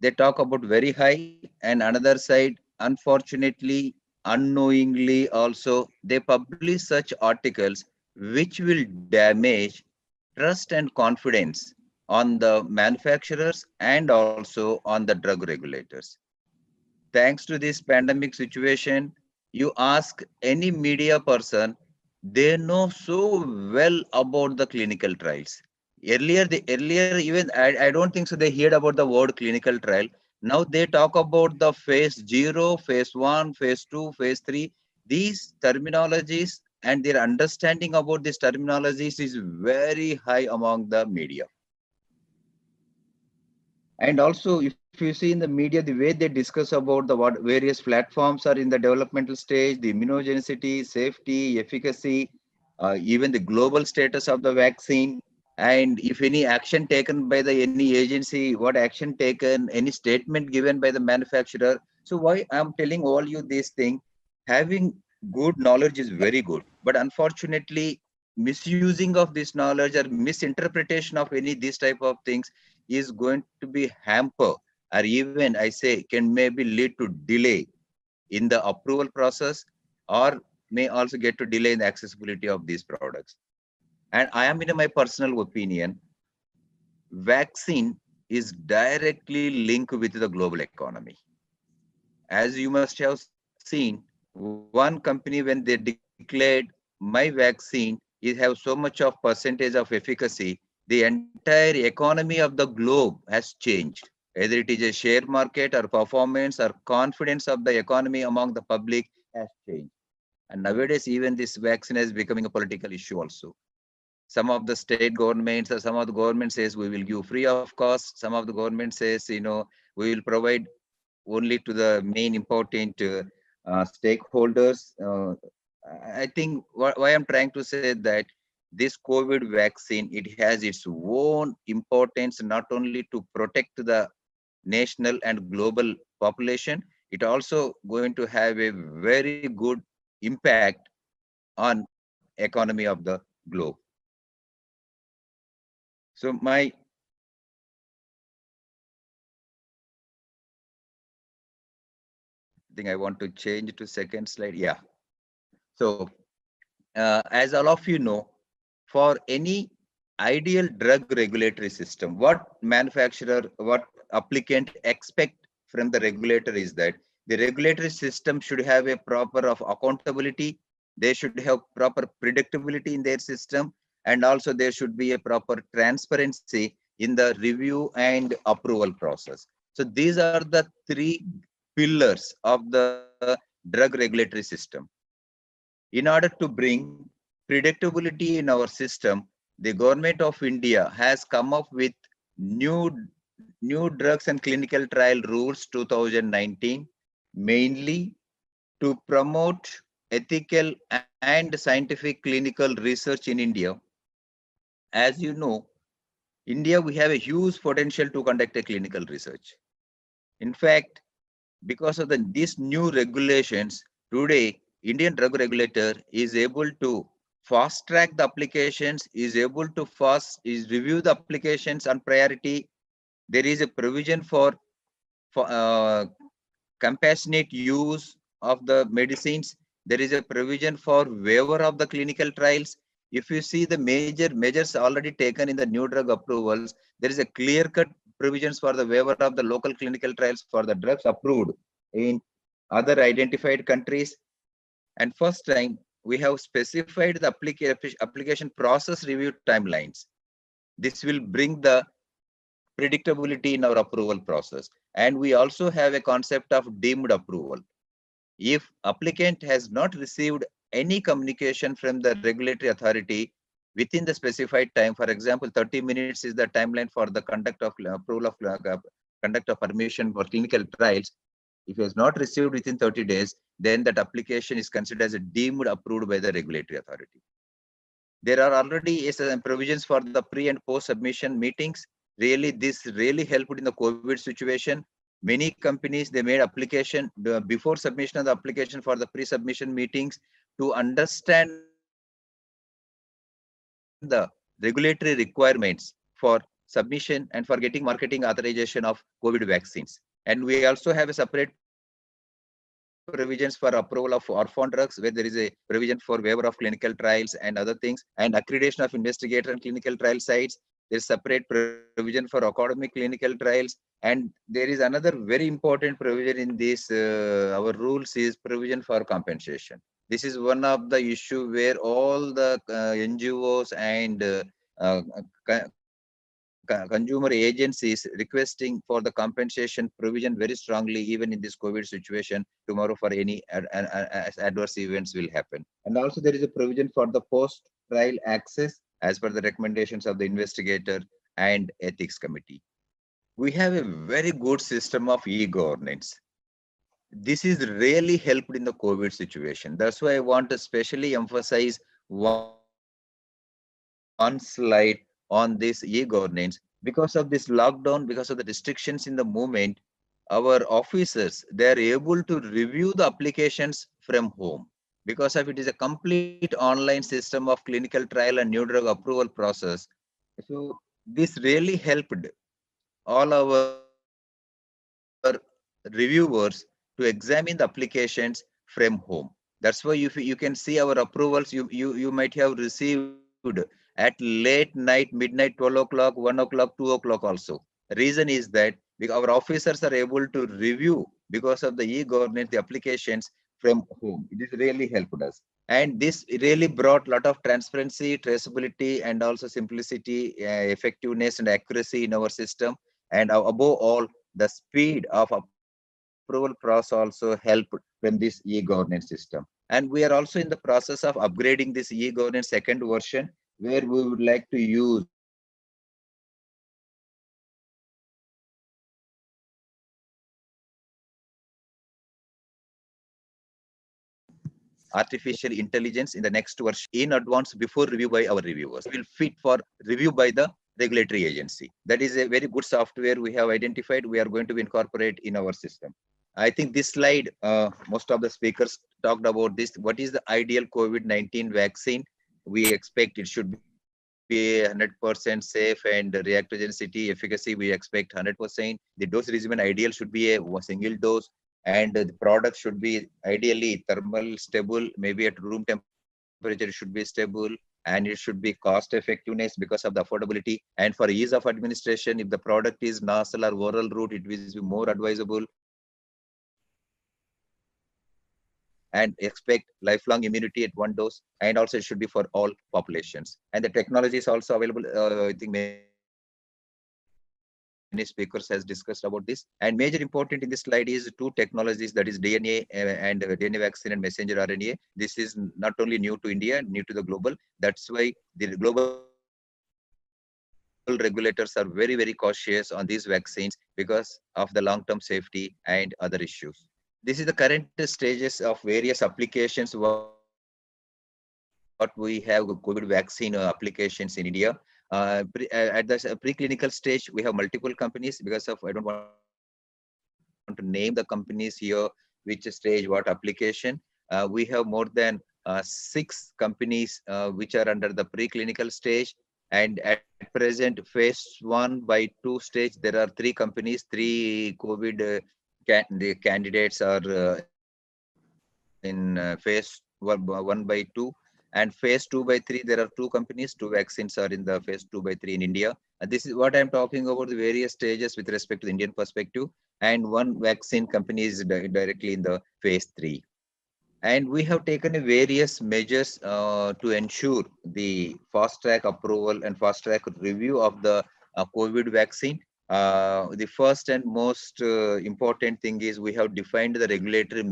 they talk about very high, and another side, unfortunately, unknowingly also, they publish such articles which will damage trust and confidence on the manufacturers and also on the drug regulators. Thanks to this pandemic situation, you ask any media person, they know so well about the clinical trials. Earlier even I don't think so they heard about the word clinical trial. Now they talk about the phase 0, phase 1, phase 2, phase 3. These terminologies and their understanding about these terminologies is very high among the media. And also, if you see in the media, the way they discuss about the various platforms are in the developmental stage, the immunogenicity, safety, efficacy, even the global status of the vaccine, and if any action taken by any agency, what action taken, any statement given by the manufacturer. So why I'm telling all you this thing, having good knowledge is very good, but unfortunately, misusing of this knowledge or misinterpretation of any these type of things is going to be hamper, or even I say can maybe lead to delay in the approval process, or may also get to delay in the accessibility of these products. And I am in my personal opinion, vaccine is directly linked with the global economy. As you must have seen, one company when they declared my vaccine it have so much of percentage of efficacy, the entire economy of the globe has changed. Either it is a share market or performance or confidence of the economy among the public has changed. And nowadays, even this vaccine is becoming a political issue also. Some of the state governments or some of the government says we will give free of cost. Some of the government says, we will provide only to the main important stakeholders. I think why I'm trying to say that this COVID vaccine, it has its own importance, not only to protect the national and global population, it also going to have a very good impact on economy of the globe. So I think I want to change to second slide. Yeah. So as all of you know, for any ideal drug regulatory system, what manufacturer, what applicant expect from the regulator is that the regulatory system should have a proper of accountability. They should have proper predictability in their system, and also there should be a proper transparency in the review and approval process. So these are the three pillars of the drug regulatory system. In order to bring predictability in our system, the government of India has come up with new drugs and clinical trial rules 2019, mainly to promote ethical and scientific clinical research in India. As you know, India, we have a huge potential to conduct a clinical research. In fact, because of these new regulations, today, Indian drug regulator is able to fast track the applications, is able to review the applications on priority. There is a provision for compassionate use of the medicines. There is a provision for waiver of the clinical trials. If you see the major measures already taken in the new drug approvals, there is a clear-cut provisions for the waiver of the local clinical trials for the drugs approved in other identified countries. And first time, we have specified the application process review timelines. This will bring the predictability in our approval process. And we also have a concept of deemed approval. If applicant has not received any communication from the regulatory authority within the specified time, for example, 30 minutes is the timeline for the conduct of approval of conduct of permission for clinical trials. If it is not received within 30 days, then that application is considered as a deemed approved by the regulatory authority. There are already provisions for the pre and post submission meetings. Really, this really helped in the COVID situation. Many companies, they made application before submission of the application for the pre-submission meetings to understand the regulatory requirements for submission and for getting marketing authorization of COVID vaccines. And we also have a separate provisions for approval of orphan drugs, where there is a provision for waiver of clinical trials and other things, and accreditation of investigator and clinical trial sites. There is separate provision for academic clinical trials, and there is another very important provision in this our rules is provision for compensation. This is one of the issue where all the NGOs and consumer agencies requesting for the compensation provision very strongly, even in this COVID situation, tomorrow for any adverse events will happen. And also there is a provision for the post-trial access as per the recommendations of the investigator and ethics committee. We have a very good system of e-governance. This is really helped in the COVID situation. That's why I want to specially emphasize one slide on this e-governance. Because of this lockdown, because of the restrictions in the movement, our officers, they are able to review the applications from home. Because of it is a complete online system of clinical trial and new drug approval process. So this really helped all our reviewers to examine the applications from home. That's why you can see our approvals, you might have received at late night, midnight, 12 o'clock, 1 o'clock, 2 o'clock also. The reason is that our officers are able to review because of the e-governance, the applications from home. It has really helped us. And this really brought a lot of transparency, traceability, and also simplicity, effectiveness, and accuracy in our system. And above all, the speed of approval process also helped from this e-governance system. And we are also in the process of upgrading this e-governance second version, where we would like to use artificial intelligence in the next version in advance before review by our reviewers. Will fit for review by the regulatory agency. That is a very good software we have identified. We are going to incorporate in our system. I think this slide, most of the speakers talked about this. What is the ideal COVID-19 vaccine? We expect it should be 100% safe, and reactogenicity efficacy we expect 100%. The dose regimen ideal should be a single dose, and the product should be ideally thermal stable, maybe at room temperature it should be stable, and it should be cost effectiveness because of the affordability. And for ease of administration, if the product is nasal or oral route, it will be more advisable. And expect lifelong immunity at one dose, and also it should be for all populations. And the technology is also available. I think many speakers has discussed about this. And major important in this slide is two technologies, that is DNA and DNA vaccine and messenger RNA. This is not only new to India, new to the global. That's why the global regulators are very, very cautious on these vaccines because of the long-term safety and other issues. This is the current stages of various applications what we have COVID vaccine applications in India. At the preclinical stage, we have multiple companies. Because of I don't want to name the companies here, which stage, what application. We have more than 6 companies which are under the preclinical stage. And at present, phase 1 by 2 stage, there are 3 companies, 3 COVID the candidates are in phase 1 by 2, and phase 2 by 3 there are 2 companies, 2 vaccines are in the phase 2 by 3 in India. And this is what I'm talking about, the various stages with respect to the Indian perspective, and 1 vaccine company is directly in the phase 3. And we have taken various measures to ensure the fast track approval and fast track review of the COVID vaccine. The first and most important thing is we have defined the regulatory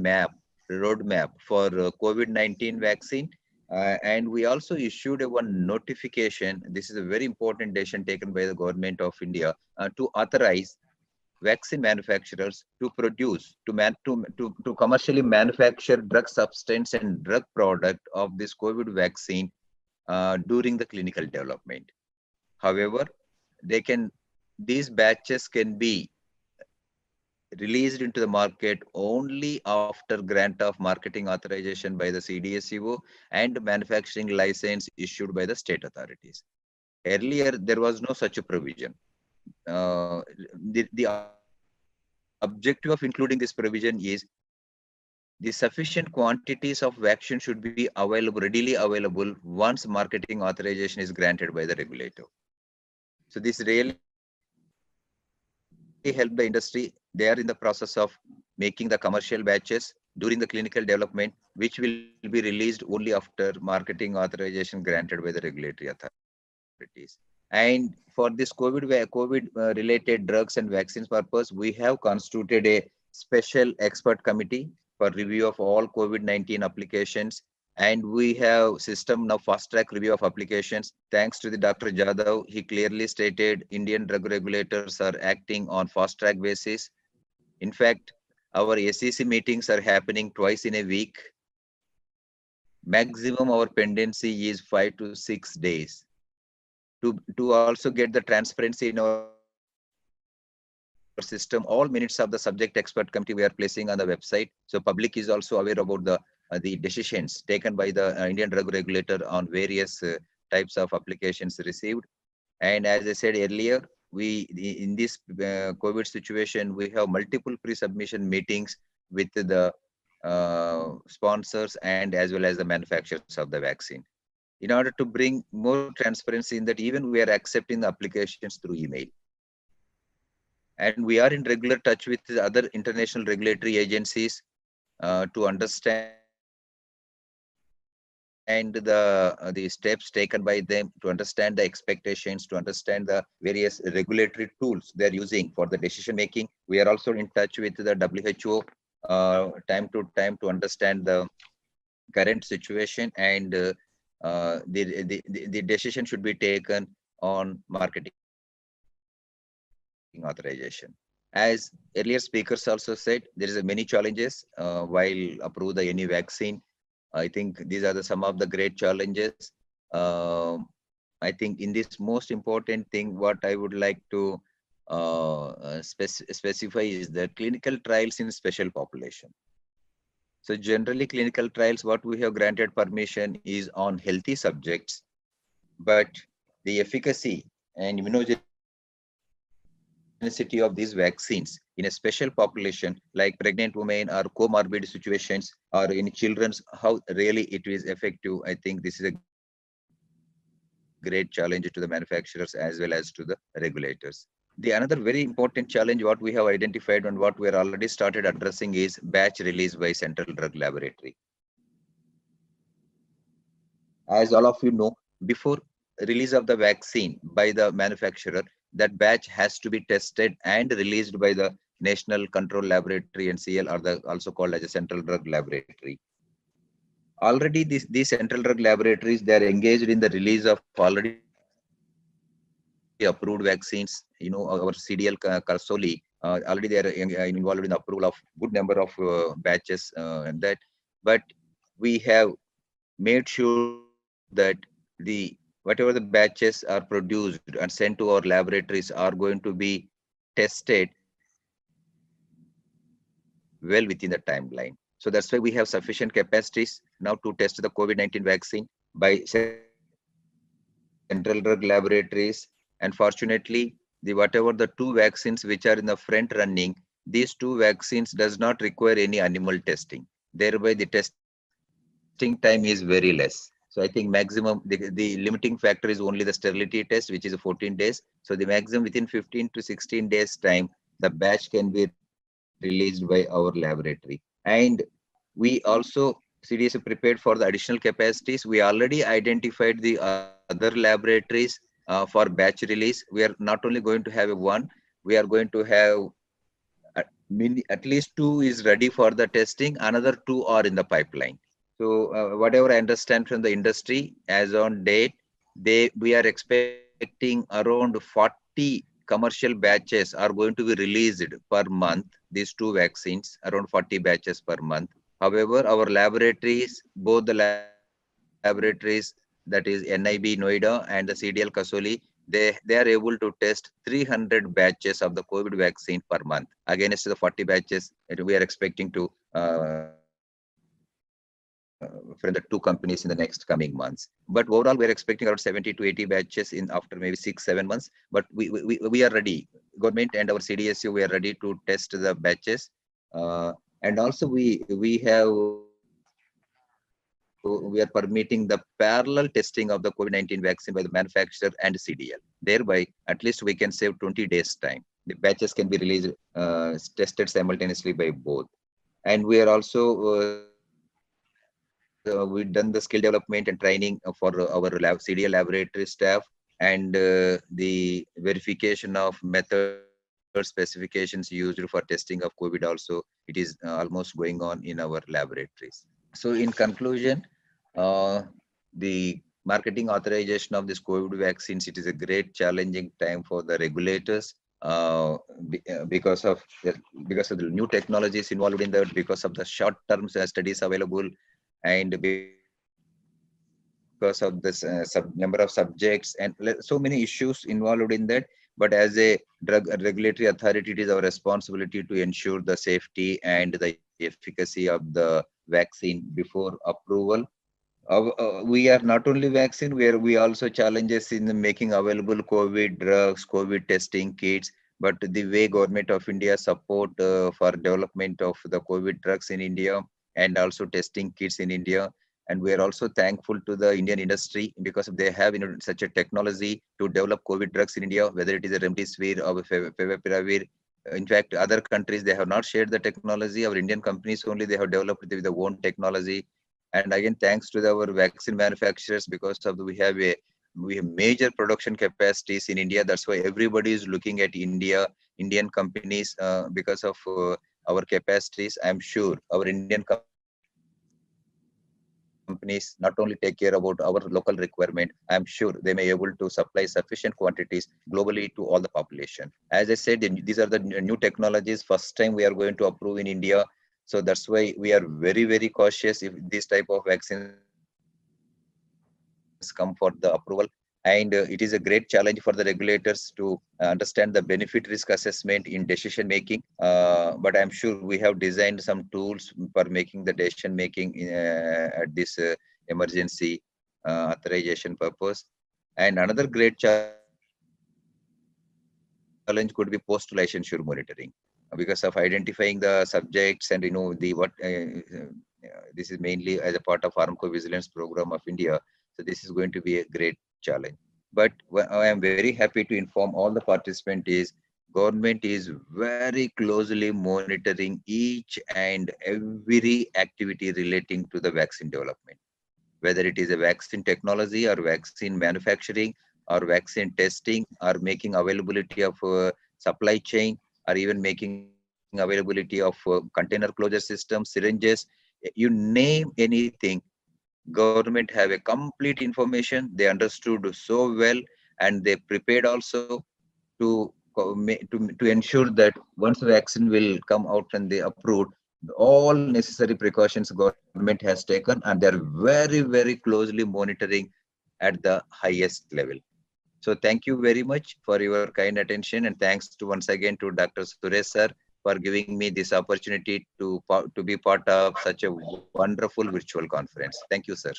roadmap for COVID-19 vaccine. And we also issued one notification. This is a very important decision taken by the government of India to authorize vaccine manufacturers to produce, to commercially manufacture drug substance and drug product of this COVID vaccine during the clinical development. However, these batches can be released into the market only after grant of marketing authorization by the CDSCO and manufacturing license issued by the state authorities. Earlier, there was no such a provision. The objective of including this provision is the sufficient quantities of vaccine should be available, readily available once marketing authorization is granted by the regulator. So this really helped the industry. They are in the process of making the commercial batches during the clinical development, which will be released only after marketing authorization granted by the regulatory authorities. And for this COVID related drugs and vaccines purpose, we have constituted a special expert committee for review of all COVID-19 applications. And we have system now fast track review of applications. Thanks to the Dr. Jadhav, he clearly stated Indian drug regulators are acting on fast track basis. In fact, our SEC meetings are happening twice in a week. Maximum our pendency is 5 to 6 days. To also get the transparency in our system, all minutes of the subject expert committee we are placing on the website. So public is also aware about the decisions taken by the Indian drug regulator on various types of applications received. And as I said earlier, in this COVID situation, we have multiple pre-submission meetings with the sponsors and as well as the manufacturers of the vaccine, in order to bring more transparency in that even we are accepting the applications through email. And we are in regular touch with the other international regulatory agencies to understand the steps taken by them, to understand the expectations, to understand the various regulatory tools they're using for the decision making. We are also in touch with the WHO time to time to understand the current situation, and the decision should be taken on marketing authorization. As earlier speakers also said, there is many challenges while approve any vaccine. I think these are some of the great challenges. I think in this most important thing, what I would like to specify is the clinical trials in special population. So generally clinical trials, what we have granted permission is on healthy subjects, but the efficacy and immunogenicity of these vaccines in a special population like pregnant women or comorbid situations or in children's, how really it is effective. I think this is a great challenge to the manufacturers as well as to the regulators. The another very important challenge what we have identified and what we are already started addressing is batch release by Central Drug Laboratory. As all of you know, before release of the vaccine by the manufacturer, that batch has to be tested and released by the National Control Laboratory and CL, or the also called as a Central Drug Laboratory. Already these Central Drug Laboratories, they are engaged in the release of already approved vaccines. You know, our CDL Karsoli, already they are involved in the approval of good number of batches and that. But we have made sure that the whatever the batches are produced and sent to our laboratories are going to be tested well within the timeline. So that's why we have sufficient capacities now to test the COVID-19 vaccine by Central Drug Laboratories. And fortunately, whatever the two vaccines which are in the front running, these two vaccines does not require any animal testing. Thereby the testing time is very less. So I think maximum, the limiting factor is only the sterility test, which is 14 days. So the maximum within 15 to 16 days time, the batch can be released by our laboratory. And we also, CDSO prepared for the additional capacities. We already identified the other laboratories for batch release. We are not only going to have one, we are going to have at least two is ready for the testing. Another two are in the pipeline. So whatever I understand from the industry, as on date, we are expecting around 40 commercial batches are going to be released per month. These two vaccines, around 40 batches per month. However, our laboratories, both the laboratories, that is NIB Noida and the CDL Kasoli, they are able to test 300 batches of the COVID vaccine per month against the 40 batches that we are expecting to from the two companies in the next coming months. But overall, we're expecting around 70 to 80 batches in after maybe 6-7 months. But we are ready. Government and our CDSU, we are ready to test the batches. And also we are permitting the parallel testing of the COVID-19 vaccine by the manufacturer and CDL. Thereby, at least we can save 20 days time. The batches can be released, tested simultaneously by both. And we are also we've done the skill development and training for our CDL laboratory staff, and the verification of method specifications used for testing of COVID also, it is almost going on in our laboratories. So in conclusion, the marketing authorization of this COVID vaccines, it is a great challenging time for the regulators because of the new technologies involved in that, because of the short-term studies available, and because of this number of subjects and so many issues involved in that. But as a drug regulatory authority, it is our responsibility to ensure the safety and the efficacy of the vaccine before approval. We are not only vaccine, we also challenges in making available COVID drugs, COVID testing kits, but the way Government of India support for development of the COVID drugs in India and also testing kits in India. And we are also thankful to the Indian industry because they have such a technology to develop COVID drugs in India, whether it is a remdesivir or favipiravir. In fact, other countries, they have not shared the technology. Our Indian companies only, they have developed with their own technology. And again, thanks to our vaccine manufacturers, because of we have major production capacities in India. That's why everybody is looking at Indian companies because of our capacities. I'm sure our Indian companies not only take care about our local requirement, I'm sure they may be able to supply sufficient quantities globally to all the population. As I said, these are the new technologies. First time we are going to approve in India. So that's why we are very, very cautious if this type of vaccines come for the approval. And it is a great challenge for the regulators to understand the benefit risk assessment in decision making. But I'm sure we have designed some tools for making the decision making at this emergency authorization purpose. And another great challenge could be post-licensure monitoring, because of identifying the subjects and this is mainly as a part of pharmacovigilance program of India. So this is going to be a great challenge. But I am very happy to inform all the participants is government is very closely monitoring each and every activity relating to the vaccine development, whether it is a vaccine technology or vaccine manufacturing or vaccine testing or making availability of supply chain or even making availability of container closure system, syringes, you name anything. Government have a complete information. They understood so well, and they prepared also to ensure that once the vaccine will come out and they approved, all necessary precautions government has taken, and they're very, very closely monitoring at the highest level. So thank you very much for your kind attention, and thanks to once again to Dr. Suresh sir for giving me this opportunity to be part of such a wonderful virtual conference. Thank you, sir.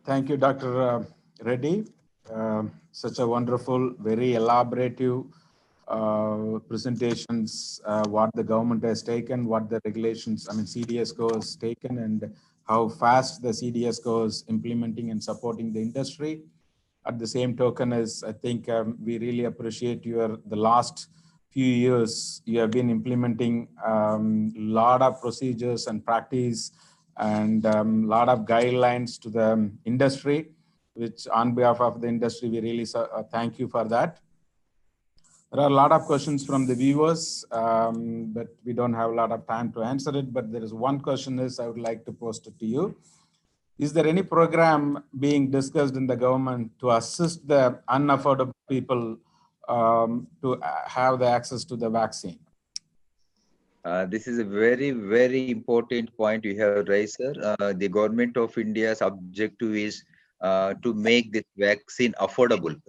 Thank you, Dr. Reddy. Such a wonderful, very elaborative presentations, what the government has taken, what the regulations, CDSCO has taken, and how fast the CDSCO is implementing and supporting the industry. At the same token, as I think we really appreciate the last few years, you have been implementing a lot of procedures and practice and a lot of guidelines to the industry, which on behalf of the industry, we really thank you for that. There are a lot of questions from the viewers, but we don't have a lot of time to answer it. But there is one question I would like to post it to you. Is there any program being discussed in the government to assist the unaffordable people to have the access to the vaccine? This is a very, very important point you have raised, sir. The government of India's objective is to make this vaccine affordable.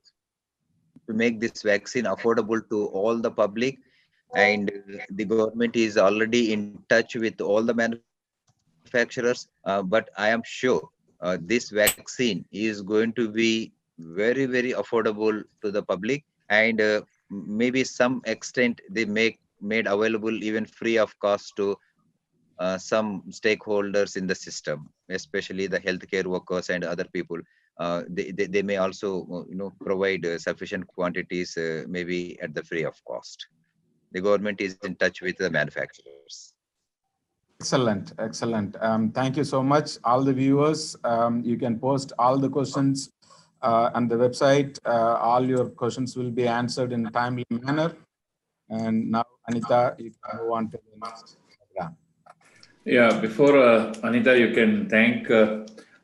To make this vaccine affordable to all the public, and the government is already in touch with all the manufacturers. But I am sure this vaccine is going to be very, very affordable to the public, and maybe some extent they made available even free of cost to some stakeholders in the system, especially the healthcare workers and other people. They may also provide sufficient quantities, maybe at the free of cost. The government is in touch with the manufacturers. Excellent, excellent. Thank you so much, all the viewers. You can post all the questions on the website. All your questions will be answered in a timely manner. And now, Anita, you can move on to the next program. Yeah, before Anita, you can thank,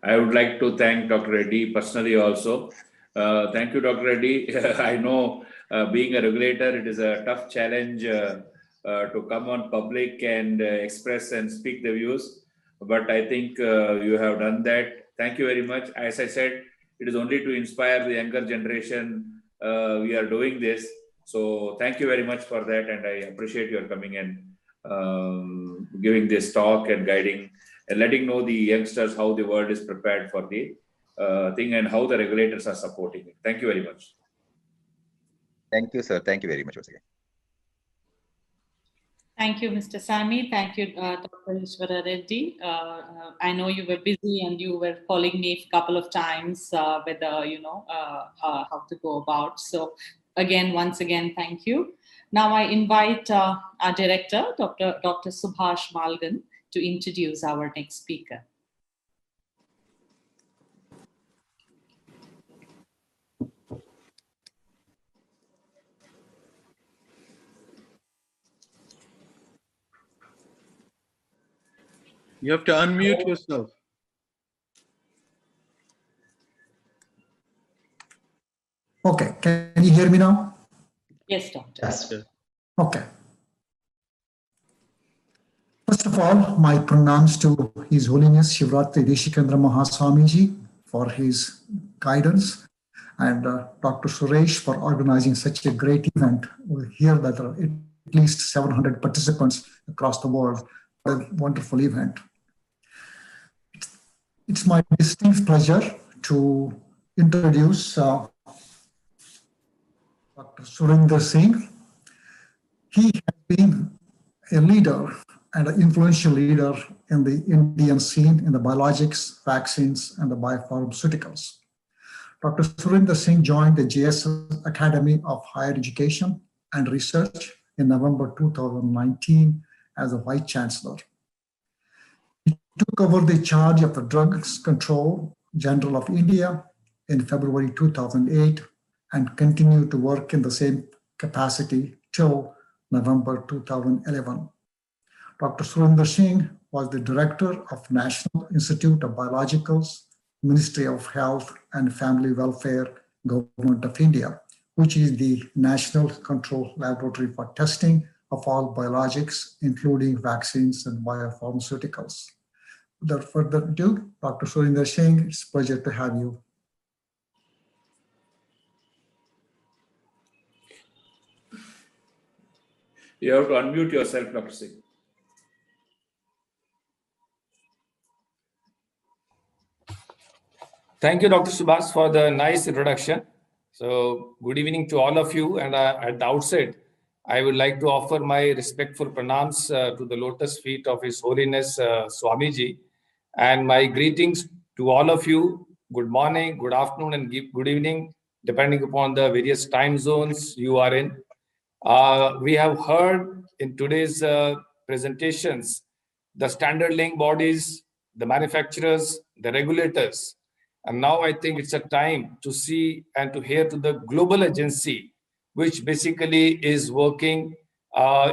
I would like to thank Dr. Reddy personally also. Thank you, Dr. Reddy. I know being a regulator, it is a tough challenge to come on public and express and speak the views. But I think you have done that. Thank you very much. As I said, it is only to inspire the younger generation. We are doing this. So thank you very much for that. And I appreciate your coming and giving this talk and guiding and letting know the youngsters how the world is prepared for the thing and how the regulators are supporting it. Thank you very much. Thank you, sir. Thank you very much once again. Thank you, Mr. Sami. Thank you, Dr. Ishwara Reddy. I know you were busy and you were calling me a couple of times whether, how to go about. So again, once again, thank you. Now I invite our director, Dr. Subhash Malgan, to introduce our next speaker. You have to unmute yourself. Okay, can you hear me now? Yes, doctor. Yes. Okay. First of all, my pranams to His Holiness Shivratri Deshikendra Mahaswamiji for his guidance, and Dr. Suresh for organizing such a great event. We hear that there are at least 700 participants across the world. What a wonderful event. It's my distinct pleasure to introduce Dr. Surinder Singh. He has been a leader and an influential leader in the Indian scene in the biologics, vaccines, and the biopharmaceuticals. Dr. Surinder Singh joined the JSS Academy of Higher Education and Research in November 2019 as a Vice Chancellor. He took over the charge of the Drugs Control General of India in February 2008 and continued to work in the same capacity till November 2011. Dr. Surinder Singh was the director of National Institute of Biologicals, Ministry of Health and Family Welfare, Government of India, which is the national control laboratory for testing of all biologics, including vaccines and biopharmaceuticals. Without further ado, Dr. Surinder Singh, it's a pleasure to have you. You have to unmute yourself, Dr. Singh. Thank you, Dr. Subhas, for the nice introduction. So, good evening to all of you. And at the outset, I would like to offer my respectful pranams to the lotus feet of His Holiness Swamiji, and my greetings to all of you. Good morning, good afternoon, and good evening, depending upon the various time zones you are in. We have heard in today's presentations the standard laying bodies, the manufacturers, the regulators. And now I think it's a time to see and to hear to the global agency, which basically is working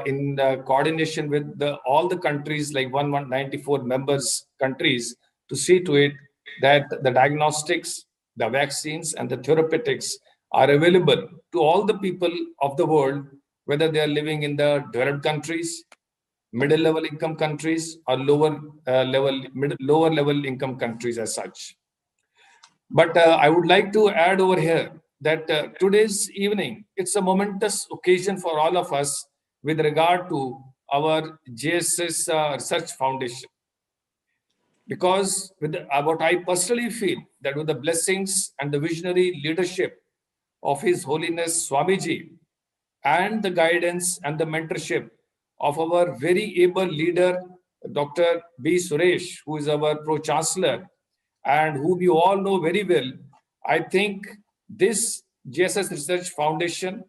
in coordination with all the countries, like 194 members countries, to see to it that the diagnostics, the vaccines, and the therapeutics are available to all the people of the world, whether they are living in the developed countries, middle level income countries, or lower level income countries as such. But I would like to add over here that today's evening, it's a momentous occasion for all of us with regard to our JSS Research Foundation. Because with what I personally feel, that with the blessings and the visionary leadership of His Holiness Swamiji and the guidance and the mentorship of our very able leader, Dr. B. Suresh, who is our Pro-Chancellor, and whom you all know very well, I think this JSS Research Foundation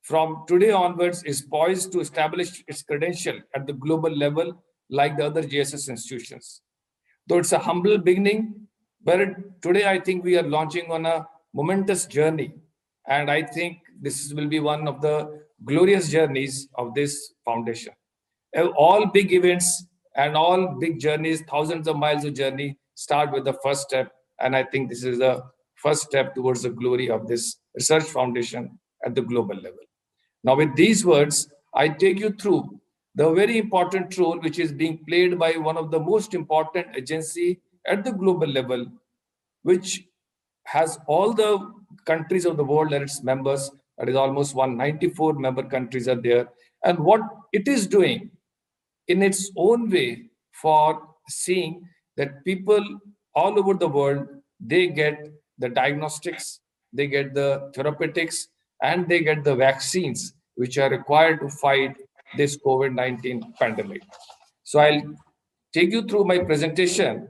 from today onwards is poised to establish its credential at the global level like the other JSS institutions. Though it's a humble beginning, but today I think we are launching on a momentous journey, and I think this will be one of the glorious journeys of this foundation. All big events and all big journeys, thousands of miles of journey, start with the first step. And I think this is the first step towards the glory of this research foundation at the global level. Now, with these words, I take you through the very important role which is being played by one of the most important agency at the global level, which has all the countries of the world and its members. That is almost 194 member countries are there. And what it is doing in its own way for seeing that people all over the world, they get the diagnostics, they get the therapeutics, and they get the vaccines which are required to fight this COVID-19 pandemic. So I'll take you through my presentation.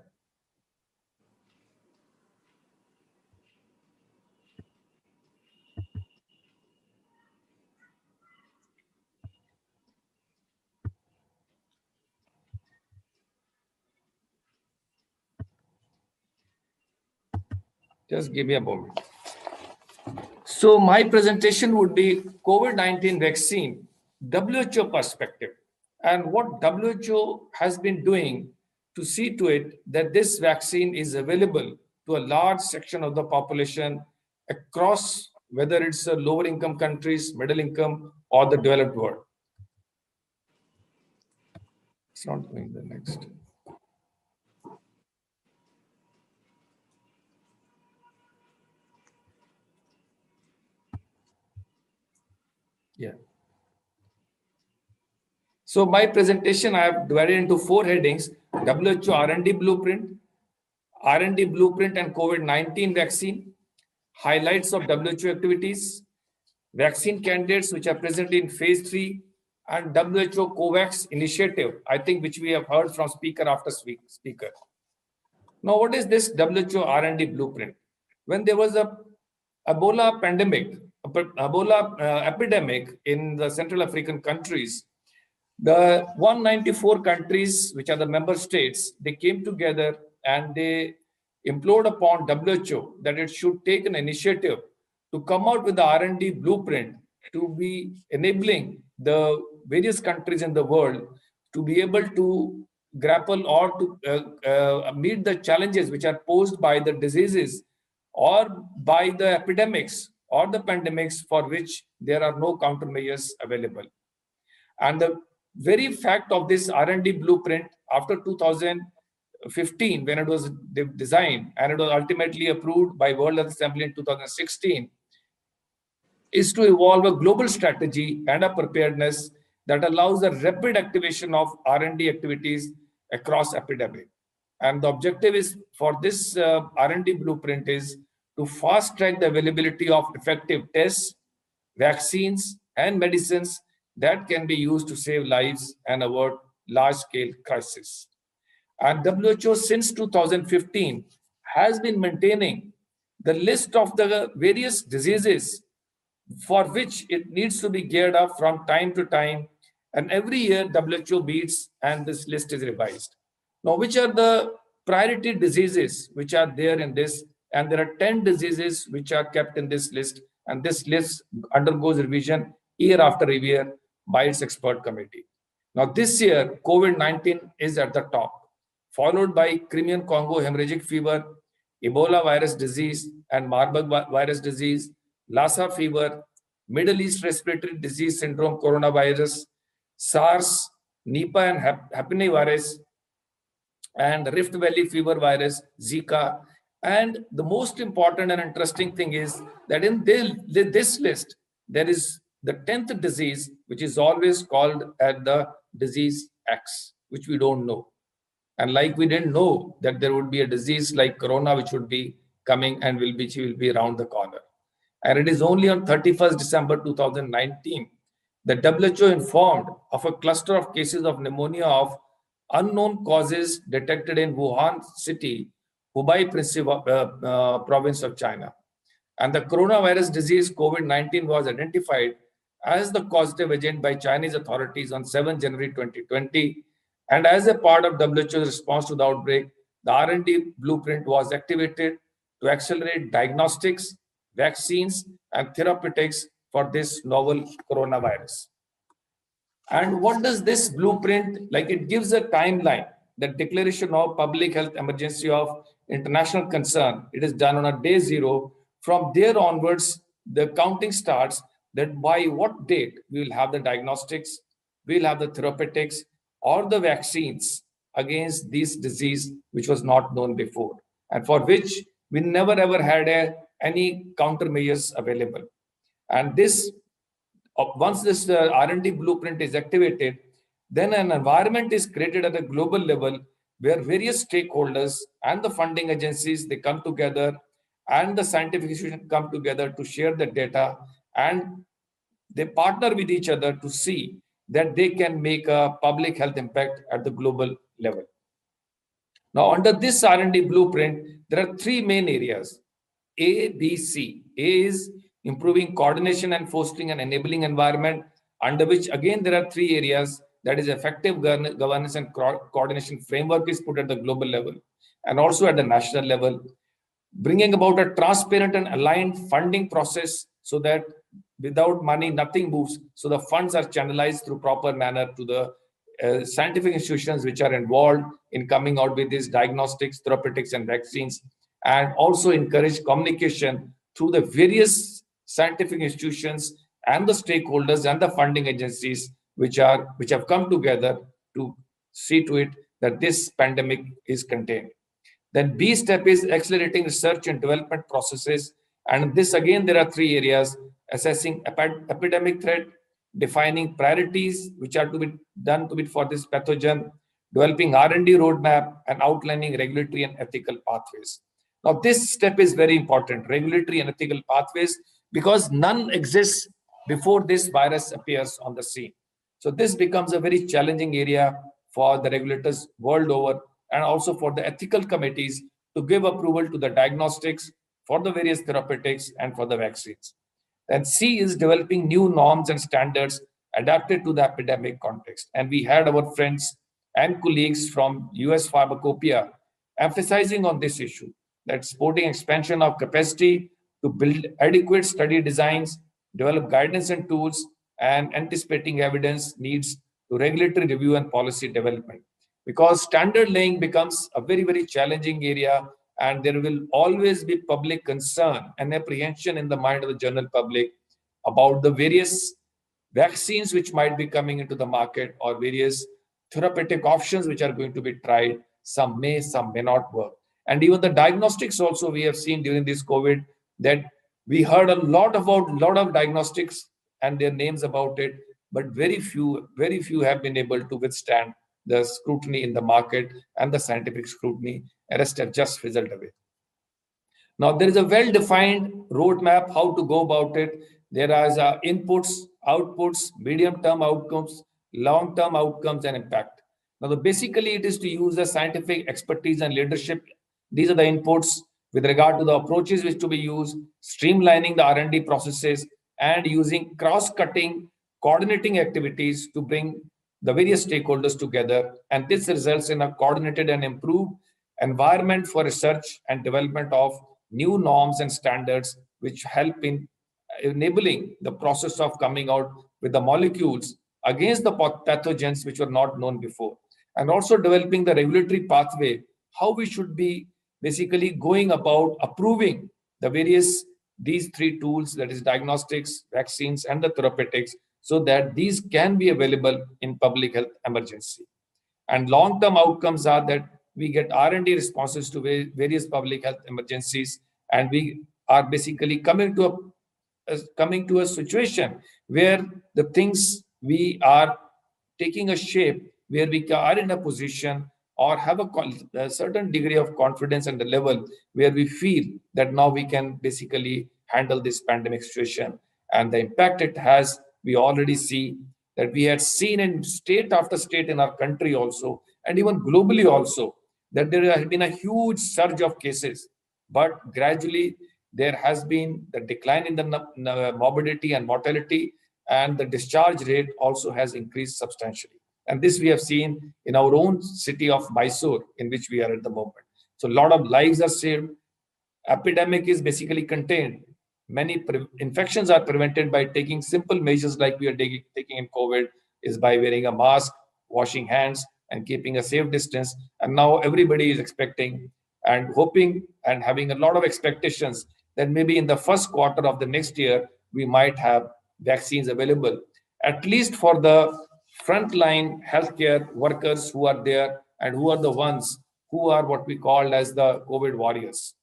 Just give me a moment. So my presentation would be COVID-19 vaccine, WHO perspective, and what WHO has been doing to see to it that this vaccine is available to a large section of the population across, whether it's lower income countries, middle income, or the developed world. It's not going the next. Yeah. So my presentation, I have divided into 4 headings: WHO R&D blueprint, R&D blueprint and COVID-19 vaccine, highlights of WHO activities, vaccine candidates which are presently in phase 3, and WHO COVAX initiative, I think, which we have heard from speaker after speaker. Now, what is this WHO R&D blueprint? When there was a Ebola pandemic, epidemic in the Central African countries, the 194 countries, which are the member states, they came together and they implored upon WHO that it should take an initiative to come out with the R&D blueprint to be enabling the various countries in the world to be able to grapple or to meet the challenges which are posed by the diseases or by the epidemics or the pandemics for which there are no countermeasures available. And the very fact of this R&D blueprint after 2015, when it was designed and it was ultimately approved by World Health Assembly in 2016, is to evolve a global strategy and a preparedness that allows the rapid activation of R&D activities across epidemic. And the objective is for this R&D blueprint is to fast track the availability of effective tests, vaccines, and medicines that can be used to save lives and avoid large-scale crises. And WHO since 2015 has been maintaining the list of the various diseases for which it needs to be geared up from time to time. And every year WHO meets and this list is revised. Now, which are the priority diseases which are there in this? And there are 10 diseases which are kept in this list. And this list undergoes revision year after year by its expert committee. Now, this year, COVID-19 is at the top, followed by Crimean Congo hemorrhagic fever, Ebola virus disease and Marburg virus disease, Lassa fever, Middle East respiratory disease syndrome coronavirus, SARS, Nipah and Herpes and Rift Valley fever virus, Zika. And the most important and interesting thing is that in this list, there is the 10th disease, which is always called as the disease X, which we don't know. And like we didn't know that there would be a disease like corona, which would be coming and will be around the corner. And it is only on 31st December 2019 that WHO informed of a cluster of cases of pneumonia of unknown causes detected in Wuhan city, Hubei province of China. And the coronavirus disease COVID-19 was identified as the causative agent by Chinese authorities on 7 January 2020. And as a part of WHO's response to the outbreak, the R&D blueprint was activated to accelerate diagnostics, vaccines, and therapeutics for this novel coronavirus. And what does this blueprint, like it gives a timeline, the declaration of public health emergency of international concern. It is done on a day 0. From there onwards, the counting starts that by what date we will have the diagnostics, we will have the therapeutics or the vaccines against this disease, which was not known before, and for which we never ever had any countermeasures available. And this, once this R&D blueprint is activated, then an environment is created at a global level where various stakeholders and the funding agencies, they come together and the scientific institutions come together to share the data, and they partner with each other to see that they can make a public health impact at the global level. Now, under this R&D blueprint, there are 3 main areas: A, B, C. A is improving coordination and fostering an enabling environment, under which again there are 3 areas, that is effective governance and coordination framework is put at the global level and also at the national level, bringing about a transparent and aligned funding process so that without money, nothing moves. So the funds are channelized through proper manner to the scientific institutions which are involved in coming out with these diagnostics, therapeutics, and vaccines, and also encourage communication through the various scientific institutions and the stakeholders and the funding agencies which have come together to see to it that this pandemic is contained. Then B step is accelerating research and development processes. And this again, there are three areas: assessing epidemic threat, defining priorities which are to be done for this pathogen, developing R&D roadmap, and outlining regulatory and ethical pathways. Now, this step is very important, regulatory and ethical pathways, because none exists before this virus appears on the scene. So this becomes a very challenging area for the regulators world over, and also for the ethical committees to give approval to the diagnostics, for the various therapeutics, and for the vaccines. And C is developing new norms and standards adapted to the epidemic context. And we had our friends and colleagues from US Pharmacopoeia emphasizing on this issue, that supporting expansion of capacity to build adequate study designs, develop guidance and tools, and anticipating evidence needs to regulatory review and policy development. Because standard laying becomes a very, very challenging area, and there will always be public concern and apprehension in the mind of the general public about the various vaccines which might be coming into the market, or various therapeutic options which are going to be tried. Some may, some may not work. And even the diagnostics also, we have seen during this COVID that we heard a lot of diagnostics and their names about it, but very few have been able to withstand the scrutiny in the market and the scientific scrutiny, and rest have just fizzled away. Now, there is a well-defined roadmap how to go about it. There are inputs, outputs, medium-term outcomes, long-term outcomes, and impact. Now, basically, it is to use the scientific expertise and leadership. These are the inputs with regard to the approaches which to be used, streamlining the R&D processes, and using cross-cutting, coordinating activities to bring the various stakeholders together. And this results in a coordinated and improved environment for research and development of new norms and standards, which help in enabling the process of coming out with the molecules against the pathogens which were not known before. And also developing the regulatory pathway, how we should be basically going about approving the these three tools, that is diagnostics, vaccines, and the therapeutics, so that these can be available in public health emergency. And long-term outcomes are that we get R&D responses to various public health emergencies, and we are basically coming to a situation where the things we are taking a shape, where we are in a position or have a certain degree of confidence and the level where we feel that now we can basically handle this pandemic situation. And the impact it has, we already see that we had seen in state after state in our country also, and even globally also, that there has been a huge surge of cases. But gradually, there has been the decline in the morbidity and mortality, and the discharge rate also has increased substantially. And this we have seen in our own city of Mysore, in which we are at the moment. So a lot of lives are saved. Epidemic is basically contained. Many infections are prevented by taking simple measures like we are taking in COVID, is by wearing a mask, washing hands, and keeping a safe distance. And now everybody is expecting and hoping and having a lot of expectations that maybe in the first quarter of the next year, we might have vaccines available, at least for the frontline healthcare workers who are there and who are the ones who are what we call as the COVID warriors.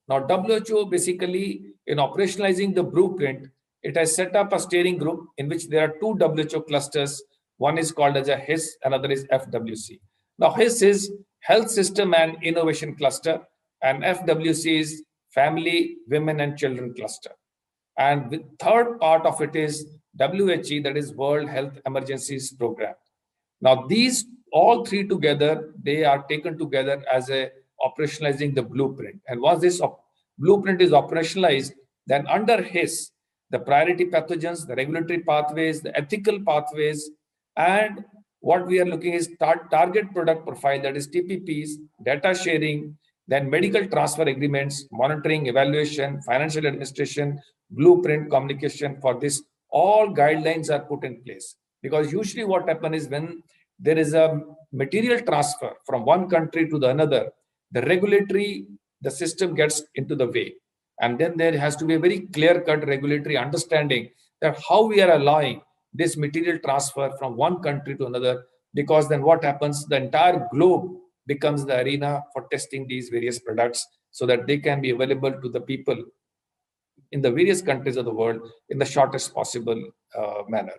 Now, WHO basically, in operationalizing the blueprint, it has set up a steering group in which there are two WHO clusters. One is called as a HIS, another is FWC. Now, HIS is Health System and Innovation Cluster, and FWC is Family, Women and Children Cluster. And the third part of it is WHE, that is World Health Emergencies Program. Now, these all three together, they are taken together as a operationalizing the blueprint. And once this blueprint is operationalized, then under HIS, the priority pathogens, the regulatory pathways, the ethical pathways, and what we are looking is target product profile, that is TPPs, data sharing, then medical transfer agreements, monitoring, evaluation, financial administration, blueprint, communication. For this, all guidelines are put in place. Because usually what happens is when there is a material transfer from one country to the another, the system gets into the way. And then there has to be a very clear-cut regulatory understanding that how we are allowing this material transfer from one country to another because then what happens? The entire globe becomes the arena for testing these various products so that they can be available to the people in the various countries of the world in the shortest possible manner.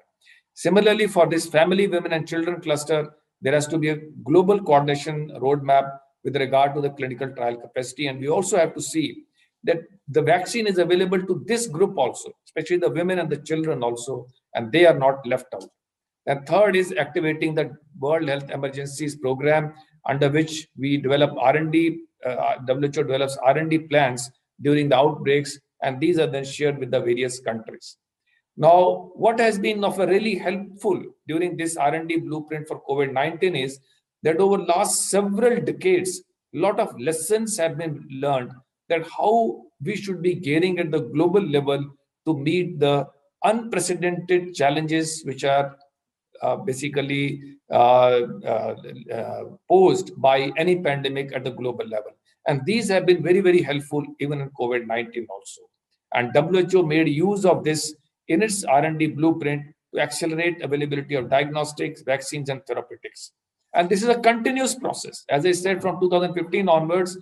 Similarly, for this family, women and children cluster, there has to be a global coordination roadmap with regard to the clinical trial capacity. And we also have to see that the vaccine is available to this group also, especially the women and the children also, and they are not left out. And third is activating the World Health Emergencies Program, under which we develop R&D, WHO develops R&D plans during the outbreaks, and these are then shared with the various countries. Now, what has been of a really helpful during this R&D blueprint for COVID-19 is that over last several decades, a lot of lessons have been learned that how we should be gearing at the global level to meet the unprecedented challenges which are basically posed by any pandemic at the global level. And these have been very, very helpful even in COVID-19 also. And WHO made use of this in its R&D blueprint to accelerate availability of diagnostics, vaccines, and therapeutics. And this is a continuous process. As I said, from 2015 onwards,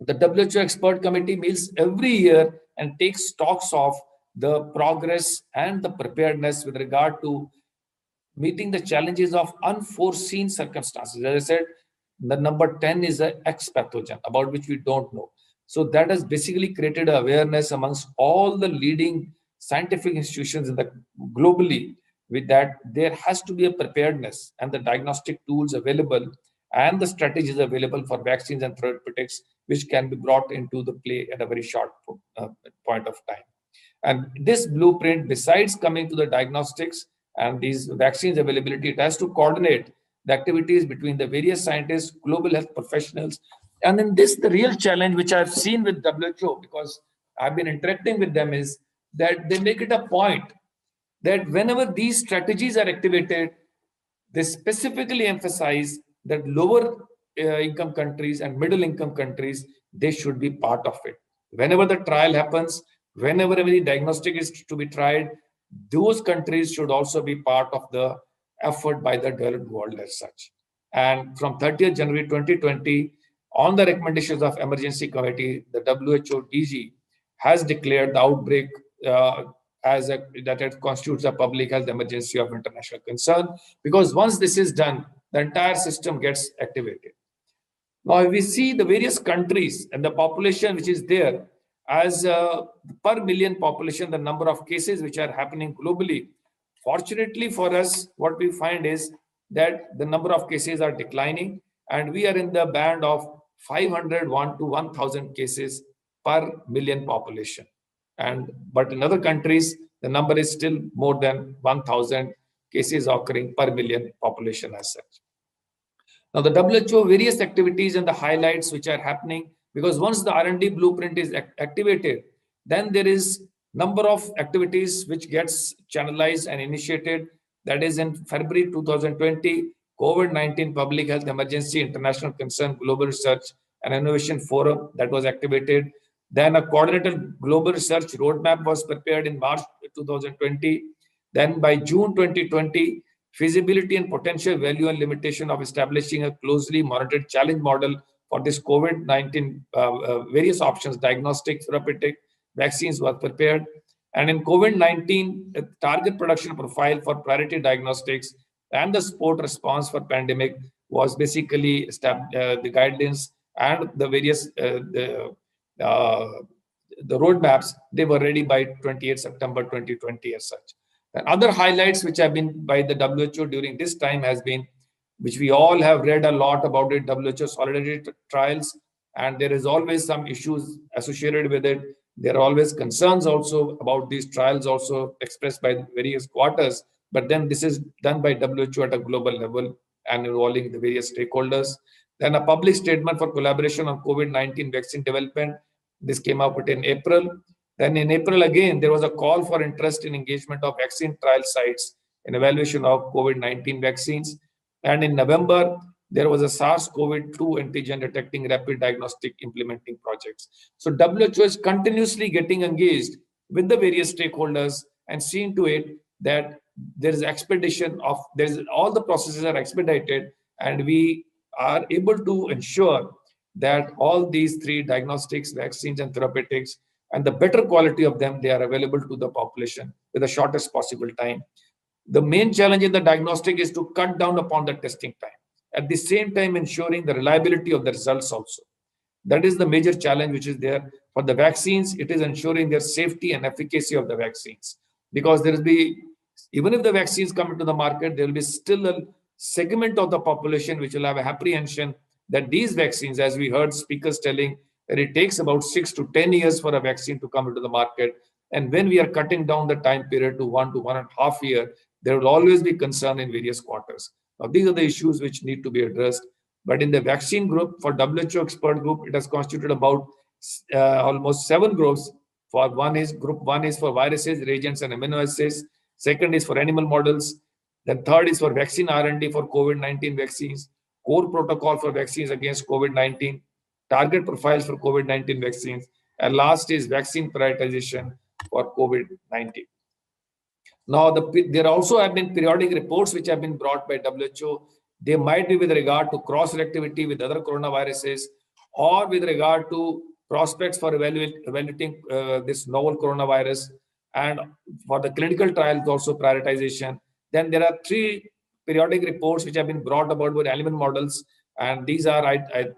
the WHO expert committee meets every year and takes stocks of the progress and the preparedness with regard to meeting the challenges of unforeseen circumstances. As I said, the number 10 is an X pathogen about which we don't know. So that has basically created awareness amongst all the leading scientific institutions in the globally, with that there has to be a preparedness and the diagnostic tools available and the strategies available for vaccines and therapeutics, which can be brought into the play at a very short point of time. And this blueprint, besides coming to the diagnostics and these vaccines availability, it has to coordinate the activities between the various scientists, global health professionals. And in this, the real challenge which I've seen with WHO, because I've been interacting with them, is that they make it a point that whenever these strategies are activated, they specifically emphasize that lower income countries and middle income countries, they should be part of it. Whenever the trial happens, whenever any diagnostic is to be tried, those countries should also be part of the effort by the developed world as such. And from 30th January 2020, on the recommendations of Emergency Committee, the WHO DG has declared the outbreak that it constitutes a public health emergency of international concern, because once this is done, the entire system gets activated. Now, if we see the various countries and the population which is there, as per million population, the number of cases which are happening globally, fortunately for us, what we find is that the number of cases are declining, and we are in the band of 501 to 1,000 cases per million population. But in other countries, the number is still more than 1,000 cases occurring per million population as such. Now, the WHO various activities and the highlights which are happening, because once the R&D blueprint is activated, then there is number of activities which gets channelized and initiated. That is in February 2020, COVID-19 Public Health Emergency International Concern Global Research and Innovation Forum that was activated. Then a coordinated global research roadmap was prepared in March 2020. Then by June 2020, feasibility and potential value and limitation of establishing a closely monitored challenge model for this COVID-19 various options, diagnostic, therapeutic, vaccines were prepared. And in COVID-19, target production profile for priority diagnostics and the support response for pandemic was basically the guidance and the various the roadmaps, they were ready by 28 September 2020 as such. And other highlights which have been by the WHO during this time has been, which we all have read a lot about it, WHO solidarity trials, and there is always some issues associated with it. There are always concerns also about these trials also expressed by various quarters, but then this is done by WHO at a global level and involving the various stakeholders. Then a public statement for collaboration on COVID-19 vaccine development. This came out in April. Then in April again, there was a call for interest in engagement of vaccine trial sites in evaluation of COVID-19 vaccines. And in November, there was a SARS-CoV-2 antigen detecting rapid diagnostic implementing projects. So WHO is continuously getting engaged with the various stakeholders and seeing to it that there is expedition of, all the processes are expedited, and we are able to ensure that all these three diagnostics, vaccines, and therapeutics, and the better quality of them, they are available to the population with the shortest possible time. The main challenge in the diagnostic is to cut down upon the testing time, at the same time ensuring the reliability of the results also. That is the major challenge which is there. For the vaccines, it is ensuring their safety and efficacy of the vaccines, because there will be, even if the vaccines come into the market, there will be still a segment of the population which will have a apprehension that these vaccines, as we heard speakers telling, that it takes about 6 to 10 years for a vaccine to come into the market. And when we are cutting down the time period to 1 to 1.5 years, there will always be concern in various quarters. Now, these are the issues which need to be addressed. But in the vaccine group, for WHO expert group, it has constituted about almost 7 groups. For group one is for viruses, reagents, and amino acids. Second is for animal models. Then third is for vaccine R&D for COVID-19 vaccines, core protocol for vaccines against COVID-19, target profiles for COVID-19 vaccines, and last is vaccine prioritization for COVID-19. Now, there also have been periodic reports which have been brought by WHO. They might be with regard to cross-reactivity with other coronaviruses, or with regard to prospects for evaluating this novel coronavirus, and for the clinical trials also prioritization. Then there are 3 periodic reports which have been brought about with animal models, and these are,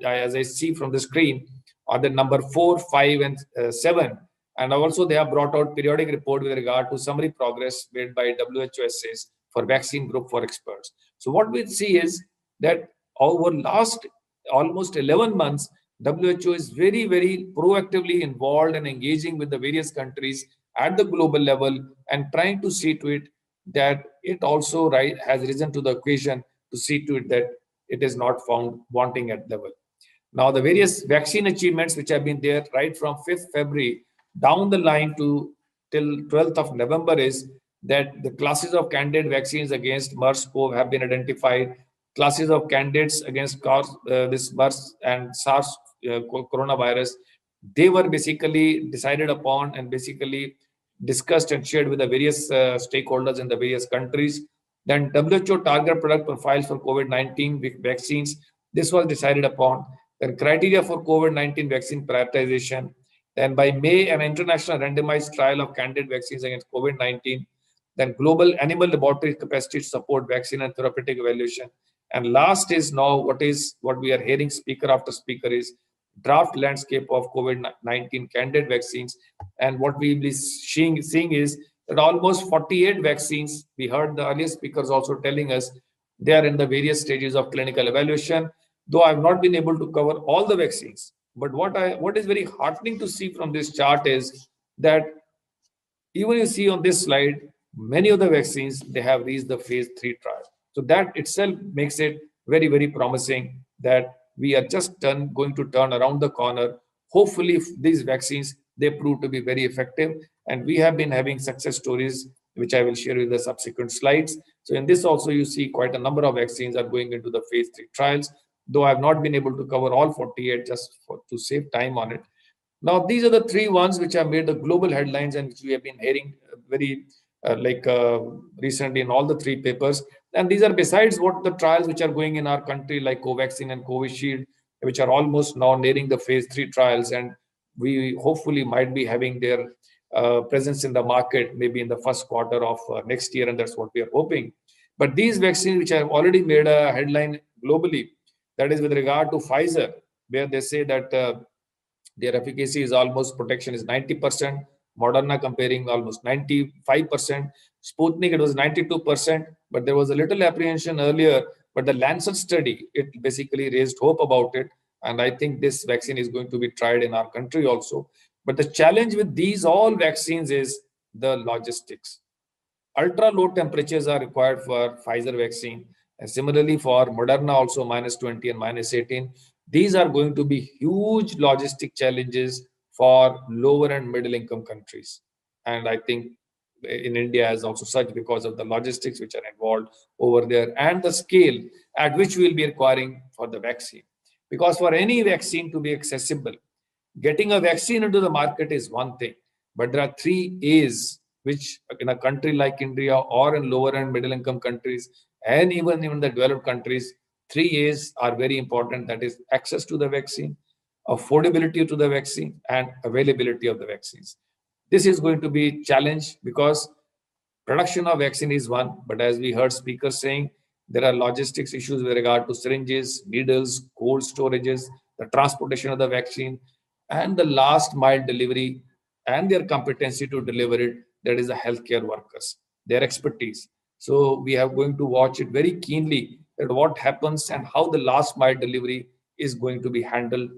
as I see from the screen, are the number 4, 5, and 7. And also they have brought out periodic report with regard to summary progress made by WHO essays for vaccine group for experts. So what we see is that over last almost 11 months, WHO is very, very proactively involved and engaging with the various countries at the global level, and trying to see to it that it also has risen to the occasion to see to it that it is not found wanting at level. Now, the various vaccine achievements which have been there right from 5th February down the line to till 12th of November is that the classes of candidate vaccines against MERS-CoV have been identified. Classes of candidates against this MERS and SARS coronavirus, they were basically decided upon and basically discussed and shared with the various stakeholders in the various countries. Then WHO target product profiles for COVID-19 vaccines, this was decided upon. Then criteria for COVID-19 vaccine prioritization. Then by May, an international randomized trial of candidate vaccines against COVID-19. Then global animal laboratory capacity to support vaccine and therapeutic evaluation. And last is now what we are hearing speaker after speaker is draft landscape of COVID-19 candidate vaccines. And what we will be seeing is that almost 48 vaccines, we heard the earlier speakers also telling us, they are in the various stages of clinical evaluation. Though I have not been able to cover all the vaccines, but what is very heartening to see from this chart is that even you see on this slide, many of the vaccines, they have reached the phase 3 trial. So that itself makes it very, very promising that we are just going to turn around the corner. Hopefully, these vaccines, they prove to be very effective. And we have been having success stories, which I will share with the subsequent slides. So in this also, you see quite a number of vaccines are going into the phase 3 trials, though I have not been able to cover all 48 just to save time on it. Now, these are the 3 ones which have made the global headlines and which we have been hearing very recently in all the 3 papers. And these are besides what the trials which are going in our country like Covaxin and Covishield, which are almost now nearing the phase 3 trials. And we hopefully might be having their presence in the market maybe in the first quarter of next year. And that's what we are hoping. But these vaccines which have already made a headline globally, that is with regard to Pfizer, where they say that their efficacy is almost, protection is 90%. Moderna comparing almost 95%. Sputnik, it was 92%, but there was a little apprehension earlier. But the Lancet study, it basically raised hope about it. And I think this vaccine is going to be tried in our country also. But the challenge with these all vaccines is the logistics. Ultra low temperatures are required for Pfizer vaccine. And similarly for Moderna also -20 and -18. These are going to be huge logistic challenges for lower and middle income countries. And I think in India is also such because of the logistics which are involved over there and the scale at which we will be requiring for the vaccine. Because for any vaccine to be accessible, getting a vaccine into the market is one thing, but there are 3 A's which in a country like India or in lower and middle income countries, and even in the developed countries, 3 A's are very important. That is access to the vaccine, affordability to the vaccine, and availability of the vaccines. This is going to be challenged because production of vaccine is one, but as we heard speakers saying, there are logistics issues with regard to syringes, needles, cold storages, the transportation of the vaccine, and the last mile delivery and their competency to deliver it. That is the healthcare workers, their expertise. So we are going to watch it very keenly that what happens and how the last mile delivery is going to be handled.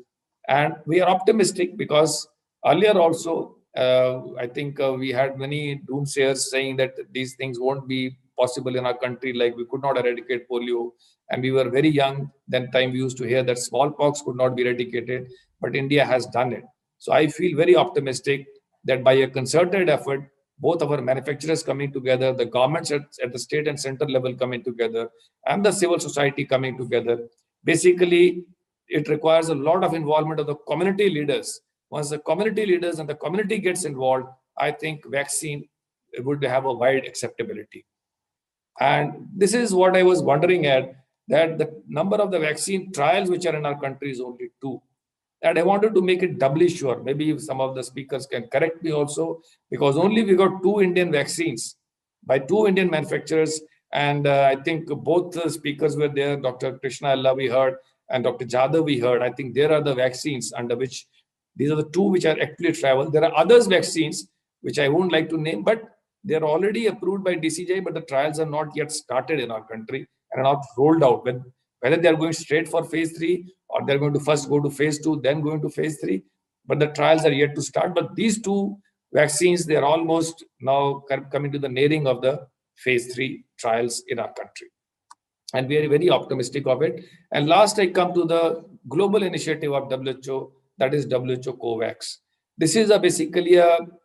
And we are optimistic because earlier also, I think we had many doomsayers saying that these things won't be possible in our country, like we could not eradicate polio. And we were very young. Then time we used to hear that smallpox could not be eradicated, but India has done it. So I feel very optimistic that by a concerted effort, both our manufacturers coming together, the governments at the state and center level coming together, and the civil society coming together, basically it requires a lot of involvement of the community leaders. Once the community leaders and the community gets involved, I think vaccine would have a wide acceptability. And this is what I was wondering at, that the number of the vaccine trials which are in our country is only 2. And I wanted to make it doubly sure. Maybe if some of the speakers can correct me also, because only we got 2 Indian vaccines by 2 Indian manufacturers. And I think both the speakers were there, Dr. Krishna Allah we heard, and Dr. Jadhav we heard. I think there are the vaccines under which, these are the 2 which are actually traveled. There are others vaccines, which I won't like to name, but they're already approved by DCGI, but the trials are not yet started in our country and are not rolled out. Whether they are going straight for phase 3 or they're going to first go to phase 2, then going to phase 3, but the trials are yet to start. But these 2 vaccines, they're almost now coming to the nearing of the phase 3 trials in our country. And we are very optimistic of it. And last, I come to the global initiative of WHO, that is WHO COVAX. This is basically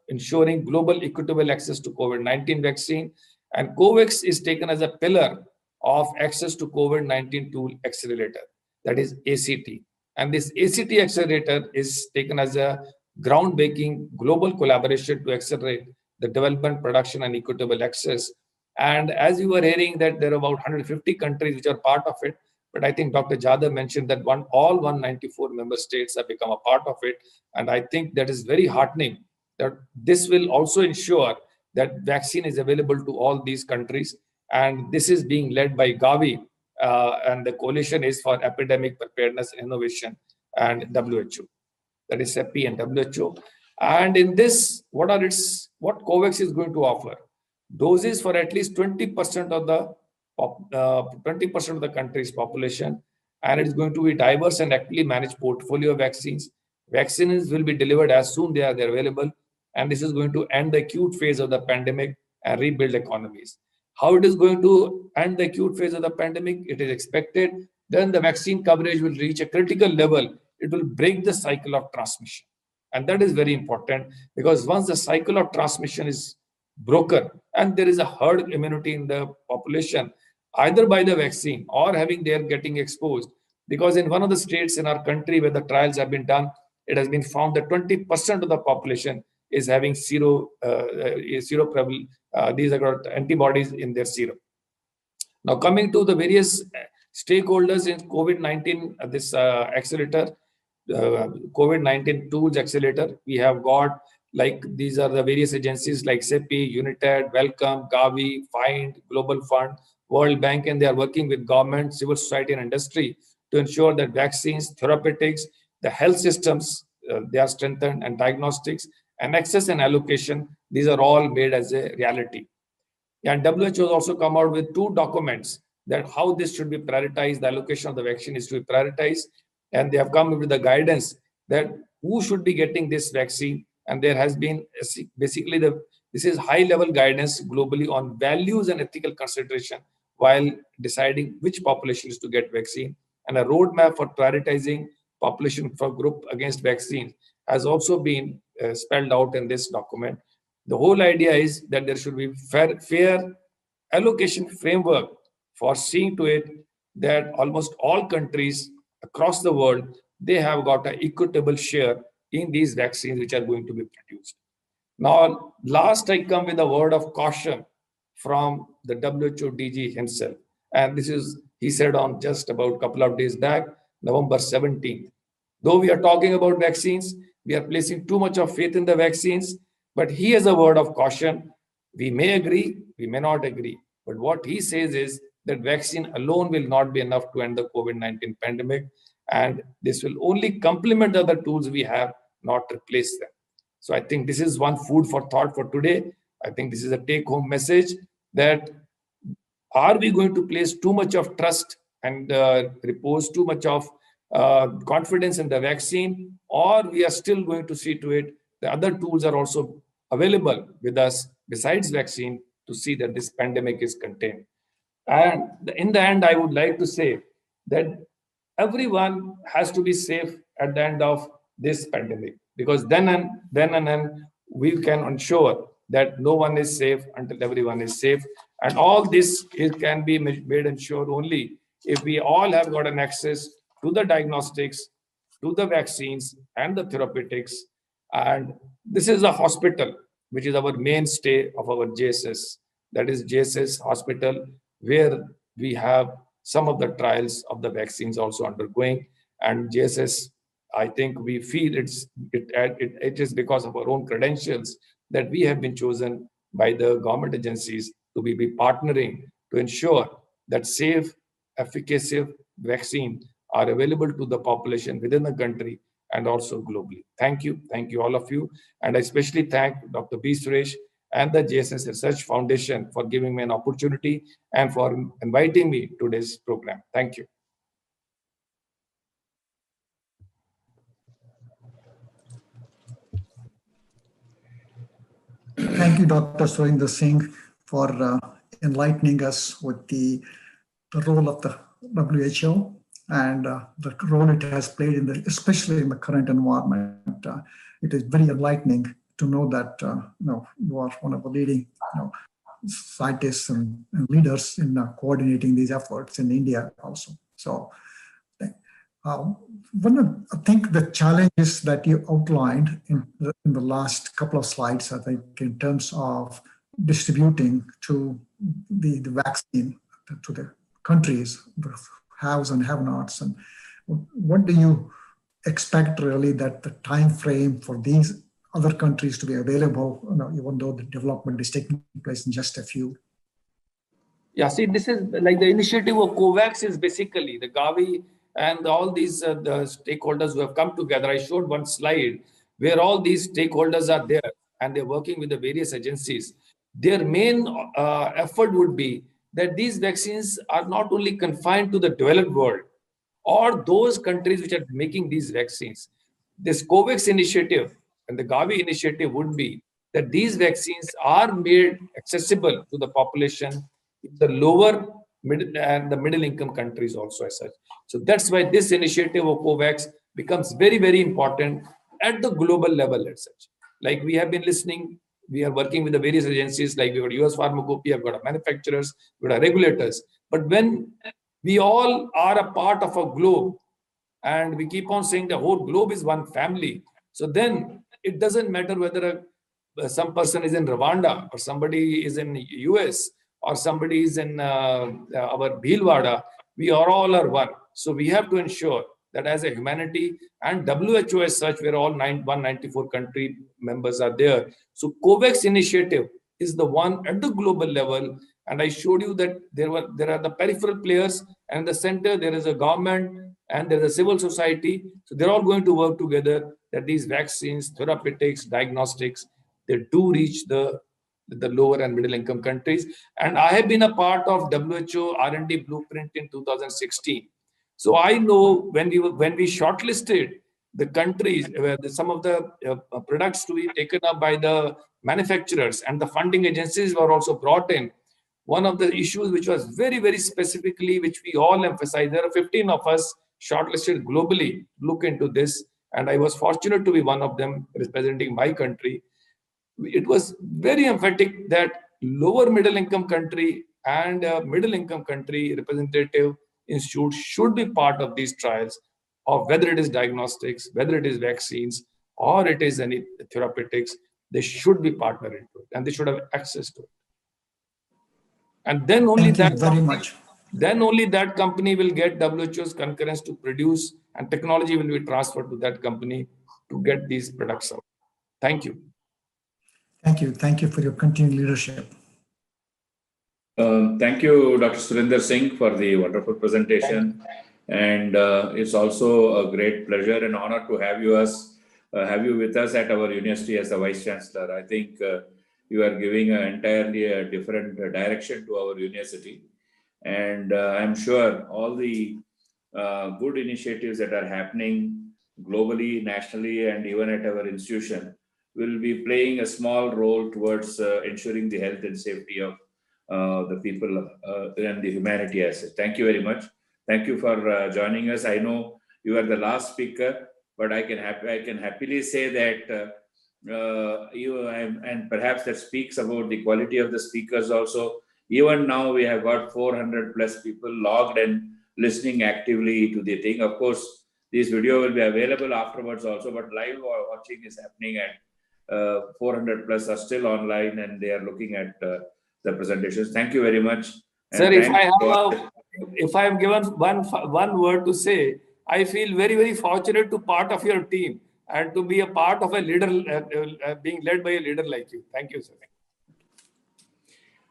ensuring global equitable access to COVID-19 vaccine. And COVAX is taken as a pillar of access to COVID-19 tool accelerator, that is ACT. And this ACT accelerator is taken as a groundbreaking global collaboration to accelerate the development, production, and equitable access. And as you were hearing that there are about 150 countries which are part of it, but I think Dr. Jadhav mentioned that all 194 member states have become a part of it. And I think that is very heartening that this will also ensure that vaccine is available to all these countries. And this is being led by Gavi, and the coalition is for epidemic preparedness and innovation and WHO. That is CEPI and WHO. And in this, what COVAX is going to offer? Doses for at least 20% of the 20% of the country's population, and it is going to be diverse and actively managed portfolio of vaccines. Vaccines will be delivered as soon as they're available, and this is going to end the acute phase of the pandemic and rebuild economies. How it is going to end the acute phase of the pandemic? It is expected then the vaccine coverage will reach a critical level. It will break the cycle of transmission, and that is very important, because once the cycle of transmission is broken and there is a herd immunity in the population, either by the vaccine or having their getting exposed, because in one of the states in our country where the trials have been done, it has been found that 20% of the population is having these are antibodies in their serum. Now coming to the various stakeholders in COVID-19, this accelerator, COVID-19 tools accelerator, we have got, like, these are the various agencies like CEPI, UNITED, Welcome, Gavi, FIND, Global Fund, World Bank, and they are working with government, civil society, and industry to ensure that vaccines, therapeutics, the health systems, they are strengthened, and diagnostics, and access and allocation, these are all made as a reality. And WHO has also come out with 2 documents that how this should be prioritized, the allocation of the vaccine is to be prioritized, and they have come with the guidance that who should be getting this vaccine. And there has been basically this is high-level guidance globally on values and ethical consideration while deciding which population is to get vaccine, and a roadmap for prioritizing population for group against vaccine has also been spelled out in this document. The whole idea is that there should be fair allocation framework for seeing to it that almost all countries across the world, they have got an equitable share in these vaccines which are going to be produced. Now, last I come with a word of caution from the WHO DG himself. And this is, he said on just about a couple of days back, November 17th. Though we are talking about vaccines, we are placing too much of faith in the vaccines, but he has a word of caution. We may agree, we may not agree. But what he says is that vaccine alone will not be enough to end the COVID-19 pandemic. And this will only complement the other tools we have, not replace them. So I think this is one food for thought for today. I think this is a take-home message that are we going to place too much of trust and repose too much of confidence in the vaccine, or we are still going to see to it the other tools are also available with us besides vaccine to see that this pandemic is contained. And in the end, I would like to say that everyone has to be safe at the end of this pandemic, because then we can ensure that no one is safe until everyone is safe. And all this can be made and sure only if we all have got an access to the diagnostics, to the vaccines and the therapeutics. And this is a hospital, which is our mainstay of our JSS, that is JSS Hospital, where we have some of the trials of the vaccines also undergoing. And JSS, I think we feel it is because of our own credentials that we have been chosen by the government agencies to be partnering to ensure that safe, efficacious vaccine are available to the population within the country and also globally. Thank you all of you. And I especially thank Dr. B. Suresh and the JSS Research Foundation for giving me an opportunity and for inviting me to this program. Thank you. Thank you, Dr. Surinder Singh, for enlightening us with the role of the WHO and the role it has played in especially in the current environment. It is very enlightening to know that you are one of the leading scientists and leaders in coordinating these efforts in India also. So I think the challenges that you outlined in the last couple of slides, I think, in terms of distributing to the vaccine to the countries, the haves and have-nots, and what do you expect really that the time frame for these other countries to be available, even though the development is taking place in just a few? Yeah, see, this is like the initiative of COVAX is basically the Gavi and all these the stakeholders who have come together. I showed one slide where all these stakeholders are there and they're working with the various agencies. Their main effort would be that these vaccines are not only confined to the developed world or those countries which are making these vaccines. This COVAX initiative and the Gavi initiative would be that these vaccines are made accessible to the population in the lower middle and the middle income countries also as such. So that's why this initiative of COVAX becomes very, very important at the global level as such. Like we have been listening, we are working with the various agencies, like we got US Pharmacopoeia, we've got manufacturers, we've got regulators. But when we all are a part of a globe and we keep on saying the whole globe is one family, so then it doesn't matter whether some person is in Rwanda or somebody is in US or somebody is in our Bhilwada, we are all one. So we have to ensure that as a humanity and WHO as such, where all 194 country members are there. So COVAX initiative is the one at the global level. And I showed you that there are the peripheral players, and in the center there is a government and there is a civil society. So they're all going to work together that these vaccines, therapeutics, diagnostics, they do reach the lower and middle income countries. And I have been a part of WHO R&D blueprint in 2016. So I know when we shortlisted the countries where some of the products to be taken up by the manufacturers and the funding agencies were also brought in, one of the issues which was very, very specifically, which we all emphasize, there are 15 of us shortlisted globally, look into this. And I was fortunate to be one of them representing my country. It was very emphatic that lower middle income country and middle income country representative institutes should be part of these trials of whether it is diagnostics, whether it is vaccines, or it is any therapeutics. they should be partner into it and they should have access to it. And then only Thank you very much. Then only that company will get WHO's concurrence to produce, and technology will be transferred to that company to get these products out. Thank you. Thank you. Thank you for your continued leadership. Thank you, Dr. Surinder Singh, for the wonderful presentation. And it's also a great pleasure and honor to have you with us at our university as the Vice Chancellor. I think you are giving entirely a different direction to our university. And I'm sure all the good initiatives that are happening globally, nationally, and even at our institution will be playing a small role towards ensuring the health and safety of the people and the humanity as such. Thank you very much. Thank you for joining us. I know you are the last speaker, but I can happily say that and perhaps that speaks about the quality of the speakers also. Even now we have got 400 plus people logged and listening actively to the thing. Of course, this video will be available afterwards also, but live watching is happening, and 400 plus are still online and they are looking at the presentations. Thank you very much. Sir, if I am given one word to say, I feel very, very fortunate to part of your team and to be a part of a leader, being led by a leader like you. Thank you, sir.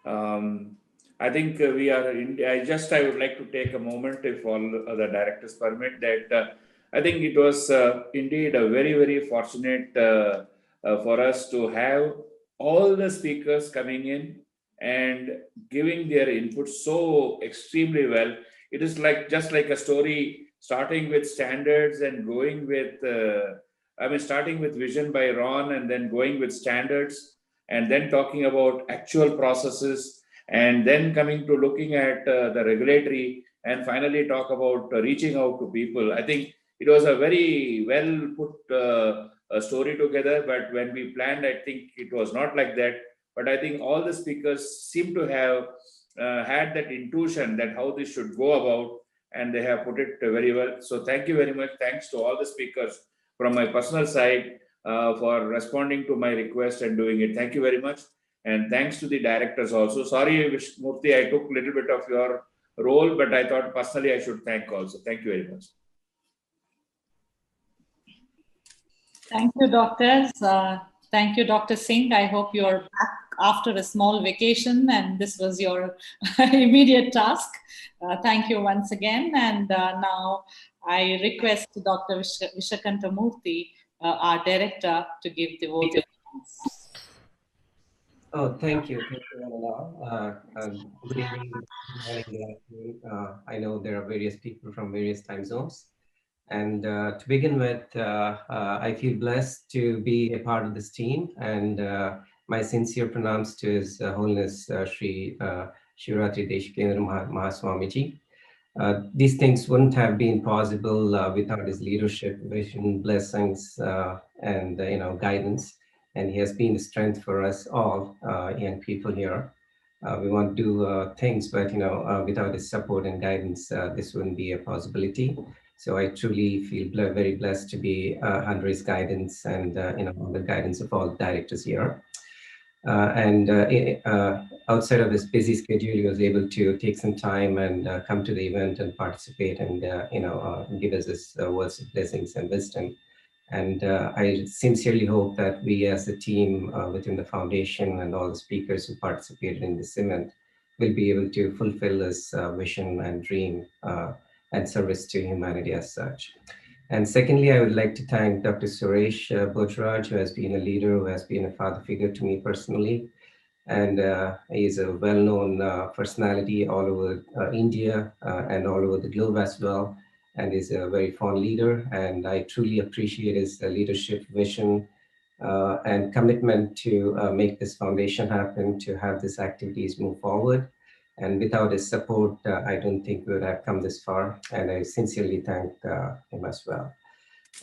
I think we are in, I would like to take a moment, if all the directors permit, that I think it was indeed a very, very fortunate for us to have all the speakers coming in and giving their input so extremely well. It is like just like a story, starting with standards and going with, starting with vision by Ron and then going with standards and then talking about actual processes and then coming to looking at the regulatory and finally talk about reaching out to people. I think it was a very well put story together, but when we planned, I think it was not like that. But I think all the speakers seem to have had that intuition that how this should go about, and they have put it very well. So thank you very much. Thanks to all the speakers from my personal side for responding to my request and doing it. Thank you very much. And thanks to the directors also. Sorry, Murthy, I took a little bit of your role, but I thought personally I should thank also. Thank you very much. Thank you, doctors. Thank you, Dr. Singh. I hope you're back after a small vacation and this was your immediate task. Thank you once again. And now I request Dr. Vishakanta Murthy, our director, to give the vote of thanks. Oh, thank you. Thank you, Anna. Good evening, good morning, good afternoon. I know there are various people from various time zones. And to begin with, I feel blessed to be a part of this team, and my sincere pranams to His Holiness Sri Shivaratri Deshikendra Mahaswamiji. These things wouldn't have been possible without his leadership, vision, blessings, and guidance. And he has been the strength for us all, young people here. We want to do things, but without his support and guidance, this wouldn't be a possibility. So I truly feel very blessed to be under his guidance and the guidance of all directors here. Outside of this busy schedule, he was able to take some time and come to the event and participate and give us his words of blessings and wisdom. And I sincerely hope that we as a team within the foundation and all the speakers who participated in this event will be able to fulfill this vision and dream and service to humanity as such. And secondly, I would like to thank Dr. Suresh Bojraj, who has been a leader, who has been a father figure to me personally. And he is a well-known personality all over India and all over the globe as well. And is a very fond leader. And I truly appreciate his leadership, vision, and commitment to make this foundation happen, to have these activities move forward. And without his support, I don't think we would have come this far. And I sincerely thank him as well.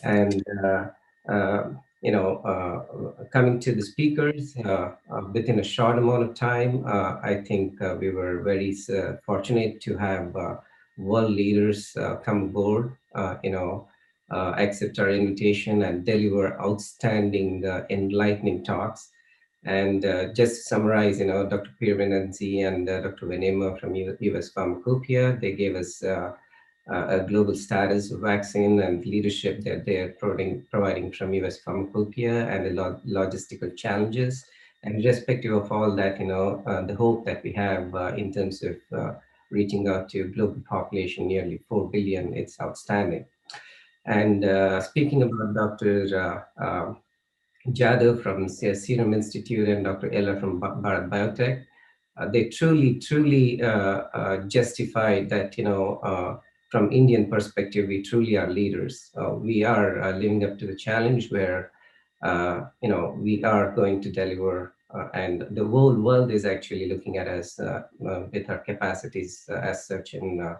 And, coming to the speakers, within a short amount of time, I think we were very fortunate to have world leaders come aboard, accept our invitation and deliver outstanding, enlightening talks. And just to summarize, Dr. Peer Venanzi and Dr. Venema from US Pharmacopoeia, they gave us a global status of vaccine and leadership that they are providing from US Pharmacopoeia and the logistical challenges. And irrespective of all that, the hope that we have in terms of reaching out to a global population, nearly 4 billion, it's outstanding. And speaking about Dr. Jadhav from Serum Institute and Dr. Ella from Bharat Biotech, they truly justified that, from Indian perspective, we truly are leaders. We are living up to the challenge where, we are going to deliver, and the whole world is actually looking at us with our capacities as such in,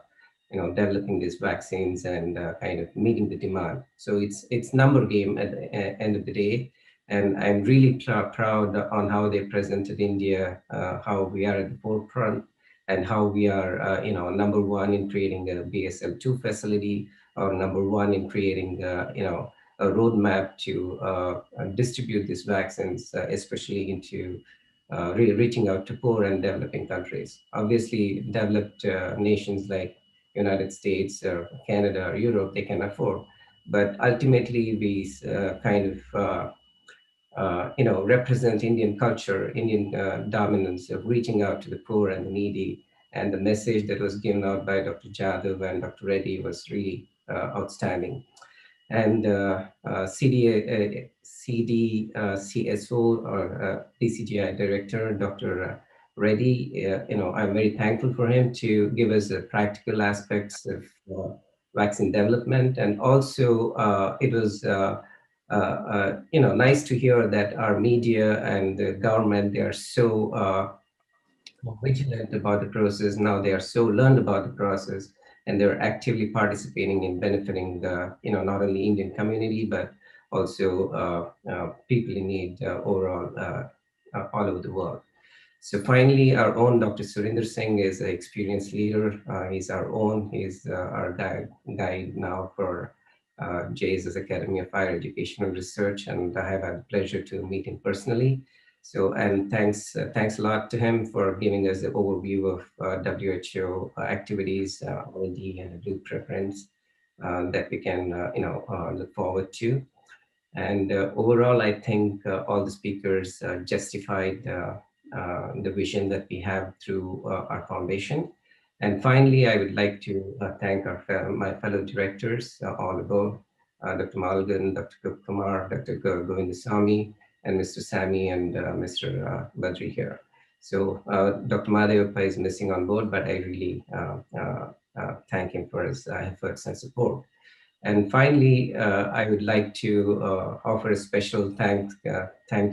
developing these vaccines and kind of meeting the demand. So it's number game at the end of the day. And I'm really proud on how they presented India, how we are at the forefront, and how we are, number one in creating a BSL-2 facility, or number one in creating, a roadmap to distribute these vaccines, especially into reaching out to poor and developing countries. Obviously, developed nations like United States or Canada or Europe, they can afford. But ultimately, we kind of represent Indian culture, Indian dominance of reaching out to the poor and the needy. And the message that was given out by Dr. Jadhav and Dr. Reddy was really outstanding. And CDCSO or DCGI director, Dr. Reddy, I'm very thankful for him to give us the practical aspects of vaccine development. And also it was nice to hear that our media and the government, they are so vigilant about the process. Now they are so learned about the process, and they're actively participating in benefiting the, not only Indian community, but also people in need overall all over the world. So finally, our own Dr. Surinder Singh is an experienced leader. He's our guide now for JSS Academy of Higher Education and Research, and I have had the pleasure to meet him personally. So, and thanks a lot to him for giving us the overview of WHO activities, OD, and the blueprints that we can, look forward to. And overall, I think all the speakers justified the vision that we have through our foundation. And finally, I would like to thank my fellow directors, all above, Dr. Malgan, Dr. Kumar, Dr. Govindasamy, and Mr. Sami and Mr. Badri here. So Dr. Madhevappa is missing on board, but I really thank him for his efforts and support. And finally, I would like to offer a special thank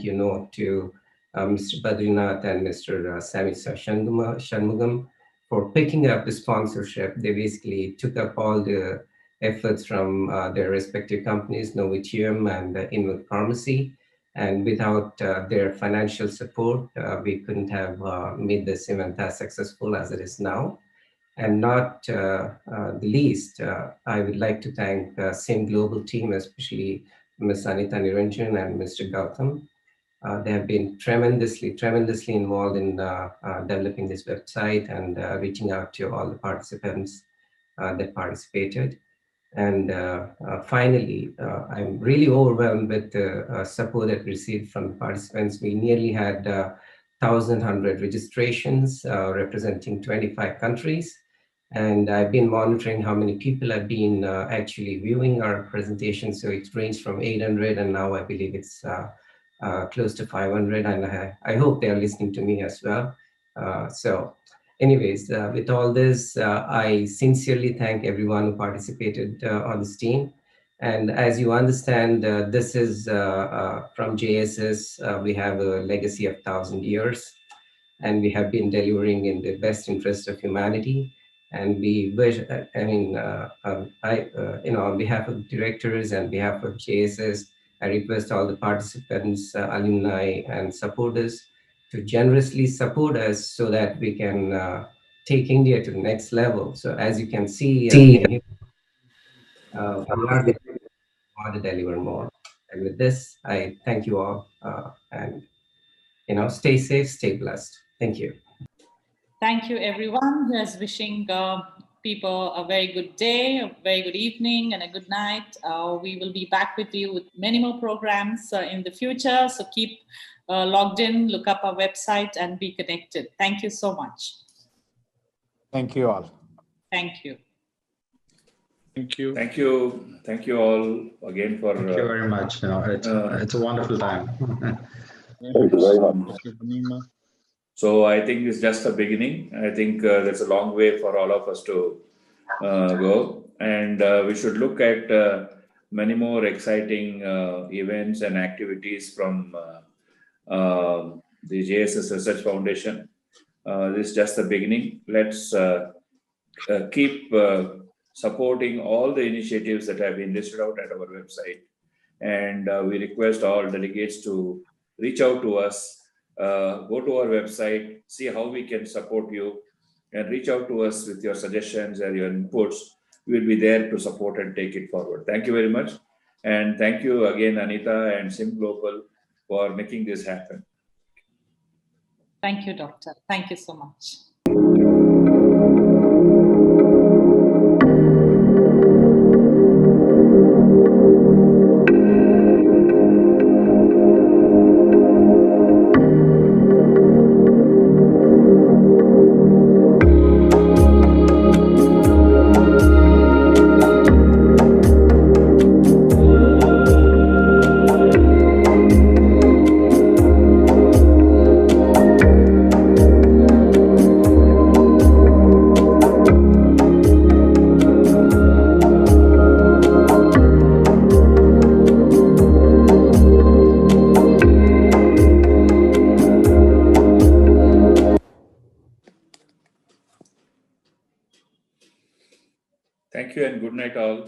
you note to Mr. Badrinath and Mr. Sami Shanmugam for picking up the sponsorship. They basically took up all the efforts from their respective companies, Novitium and Inwood Pharmacy. And without their financial support, we couldn't have made this event as successful as it is now. And not the least, I would like to thank SIM Global team, especially Ms. Anita Niranjan and Mr. Gautam. They have been tremendously involved in developing this website and reaching out to all the participants that participated. And finally, I'm really overwhelmed with the support that we received from the participants. We nearly had 1,100 registrations representing 25 countries. And I've been monitoring how many people have been actually viewing our presentation. So it's ranged from 800, and now I believe it's close to 500. And I hope they're listening to me as well. So anyways, with all this, I sincerely thank everyone who participated on this team. And as you understand, this is from JSS. We have a legacy of 1,000 years, and we have been delivering in the best interest of humanity. And we wish, on behalf of directors and behalf of JSS, I request all the participants, alumni, and supporters to generously support us so that we can take India to the next level. So as you can see, we are want to deliver more. And with this, I thank you all, and stay safe, stay blessed. Thank you. Thank you, everyone. Here's wishing people a very good day, a very good evening, and a good night. We will be back with you with many more programs in the future. So keep logged in, look up our website, and be connected. Thank you so much. Thank you all. Thank you. Thank you. Thank you. Thank you all again for. Thank you very much. It's a wonderful time. Thank you very much. So I think it's just a beginning. I think there's a long way for all of us to go, and we should look at many more exciting events and activities from the JSS Research Foundation. This is just the beginning. Let's keep supporting all the initiatives that have been listed out at our website. And we request all delegates to reach out to us, go to our website, see how we can support you, and reach out to us with your suggestions and your inputs. We will be there to support and take it forward. Thank you very much. And thank you again, Anita and Sim Global, for making this happen. Thank you, Doctor. Thank you so much. Thank you and good night all.